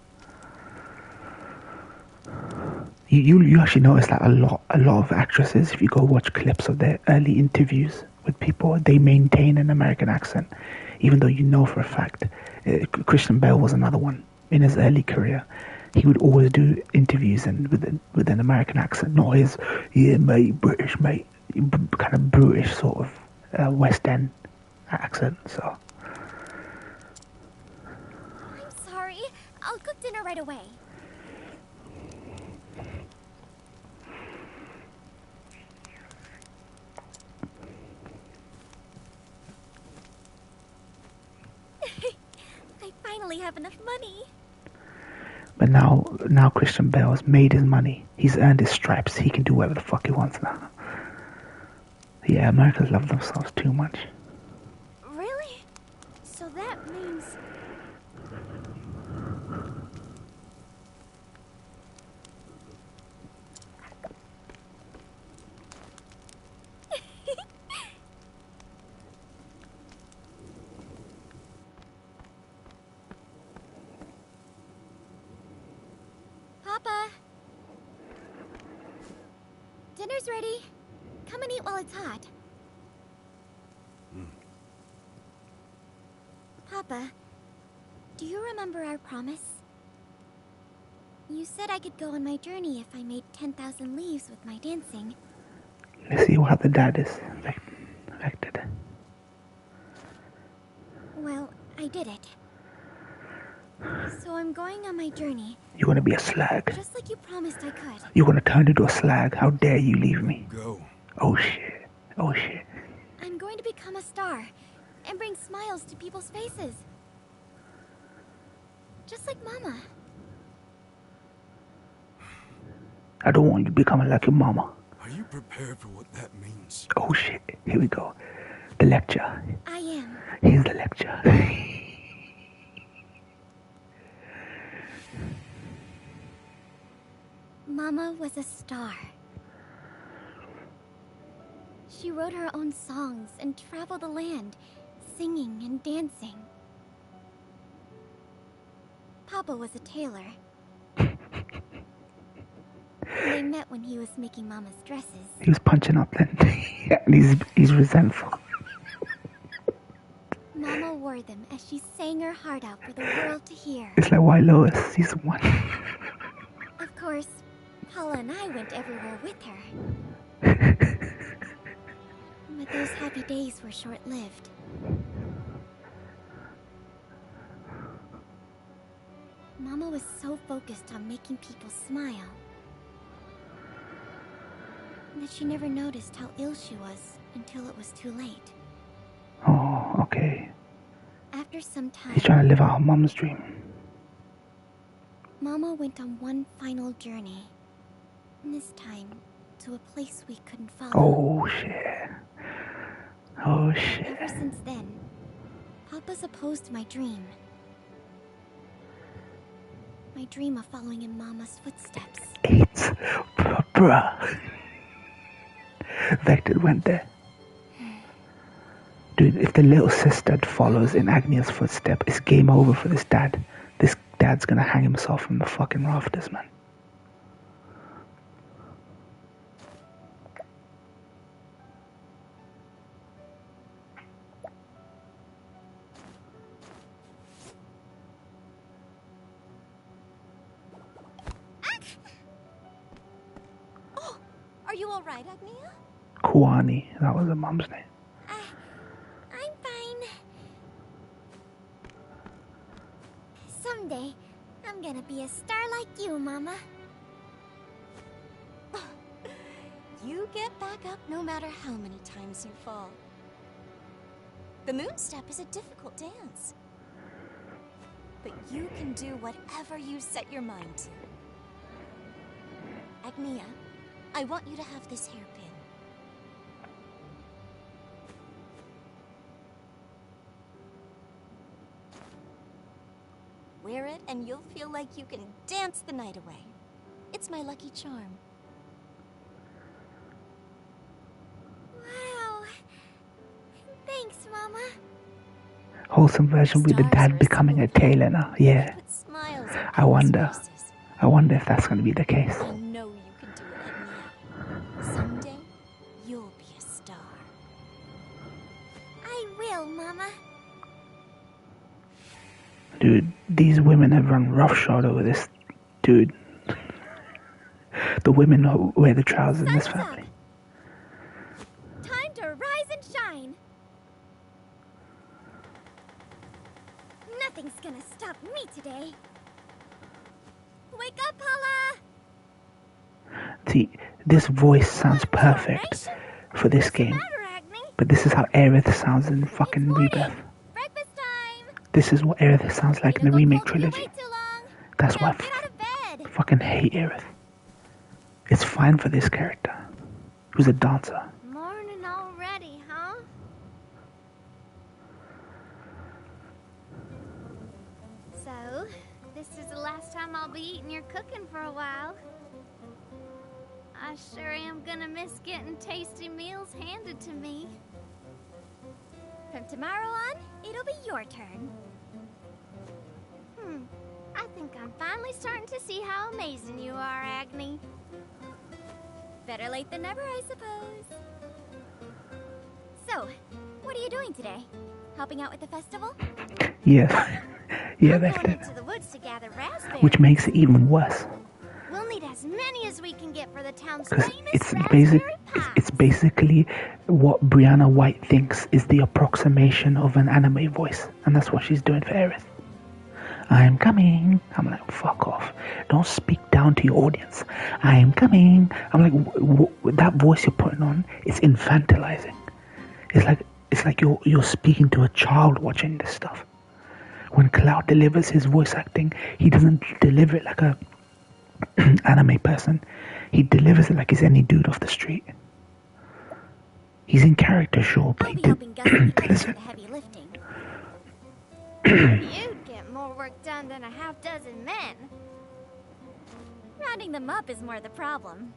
You actually notice that a lot of actresses, if you go watch clips of their early interviews with people, they maintain an American accent, even though you know for a fact. Christian Bale was another one in his early career. He would always do interviews with an American accent, not his British mate, kind of brutish sort of West End accent. So. I'm sorry. I'll cook dinner right away. I finally have enough money. But now Christian Bale has made his money. He's earned his stripes. He can do whatever the fuck he wants now. Yeah, Americans love themselves too much. Really? So that means... Papa! Dinner's ready. Come and eat while it's hot. Papa, do you remember our promise? You said I could go on my journey if I made 10,000 leaves with my dancing. Let's see how the dad is affected. Well, I did it. So I'm going on my journey. You're gonna be a slag. Just like you promised I could. You're gonna turn into a slag. How dare you leave me? Go. Oh shit. Oh shit. I'm going to become a star and bring smiles to people's faces. Just like Mama. I don't want you becoming like your mama. Are you prepared for what that means? Oh shit. Here we go. The lecture. I am. Here's the lecture. Mama was a star. She wrote her own songs and traveled the land, singing and dancing. Papa was a tailor. They met when he was making Mama's dresses. He was punching up then. And he's resentful. Mama wore them as she sang her heart out for the world to hear. It's like White Lotus season 1. Of course, Paula and I went everywhere with her. But those happy days were short-lived. Mama was so focused on making people smile that she never noticed how ill she was until it was too late. Oh, okay. After some time, He's trying to live out her mom's dream. Mama went on one final journey. This time, to a place we couldn't follow. Oh shit. Oh shit. Ever since then, Papa's opposed my dream. My dream of following in Mama's footsteps. AIDS. Bruh. Vector went there. Dude, if the little sister follows in Agnia's footstep, it's game over for this dad. This dad's gonna hang himself from the fucking rafters, man. Oh, are you all right, Agnia? Kuani, that was her mum's name. I'm fine. Someday, I'm gonna be a star like you, Mama. You get back up no matter how many times you fall. The moon step is a difficult dance. But you can do whatever you set your mind to. Agnia, I want you to have this hairpin. Wear it and you'll feel like you can dance the night away. It's my lucky charm. Wow. Thanks, Mama. Wholesome version with the dad becoming a tailor now. Yeah. I wonder if that's going to be the case. I know you can do it, Agnia. Someday, you'll be a star. I will, Mama. Dude, these women have run roughshod over this dude. The women who wear the trousers in this family. Time to rise and shine. Nothing's gonna stop me today. Wake up, Paula! See, this voice sounds perfect for this game. But this is how Aerith sounds in fucking Rebirth. This is what Aerith sounds like in the remake trilogy. That's why I fucking hate Aerith. It's fine for this character, who's a dancer. Morning already, huh? So, this is the last time I'll be eating your cooking for a while. I sure am gonna miss getting tasty meals handed to me. From tomorrow on, it'll be your turn. I think I'm finally starting to see how amazing you are, Agni. Better late than never, I suppose. So, what are you doing today? Helping out with the festival? Yeah. Yeah, I'm that's going it. into the woods to gather raspberries. Which makes it even worse. We'll need as many as we can get for the town's Because famous it's basically what Brianna White thinks is the approximation of an anime voice. And that's what she's doing for Aerith. I'm coming. I'm like, fuck off. Don't speak down to your audience. I am coming. I'm like, that voice you're putting on is infantilizing. It's like you're speaking to a child watching this stuff. When Cloud delivers his voice acting, he doesn't deliver it like a anime person. He delivers it like he's any dude off the street. He's in character, sure, but listen. You'd get more work done than a half dozen men. Rounding them up is more the problem.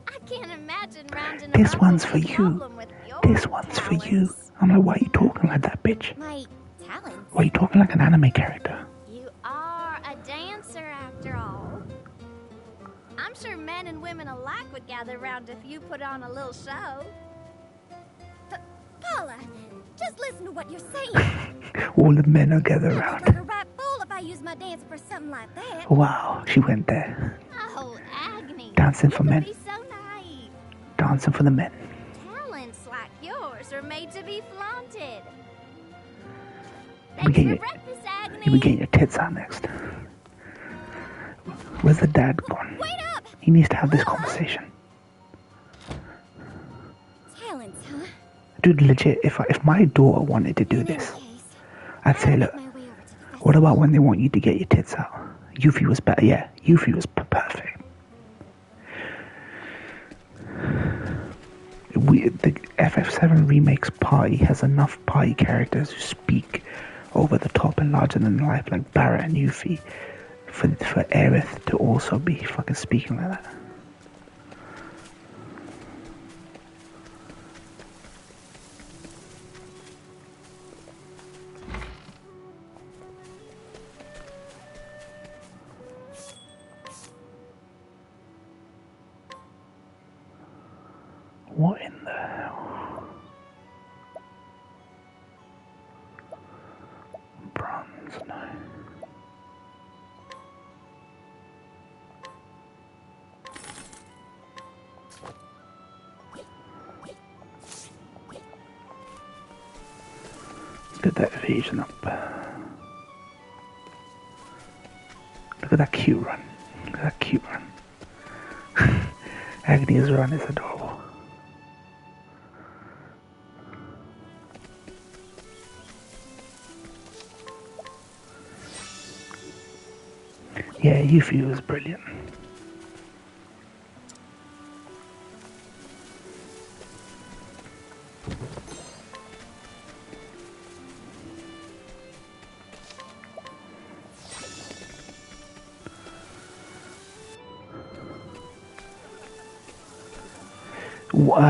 I can't imagine rounding them This up one's will for be a you. problem with your This one's for you. I'm like, why are you talking like that, bitch? My talents. Why are you talking like an anime character? You are a dancer after all. I'm sure men and women alike would gather round if you put on a little show. Paula, just listen to what you're saying. All the men are gathered I around. look like a right fool if I use my dance for something like that. Wow, she went there. Oh, Agni. Dancing for you men. Be so naive. Dancing for the men. Talents like yours are made to be flaunted. You be getting breakfast, Agni. You be getting your tits out next. Where's the dad gone? Wait up! He needs to have this conversation. Talents, huh? Dude, legit, if my daughter wanted to do this, I'd say, look, what about when they want you to get your tits out? Yuffie was better, yeah. Yuffie was perfect. The FF7 Remake's party has enough party characters who speak over the top and larger than life, like Barrett and Yuffie, for Aerith to also be fucking speaking like that. What in the hell? Bronze, no. get that evasion up. Look at that cute run. Look at that cute run. Agni's run is adorable. Yeah, Yuffie was brilliant.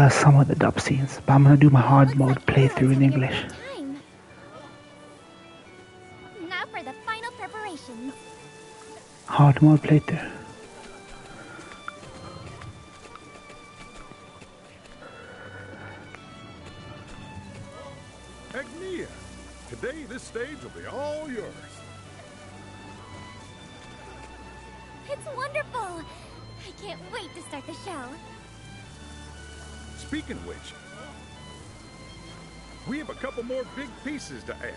Some of the dub scenes, but I'm gonna do my hard mode playthrough in English. Now for the final preparations. Hard mode playthrough. Agnia, today this stage will be all yours. It's wonderful. I can't wait to start the show. Speaking of which, we have a couple more big pieces to add.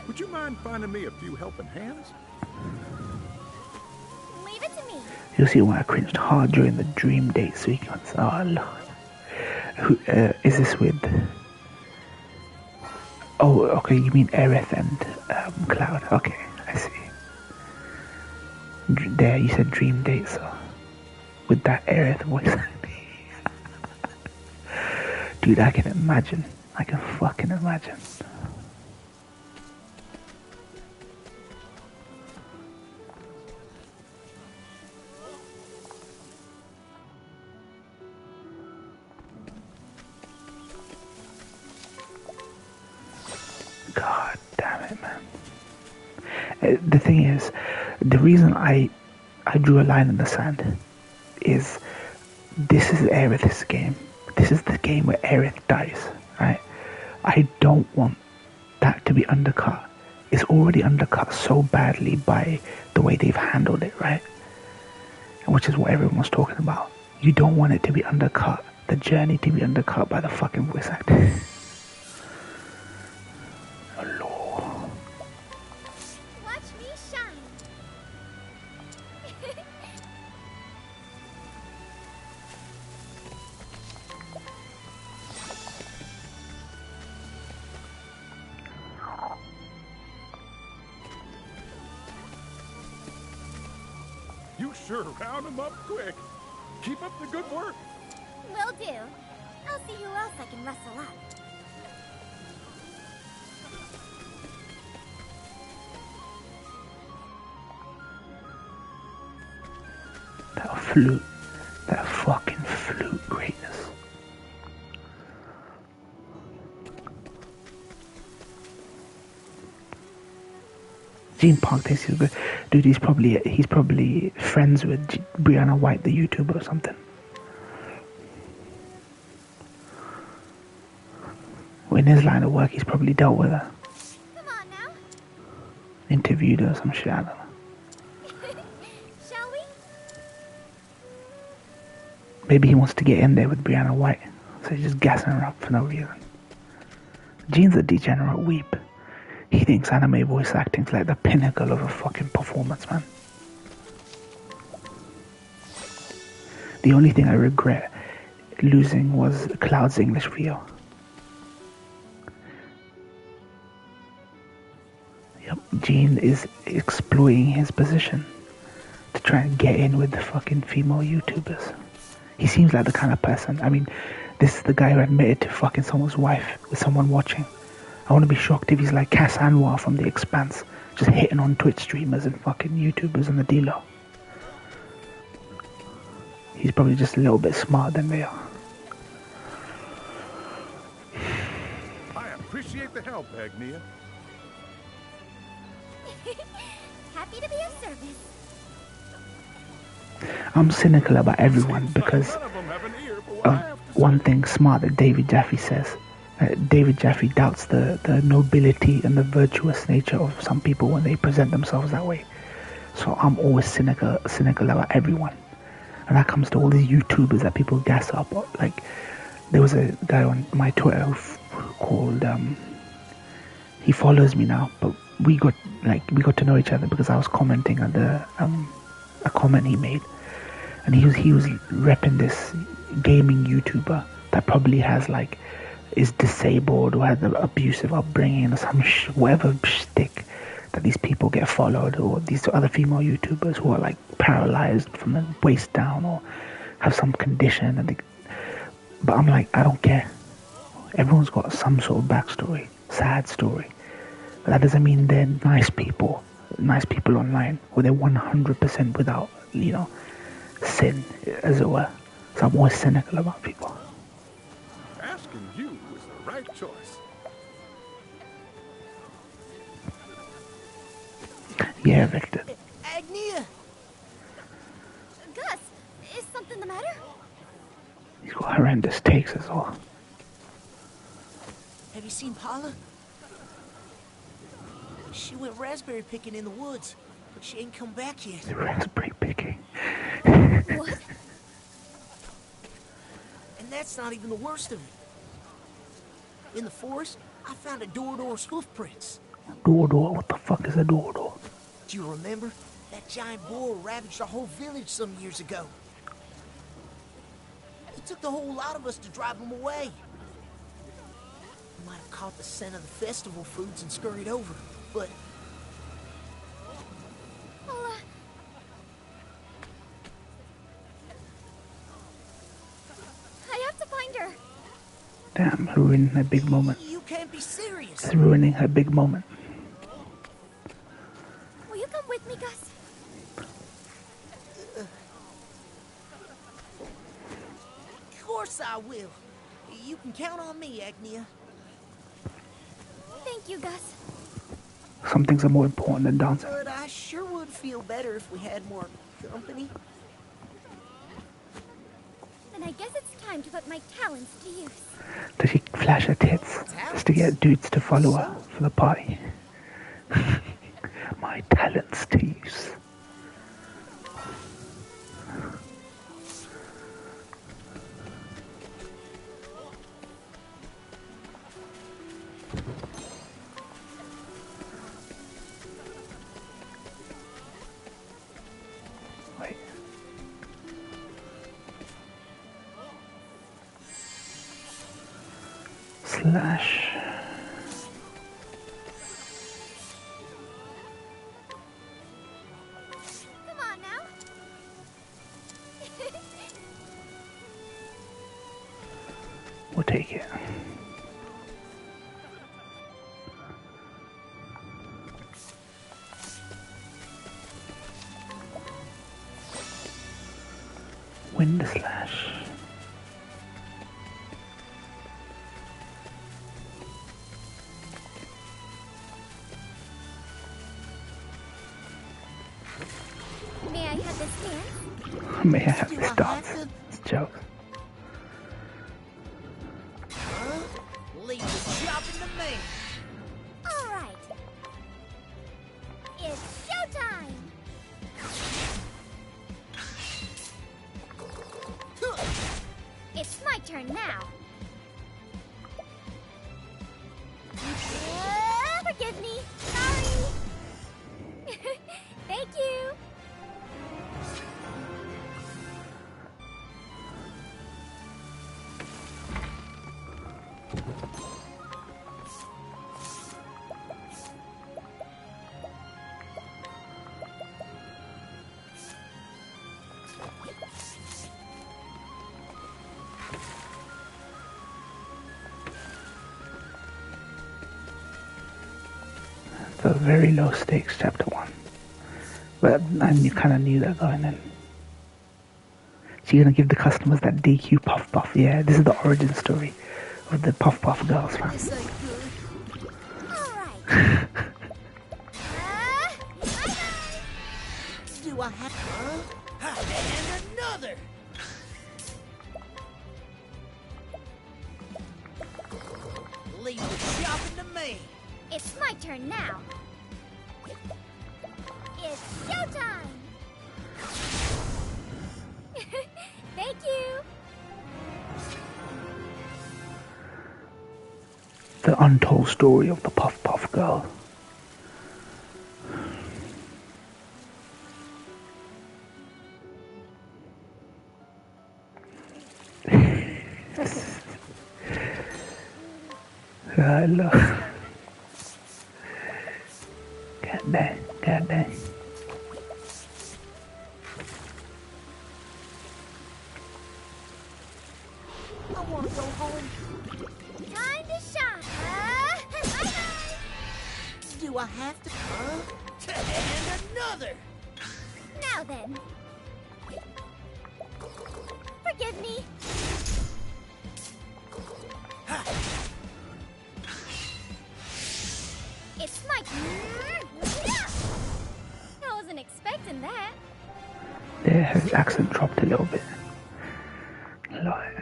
Would you mind finding me a few helping hands? Leave it to me. You'll see why I cringed hard during the dream date sequence. Oh lord. Who is this with? Oh, okay, you mean Aerith and Cloud. Okay, I see. There, you said dream date, so with that Aerith voice. Dude, I can imagine. I can fucking imagine. God damn it, man. The thing is, the reason I drew a line in the sand is this is Aerith's game. This is the game where Aerith dies, right? I don't want that to be undercut. It's already undercut so badly by the way they've handled it, right? Which is what everyone's talking about. You don't want it to be undercut, the journey to be undercut by the fucking voice acting. Oh lord. Watch me shine. You sure round them up quick. Keep up the good work. Will do. I'll see who else I can rustle up. That flute. That fucking flute greatness. Gene Park thinks he's good. Dude, he's probably friends with Brianna White, the YouTuber or something. In his line of work, he's probably dealt with her. Come on now. Interviewed her or some shit, I don't know. Shall we? Maybe he wants to get in there with Brianna White, so he's just gassing her up for no reason. Gene's a degenerate weep. He thinks anime voice acting's like the pinnacle of a fucking performance, man. The only thing I regret losing was Cloud's English VO. Yep, Gene is exploiting his position to try and get in with the fucking female YouTubers. He seems like the kind of person, I mean, this is the guy who admitted to fucking someone's wife with someone watching. I want to be shocked if he's like Cass Anwar from The Expanse, just hitting on Twitch streamers and fucking YouTubers and the dealer. He's probably just a little bit smarter than they are. I appreciate the help, Agnia. Happy to be of service. I'm cynical about everyone because one thing smart that David Jaffe says. David Jaffe doubts the nobility and the virtuous nature of some people when they present themselves that way. So I'm always cynical about everyone. And that comes to all these YouTubers that people gas up. Like, there was a guy on my Twitter who called, he follows me now, but we got to know each other because I was commenting on a comment he made, and he was repping this gaming YouTuber that probably has is disabled or has an abusive upbringing or some whatever shtick that these people get followed, or these other female YouTubers who are paralyzed from the waist down or have some condition, but I'm like, I don't care. Everyone's got some sort of backstory, sad story. But that doesn't mean they're nice people online, or they're 100% without, sin, as it were. So I'm always cynical about people. Asking you was the right choice. Yeah, Victor. Agnia! Gus, is something the matter? He's got horrendous takes as well. Have you seen Paula? She went raspberry picking in the woods, but she ain't come back yet. Raspberry picking? What? And that's not even the worst of it. In the forest, I found a Dorador's hoof prints. Dorador? What the fuck is a Dorador? Do you remember? That giant boar ravaged our whole village some years ago. It took the whole lot of us to drive him away. We might have caught the scent of the festival foods and scurried over, but... I have to find her. Damn, ruining her big moment. You can't be serious. It's ruining her big moment. Will you come with me, Gus? Of course I will. You can count on me, Agnia. Thank you, Gus. Some things are more important than dancing. But I sure would feel better if we had more company. Then I guess it's time to put my talents to use. Does she flash her tits just to get dudes to follow her for the party? My talents to use. Wait. Slash. Come on now. We'll take it. Wind slash. May I have this dance? May I have this dance? It's jokes. Leave the shopping to me. All right. It's showtime. It's my turn now. Forgive me. Sorry. Thank you. It's a very low stakes chapter 1. But I kind of knew that going in. So you're gonna give the customers that DQ Puff Puff. Yeah, this is the origin story of the Puff Puff girls, fam. This ain't good. All right. Do I have and another? Leave the shopping to me. It's my turn now. It's showtime. Thank you. The untold story of the Puff Puff go. Look. God dang, god dang. I want to go home. Time to shine. Do I have to? And another! Now then. Forgive me. It's my I wasn't expecting that. There, his accent dropped a little bit. Like.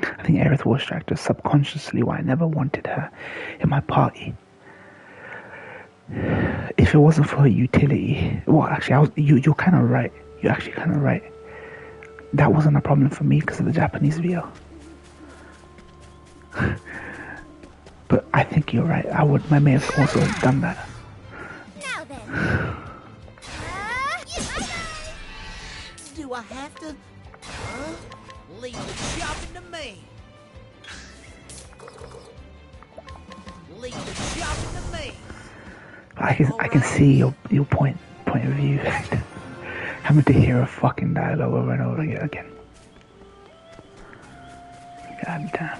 I think Aerith was distracted subconsciously why I never wanted her in my party. If it wasn't for her utility, well, actually, you're kind of right. You're actually kind of right. That wasn't a problem for me because of the Japanese VO. But I think you're right. I may have also done that. Now then. Do I have to? Leave the shopping to me. Leave the shopping to me. I can see your point of view. Having to hear a fucking dialogue over and over again. God damn.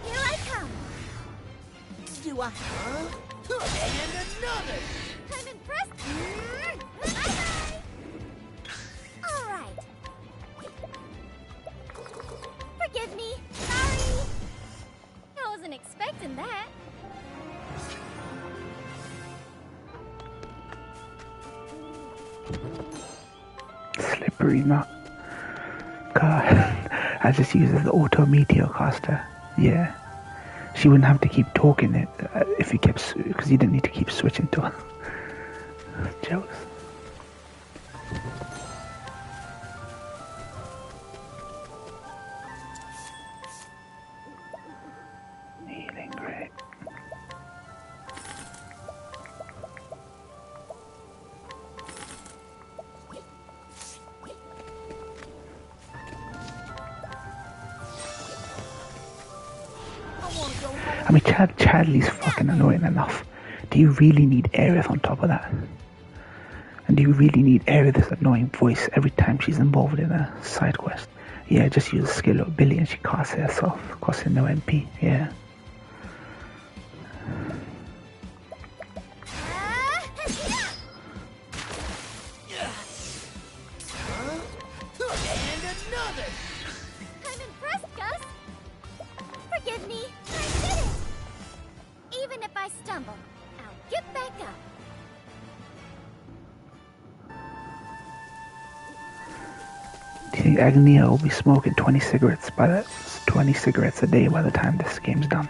Here I come. Do I? And another! I'm impressed. All right. Forgive me. Sorry. I wasn't expecting that. Slippery nut. God, I just use it as the auto meteor caster. Yeah. She wouldn't have to keep talking it if you kept, because you didn't need to keep switching to her. Jokes. Healing, great. I mean, Chadley's fucking annoying enough. Do you really need Aerith on top of that? And do you really need Aerith's annoying voice every time she's involved in a side quest? Yeah, just use a skill of Billy and she casts it herself, costing no MP. Yeah. And another! I'm impressed, Gus. Forgive me. I did it. Even if I stumble, I'll get back up. Do you think Agnia will be smoking 20 cigarettes a day by the time this game's done?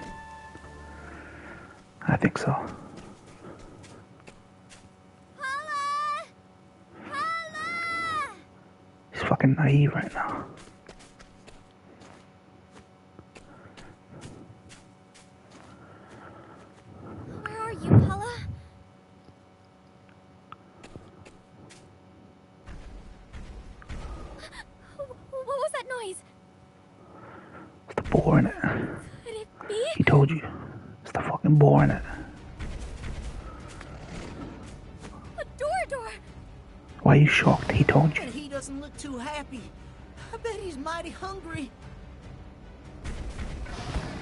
I think so. Paula! Paula! He's fucking naive right now. Where are you, Paula? What was that noise? It's the boar in it. Could it be? He told you. It's the fucking boar in it. A door. Why are you shocked? He told you. And he doesn't look too happy. I bet he's mighty hungry.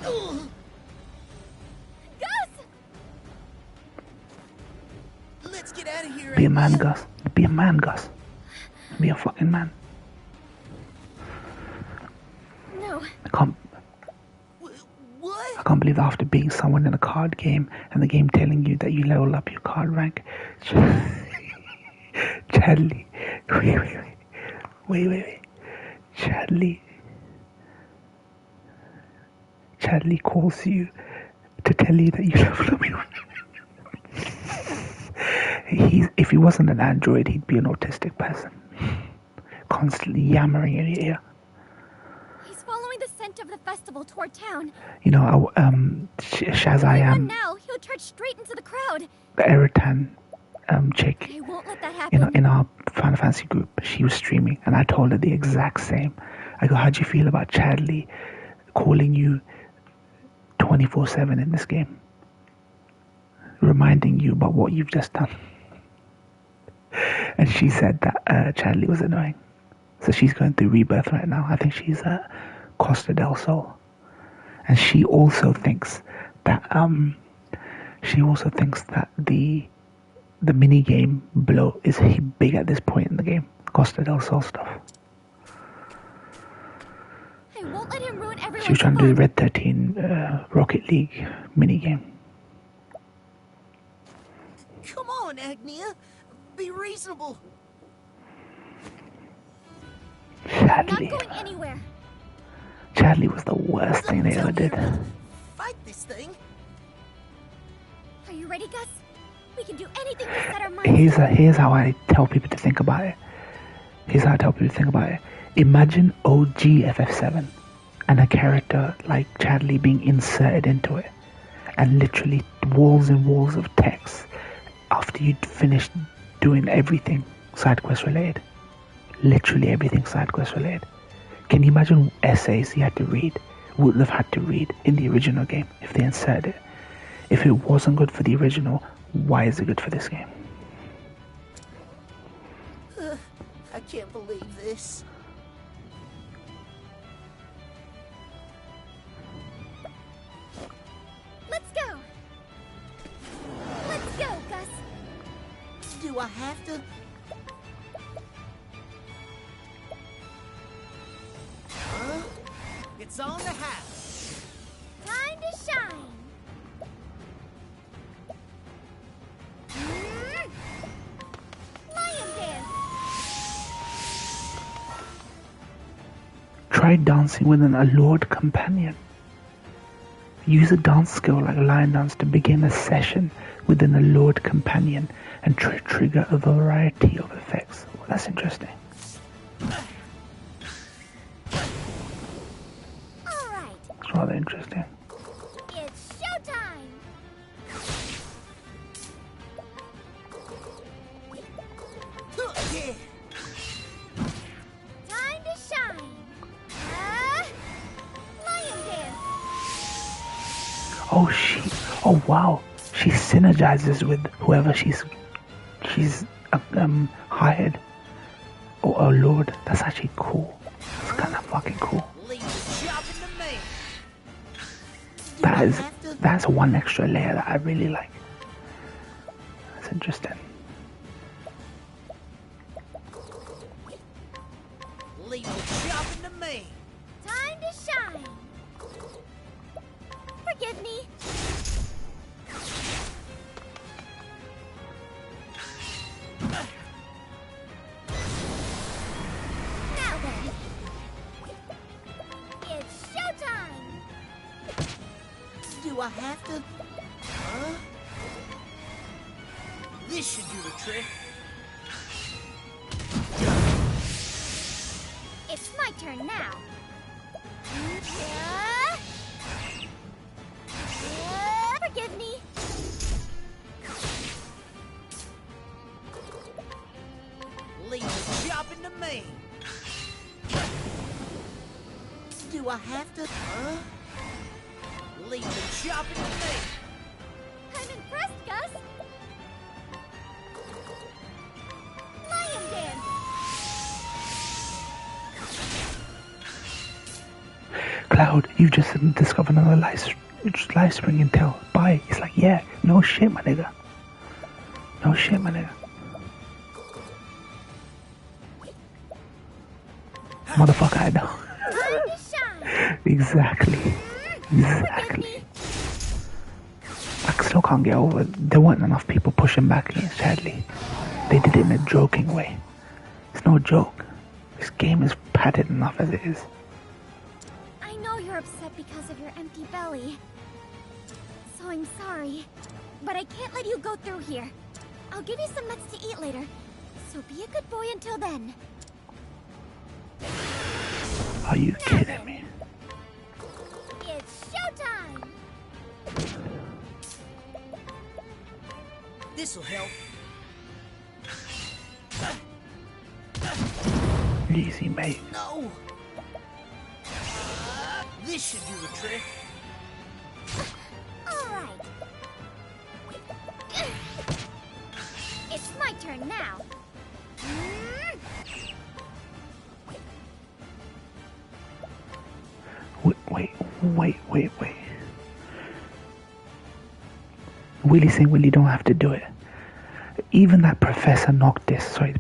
Ugh. Gus! Let's get out of here. Be a man, Gus. Be a man, Gus. Be a fucking man. No. I can't believe that after being someone in a card game and the game telling you that you level up your card rank. Chadley. Wait. Chadley calls you to tell you that you love him. If he wasn't an android, he'd be an autistic person. Constantly yammering in your ear. He's following the scent of the festival toward town. You know, Shazayam, Now he'll charge straight into the crowd. the Eritan chick, I won't let that happen. in our Final Fantasy group, she was streaming, and I told her the exact same. I go, how'd you feel about Chadley calling you 24/7 in this game, reminding you about what you've just done? And she said that Chadley was annoying. So she's going through rebirth right now. I think she's at Costa del Sol, and she also thinks that the mini game below is big at this point in the game. Costa del Sol stuff. I won't let him ruin everyone's She was trying to do the Red 13 Rocket League mini game. Come on, Agnia. Be reasonable. Chadley. Not going anywhere. Chadley was the worst thing they ever did. Fight this thing. Are you ready, Gus? We can do anything we set our minds to. Here's how I tell people to think about it. Imagine OG FF7 and a character like Chadley being inserted into it, and literally walls and walls of text after you'd finished doing everything side quest related. Literally everything side quest related. Can you imagine essays you would have had to read in the original game if they inserted it? If it wasn't good for the original, why is it good for this game? I can't believe this. Let's go. Let's go, Gus. Do I have to? Huh? It's on the house. Time to shine. Lion dance. Try dancing with an allured companion. Use a dance skill like lion dance to begin a session with an allured companion and trigger a variety of effects. Well, that's interesting. Alright. It's rather interesting. It's showtime. Yeah. Time to shine. Lion dance. Oh wow, she synergizes with whoever she's hired or allured. That's actually cool. That's kind of fucking cool. That's one extra layer that I really like. That's interesting. Leave the shopping to me. Time to shine. Forgive me. Now then. It's showtime. Do I have to? Huh? This should do the trick. It's my turn now. Forgive me. Leave the shopping to me. Do I have to? Huh? Leave the shopping to me. I'm impressed, Gus. Lion dance. Cloud, you just discovered another life spring in Tell. Bye. He's like, yeah, no shit, my nigga. No shit, my nigga. Motherfucker, I know. Exactly. Exactly. I still can't get over it. There weren't enough people pushing back against Chadley. They did it in a joking way. It's no joke. This game is padded enough as it is. I know you're upset because of your empty belly. So I'm sorry. But I can't let you go through here. I'll give you some nuts to eat later. So be a good boy until then. Are you kidding me? It's showtime! This'll help. Easy, mate. No! This should do the trick. Alright. It's my turn now. Wait. Willie saying, Willie, you don't have to do it. Even that Professor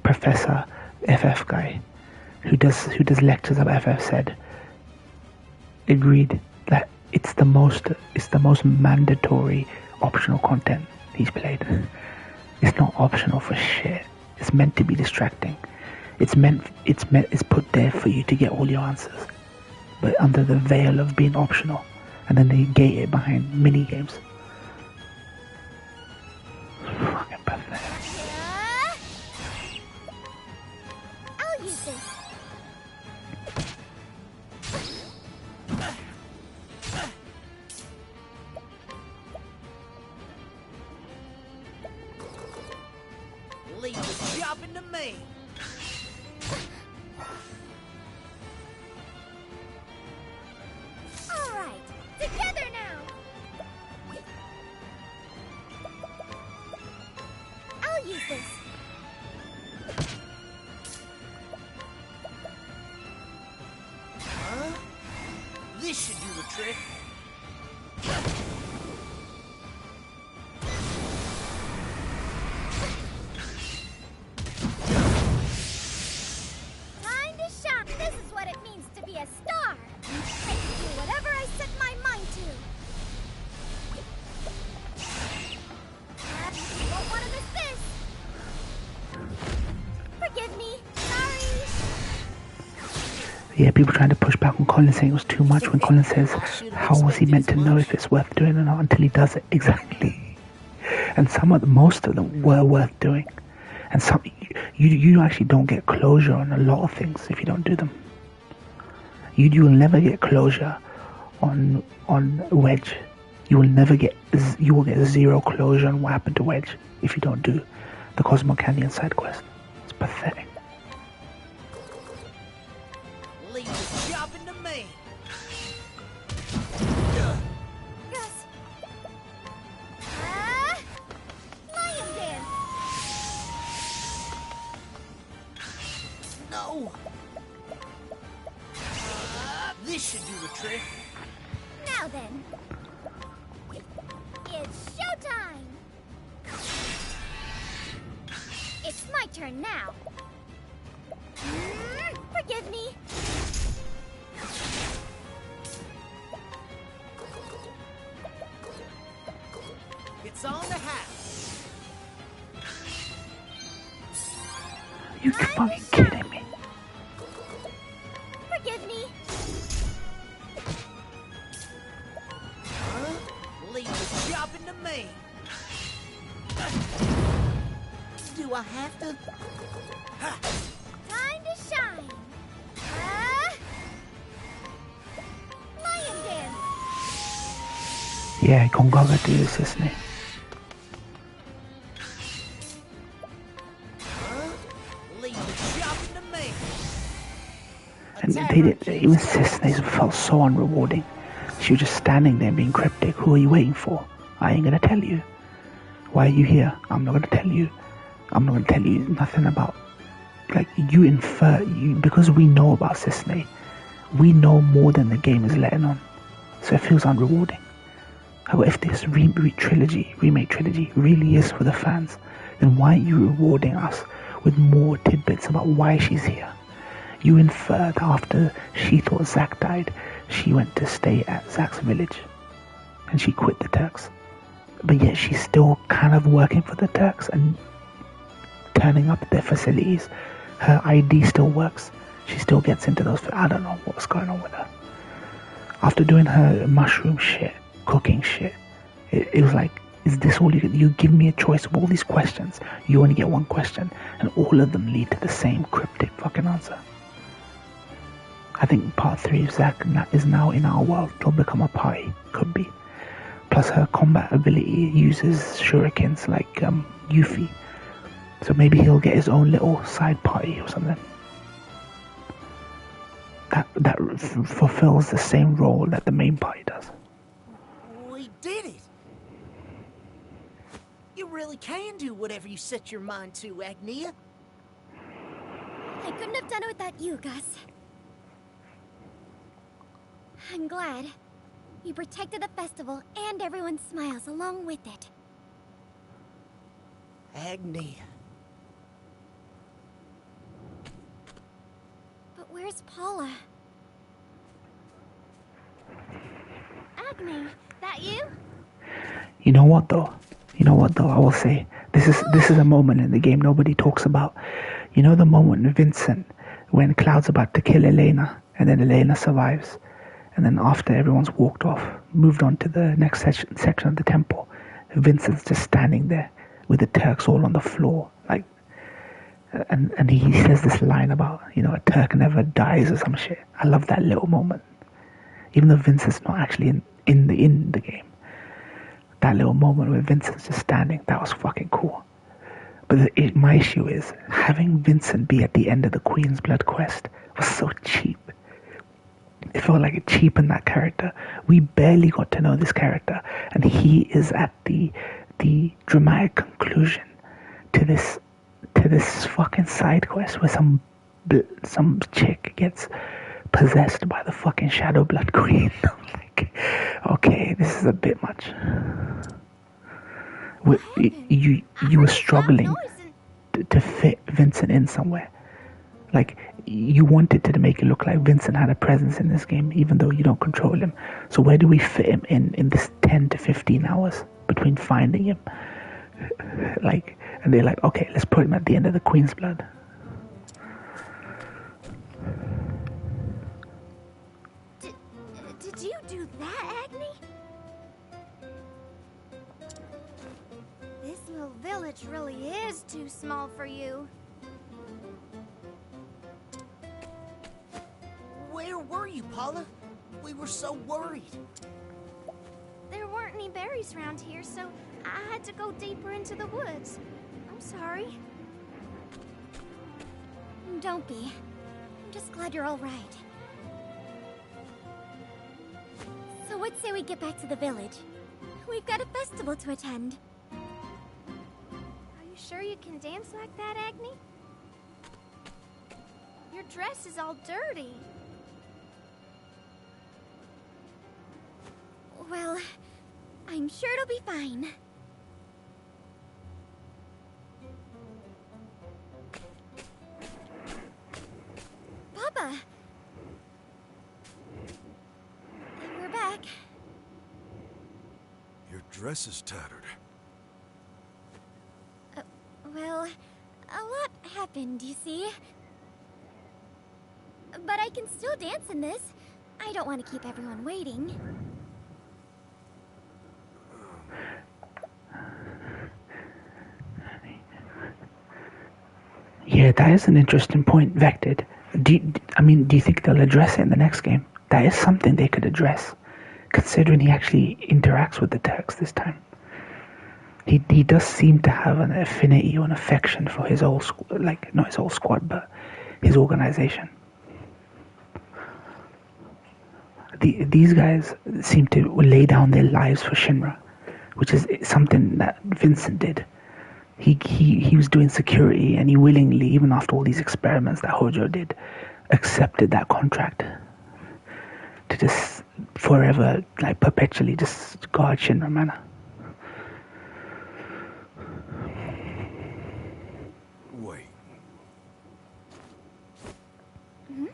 Professor FF guy, who does lectures at FF, said, agreed that it's the most mandatory optional content he's played. It's not optional for shit. It's meant to be distracting. It's put there for you to get all your answers, but under the veil of being optional, and then they gate it behind mini games. Fucking pathetic. I'll use this. Leave the shopping to me. All right, together now. I'll use this. Huh? This should do the trick. Time to shine. This is what it means to be a star. I can do whatever I set my mind to. You won't want to miss this. Forgive me. Sorry. Yeah, people trying to push back on Colin, saying it was too much when Colin says, how was he meant to know if it's worth doing or not until he does it? Exactly. And most of them were worth doing. And some, you actually don't get closure on a lot of things if you don't do them. You will never get closure on Wedge. You will get zero closure on what happened to Wedge if you don't do the Cosmo Canyon side quest. It's pathetic. Leave the shopping to me. Yes. Lion dance. No. This should do the trick. Now then. It's showtime. It's my turn now. Forgive me. It's on the house. You fucking kidding me? Forgive me. Huh? Leave the shopping to me. Do I have to? Ha. Time to shine. Lion dance. Yeah, Kongaga do this, isn't it? Leave the shopping to me. And even Cisne's felt so unrewarding. She was just standing there being cryptic. Who are you waiting for? I ain't gonna tell you. Why are you here? I'm not gonna tell you. I'm not gonna tell you nothing about. Like, you infer, because we know about Cisne, we know more than the game is letting on. So it feels unrewarding. However, if this remake trilogy really is for the fans, then why are you rewarding us with more tidbits about why she's here? You infer that after she thought Zack died, she went to stay at Zack's village, and she quit the Turks. But yet she's still kind of working for the Turks and turning up at their facilities. Her ID still works. she still gets into those. I don't know what's going on with her. After doing her mushroom shit, cooking shit, it was like, is this all you give me a choice of all these questions? You only get one question, and all of them lead to the same cryptic fucking answer. I think part 3 of Zack is now in our world. They'll become a party. Could be. Plus her combat ability uses shurikens like Yuffie. So maybe he'll get his own little side party or something. That fulfills the same role that the main party does. We did it! You really can do whatever you set your mind to, Agnia. I couldn't have done it without you, Gus. I'm glad. You protected the festival and everyone's smiles along with it. Agnia. But where's Paula? Agni, that you? You know what though? I will say this is a moment in the game nobody talks about. You know the moment Vincent, when Cloud's about to kill Elena, and then Elena survives, and then after everyone's walked off, moved on to the next section of the temple, Vincent's just standing there with the Turks all on the floor, like, and he says this line about, a Turk never dies or some shit. I love that little moment, even though Vincent's not actually in the game. That little moment where Vincent's just standing, that was fucking cool. But my issue is, having Vincent be at the end of the Queen's Blood quest was so cheap. It felt like it cheapened that character. We barely got to know this character, and he is at the dramatic conclusion to this fucking side quest where some chick gets possessed by the fucking Shadow Blood Queen. Like, okay, this is a bit much. You were struggling to fit Vincent in somewhere. Like, you wanted to make it look like Vincent had a presence in this game, even though you don't control him. So where do we fit him in this 10 to 15 hours between finding him? Like, and they're like, okay, let's put him at the end of the Queen's Blood. Did you do that, Agni? This little village really is too small for you. Where were you, Paula? We were so worried. There weren't any berries around here, so I had to go deeper into the woods. I'm sorry. Don't be. I'm just glad you're all right. So what say we get back to the village? We've got a festival to attend. Are you sure you can dance like that, Agni? Your dress is all dirty. Well, I'm sure it'll be fine. Papa! We're back. Your dress is tattered. Well, a lot happened, you see. But I can still dance in this. I don't want to keep everyone waiting. Yeah, that is an interesting point, Vected. Do you think they'll address it in the next game? That is something they could address, considering he actually interacts with the Turks this time. He does seem to have an affinity or an affection for his old, not his whole squad, but his organization. These guys seem to lay down their lives for Shinra, which is something that Vincent did. He was doing security, and he willingly, even after all these experiments that Hojo did, accepted that contract to just forever, perpetually just guard Shinra Manor. Wait. Hmm?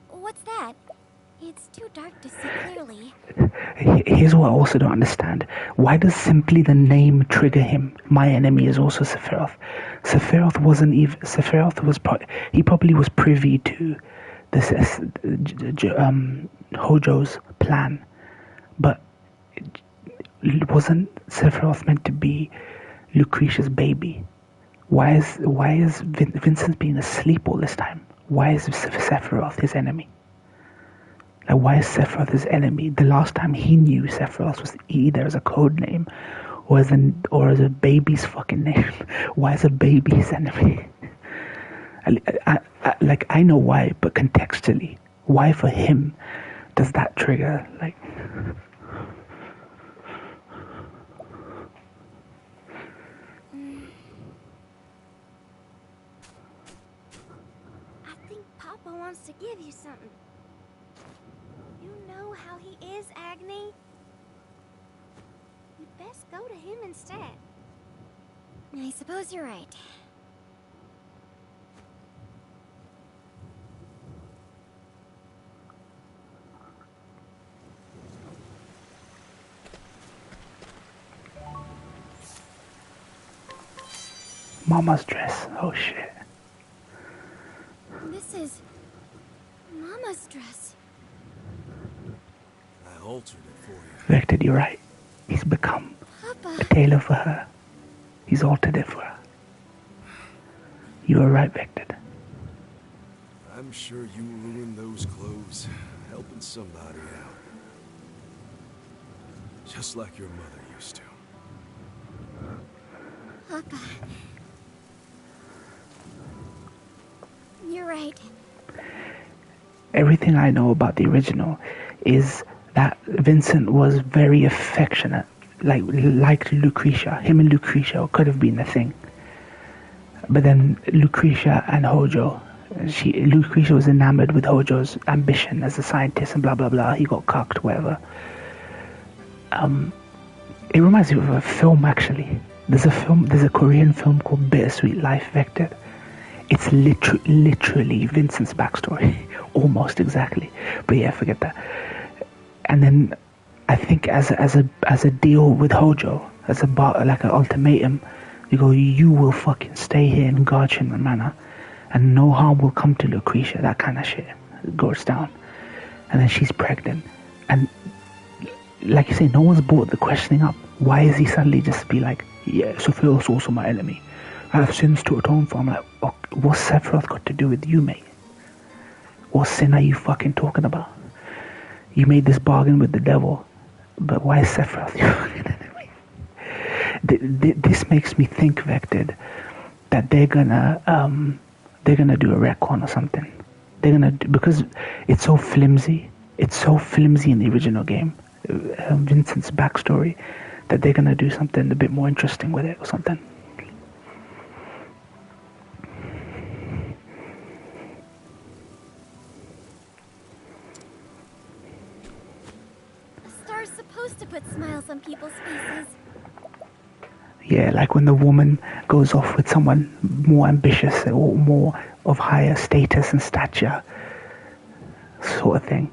What's that? It's too dark to see clearly. Here's what I also don't understand. Why does simply the name trigger him? My enemy is also Sephiroth. Sephiroth wasn't even... Sephiroth was... He probably was privy to this Hojo's plan. But wasn't Sephiroth meant to be Lucretia's baby? Why is Vincent being asleep all this time? Why is Sephiroth his enemy? Like, why is Sephiroth his enemy? The last time he knew Sephiroth was either as a code name or as a baby's fucking name. Why is a baby his enemy? I know why, but contextually, why for him does that trigger? Like, I think Papa wants to give you something. You know how he is, Agni. You'd best go to him instead. I suppose you're right. Mama's dress. Oh shit. This is Mama's dress. I altered it for you. Vector, you're right. He's become Papa. a tailor for her. He's altered it for her. You were right, Vector. I'm sure you ruined those clothes, helping somebody out. Just like your mother used to. Papa. You're right. Everything I know about the original is that Vincent was very affectionate, like Lucretia. Him and Lucretia could have been a thing. But then Lucretia and Hojo, Lucretia was enamored with Hojo's ambition as a scientist and blah blah blah. He got cucked, whatever. It reminds me of a film actually. There's a Korean film called Bittersweet Life, Vector. It's literally Vincent's backstory, almost exactly. But yeah, forget that. And then I think as a deal with Hojo, like an ultimatum, you go, you will fucking stay here in Garching Manor, and no harm will come to Lucretia. That kind of shit goes down, and then she's pregnant, and like you say, no one's brought the questioning up. Why is he suddenly just be like, yeah, Sephiroth's also my enemy? I have sins to atone for. I'm like, oh, what's Sephiroth got to do with you, mate? What sin are you fucking talking about? You made this bargain with the devil, but why is Sephiroth your fucking enemy? This makes me think, Vector, that they're gonna do a retcon or something. Because it's so flimsy. It's so flimsy in the original game, Vincent's backstory, that they're gonna do something a bit more interesting with it or something. Supposed to put smiles on people's faces. Yeah, like when the woman goes off with someone more ambitious or more of higher status and stature, sort of thing.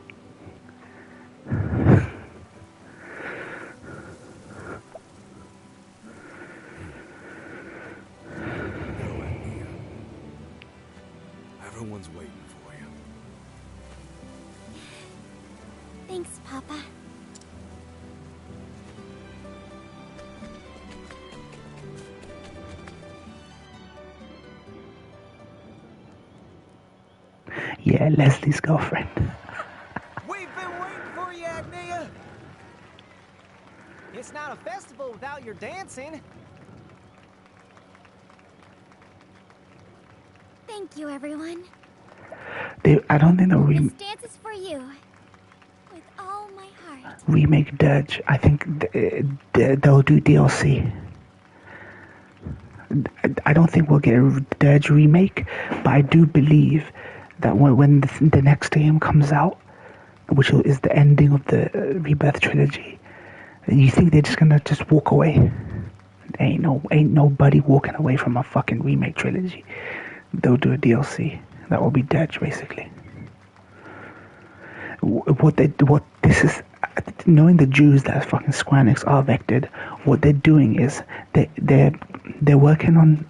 Everyone's waiting for you. Thanks, Papa. Yeah, Leslie's girlfriend. We've been waiting for you, Agnia! It's not a festival without your dancing. Thank you, everyone. I don't think This dance is for you. With all my heart. remake Dirge. I think they'll do DLC. I don't think we'll get a Dirge remake, but I do believe that when the next game comes out, which is the ending of the Rebirth trilogy, you think they're just gonna just walk away? Ain't nobody walking away from a fucking remake trilogy. They'll do a DLC that will be Dirge, basically. what this is, knowing the Jews that fucking Square Enix are vected, what they're doing is they're working on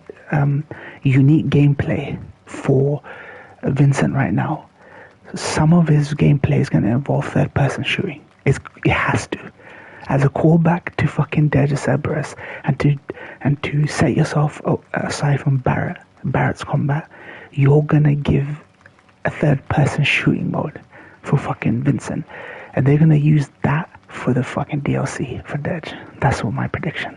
unique gameplay for Vincent right now. Some of his gameplay is going to involve third-person shooting. It has to, as a callback to fucking Dirge of Cerberus, and to set yourself aside from Barrett's combat. You're gonna give a third-person shooting mode for fucking Vincent, and they're gonna use that for the fucking DLC for Dirge. That's what my prediction.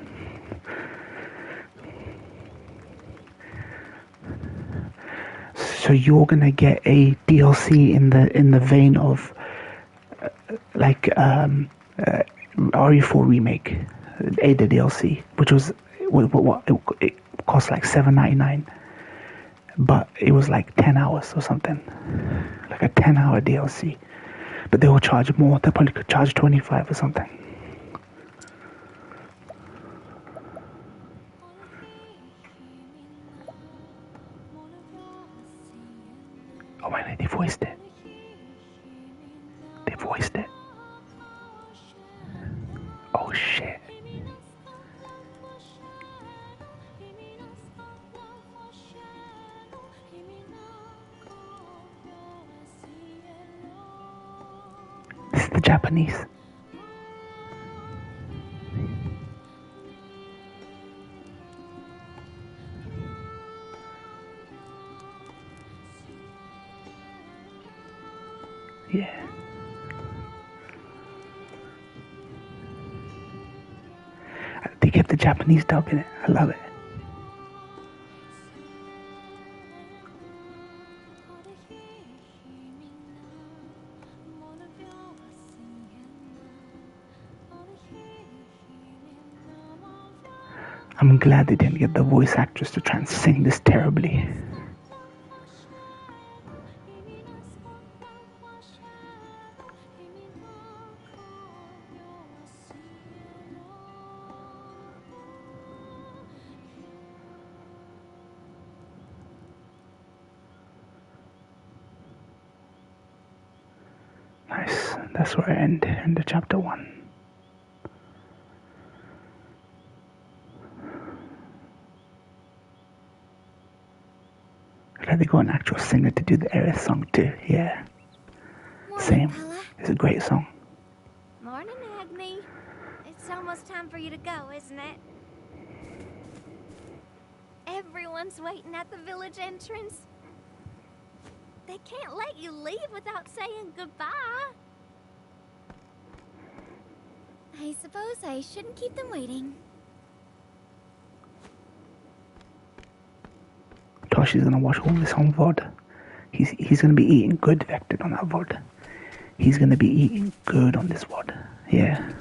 So you're gonna get a DLC in the vein of RE4 remake, Ada DLC, which was what it cost like $7.99, but it was like 10 hours or something, like a 10-hour DLC. But they will charge more. They probably could charge 25 or something. Oh wait, they voiced it. They voiced it. Oh shit. This is the Japanese. Yeah. They kept the Japanese dub in it. I love it. I'm glad they didn't get the voice actress to try and sing this terribly. Nice. That's where I end the chapter 1. They got an actual singer to do the Aerith song too. Yeah. Morning, Same. Paula. It's a great song. Morning, Agni. It's almost time for you to go, isn't it? Everyone's waiting at the village entrance. They can't let you leave without saying goodbye. I suppose I shouldn't keep them waiting. Toshi's gonna watch all this on VOD. He's gonna be eating good vected on that VOD. He's gonna be eating good on this VOD. Yeah.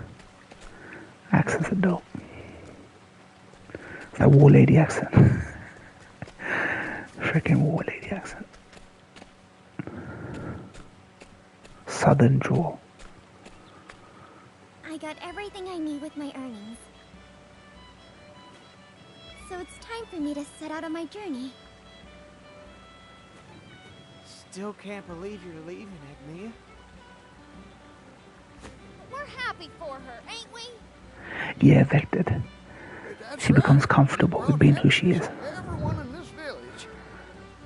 Accents are dope. It's that war lady accent. Freaking war lady accent. Southern drawl. I got everything I need with my earnings. So it's time for me to set out on my journey. Still can't believe you're leaving, Agnia. We're happy for her, ain't we? Yeah, vected. She becomes comfortable with being who she is. Everyone in this village.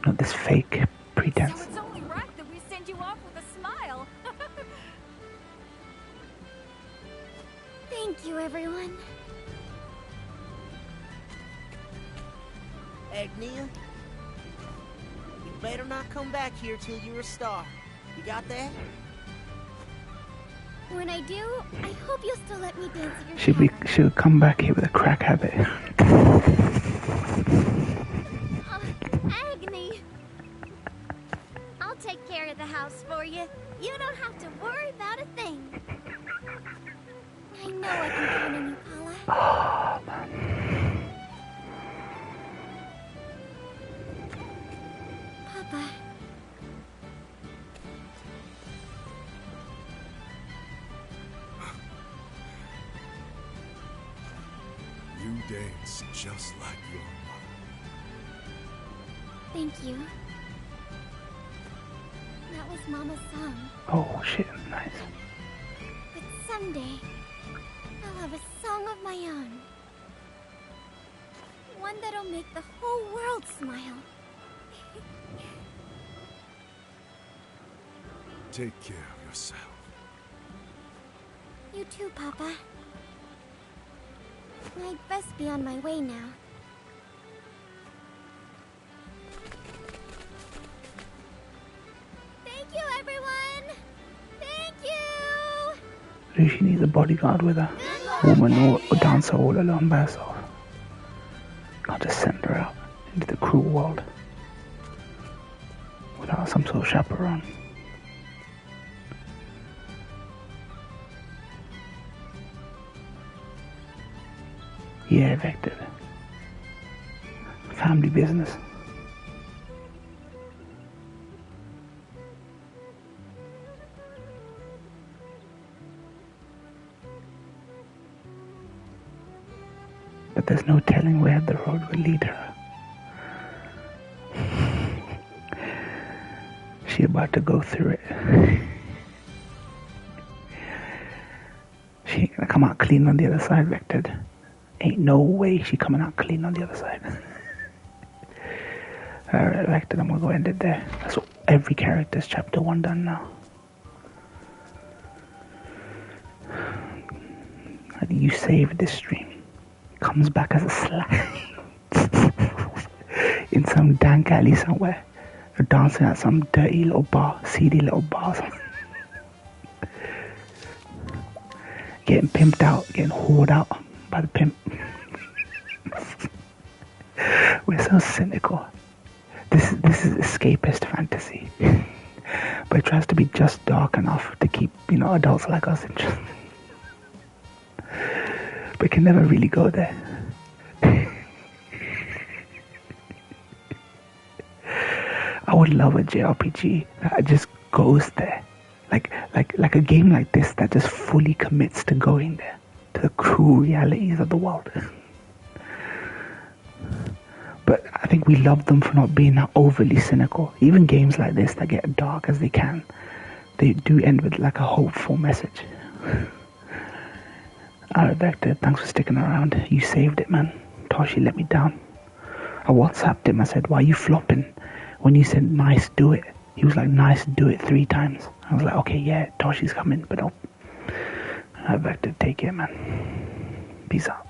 Not this fake pretense. So it's only right that we send you off with a smile. Thank you, everyone. Agnia, you better not come back here till you're a star. You got that? When I do, I hope you'll still let me dance at your tavern. She'll come back here with a crack habit. Agni! I'll take care of the house for you. You don't have to worry about a thing. I know I can count on you, Paula. Oh, man. Papa. You dance just like your mother. Thank you. That was Mama's song. Oh, shit. one day, I'll have a song of my own. One that'll make the whole world smile. Take care of yourself. You too, Papa. I'd best be on my way now. Thank you, everyone! Thank you! She needs a bodyguard with her. Woman or dancer all alone by herself. Can't just send her out into the cruel world without some sort of chaperone. Yeah, evicted. Family business. But there's no telling where the road will lead her. She about to go through it. She ain't gonna come out clean on the other side, Vected. Ain't no way she coming out clean on the other side. Alright, Vected, I'm gonna go end it there. That's what every character's chapter 1 done now. Like, you saved this stream. Comes back as a slime in some dank alley somewhere, or dancing at some dirty little bar, seedy little bar. Getting pimped out, getting whored out by the pimp. We're so cynical. This is escapist fantasy, but it tries to be just dark enough to keep adults like us interested. But it can never really go there. I would love a JRPG that just goes there. Like a game like this that just fully commits to going there, to the cruel realities of the world. But I think we love them for not being that overly cynical. Even games like this that get dark as they can, they do end with like a hopeful message. Alright, Vector, thanks for sticking around. You saved it, man. Toshi let me down. I WhatsApped him. I said, why are you flopping? When you said, nice, do it. He was like, nice, do it 3 times. I was like, okay, yeah, Toshi's coming, but no. Alright, Vector, take care, man. Peace out.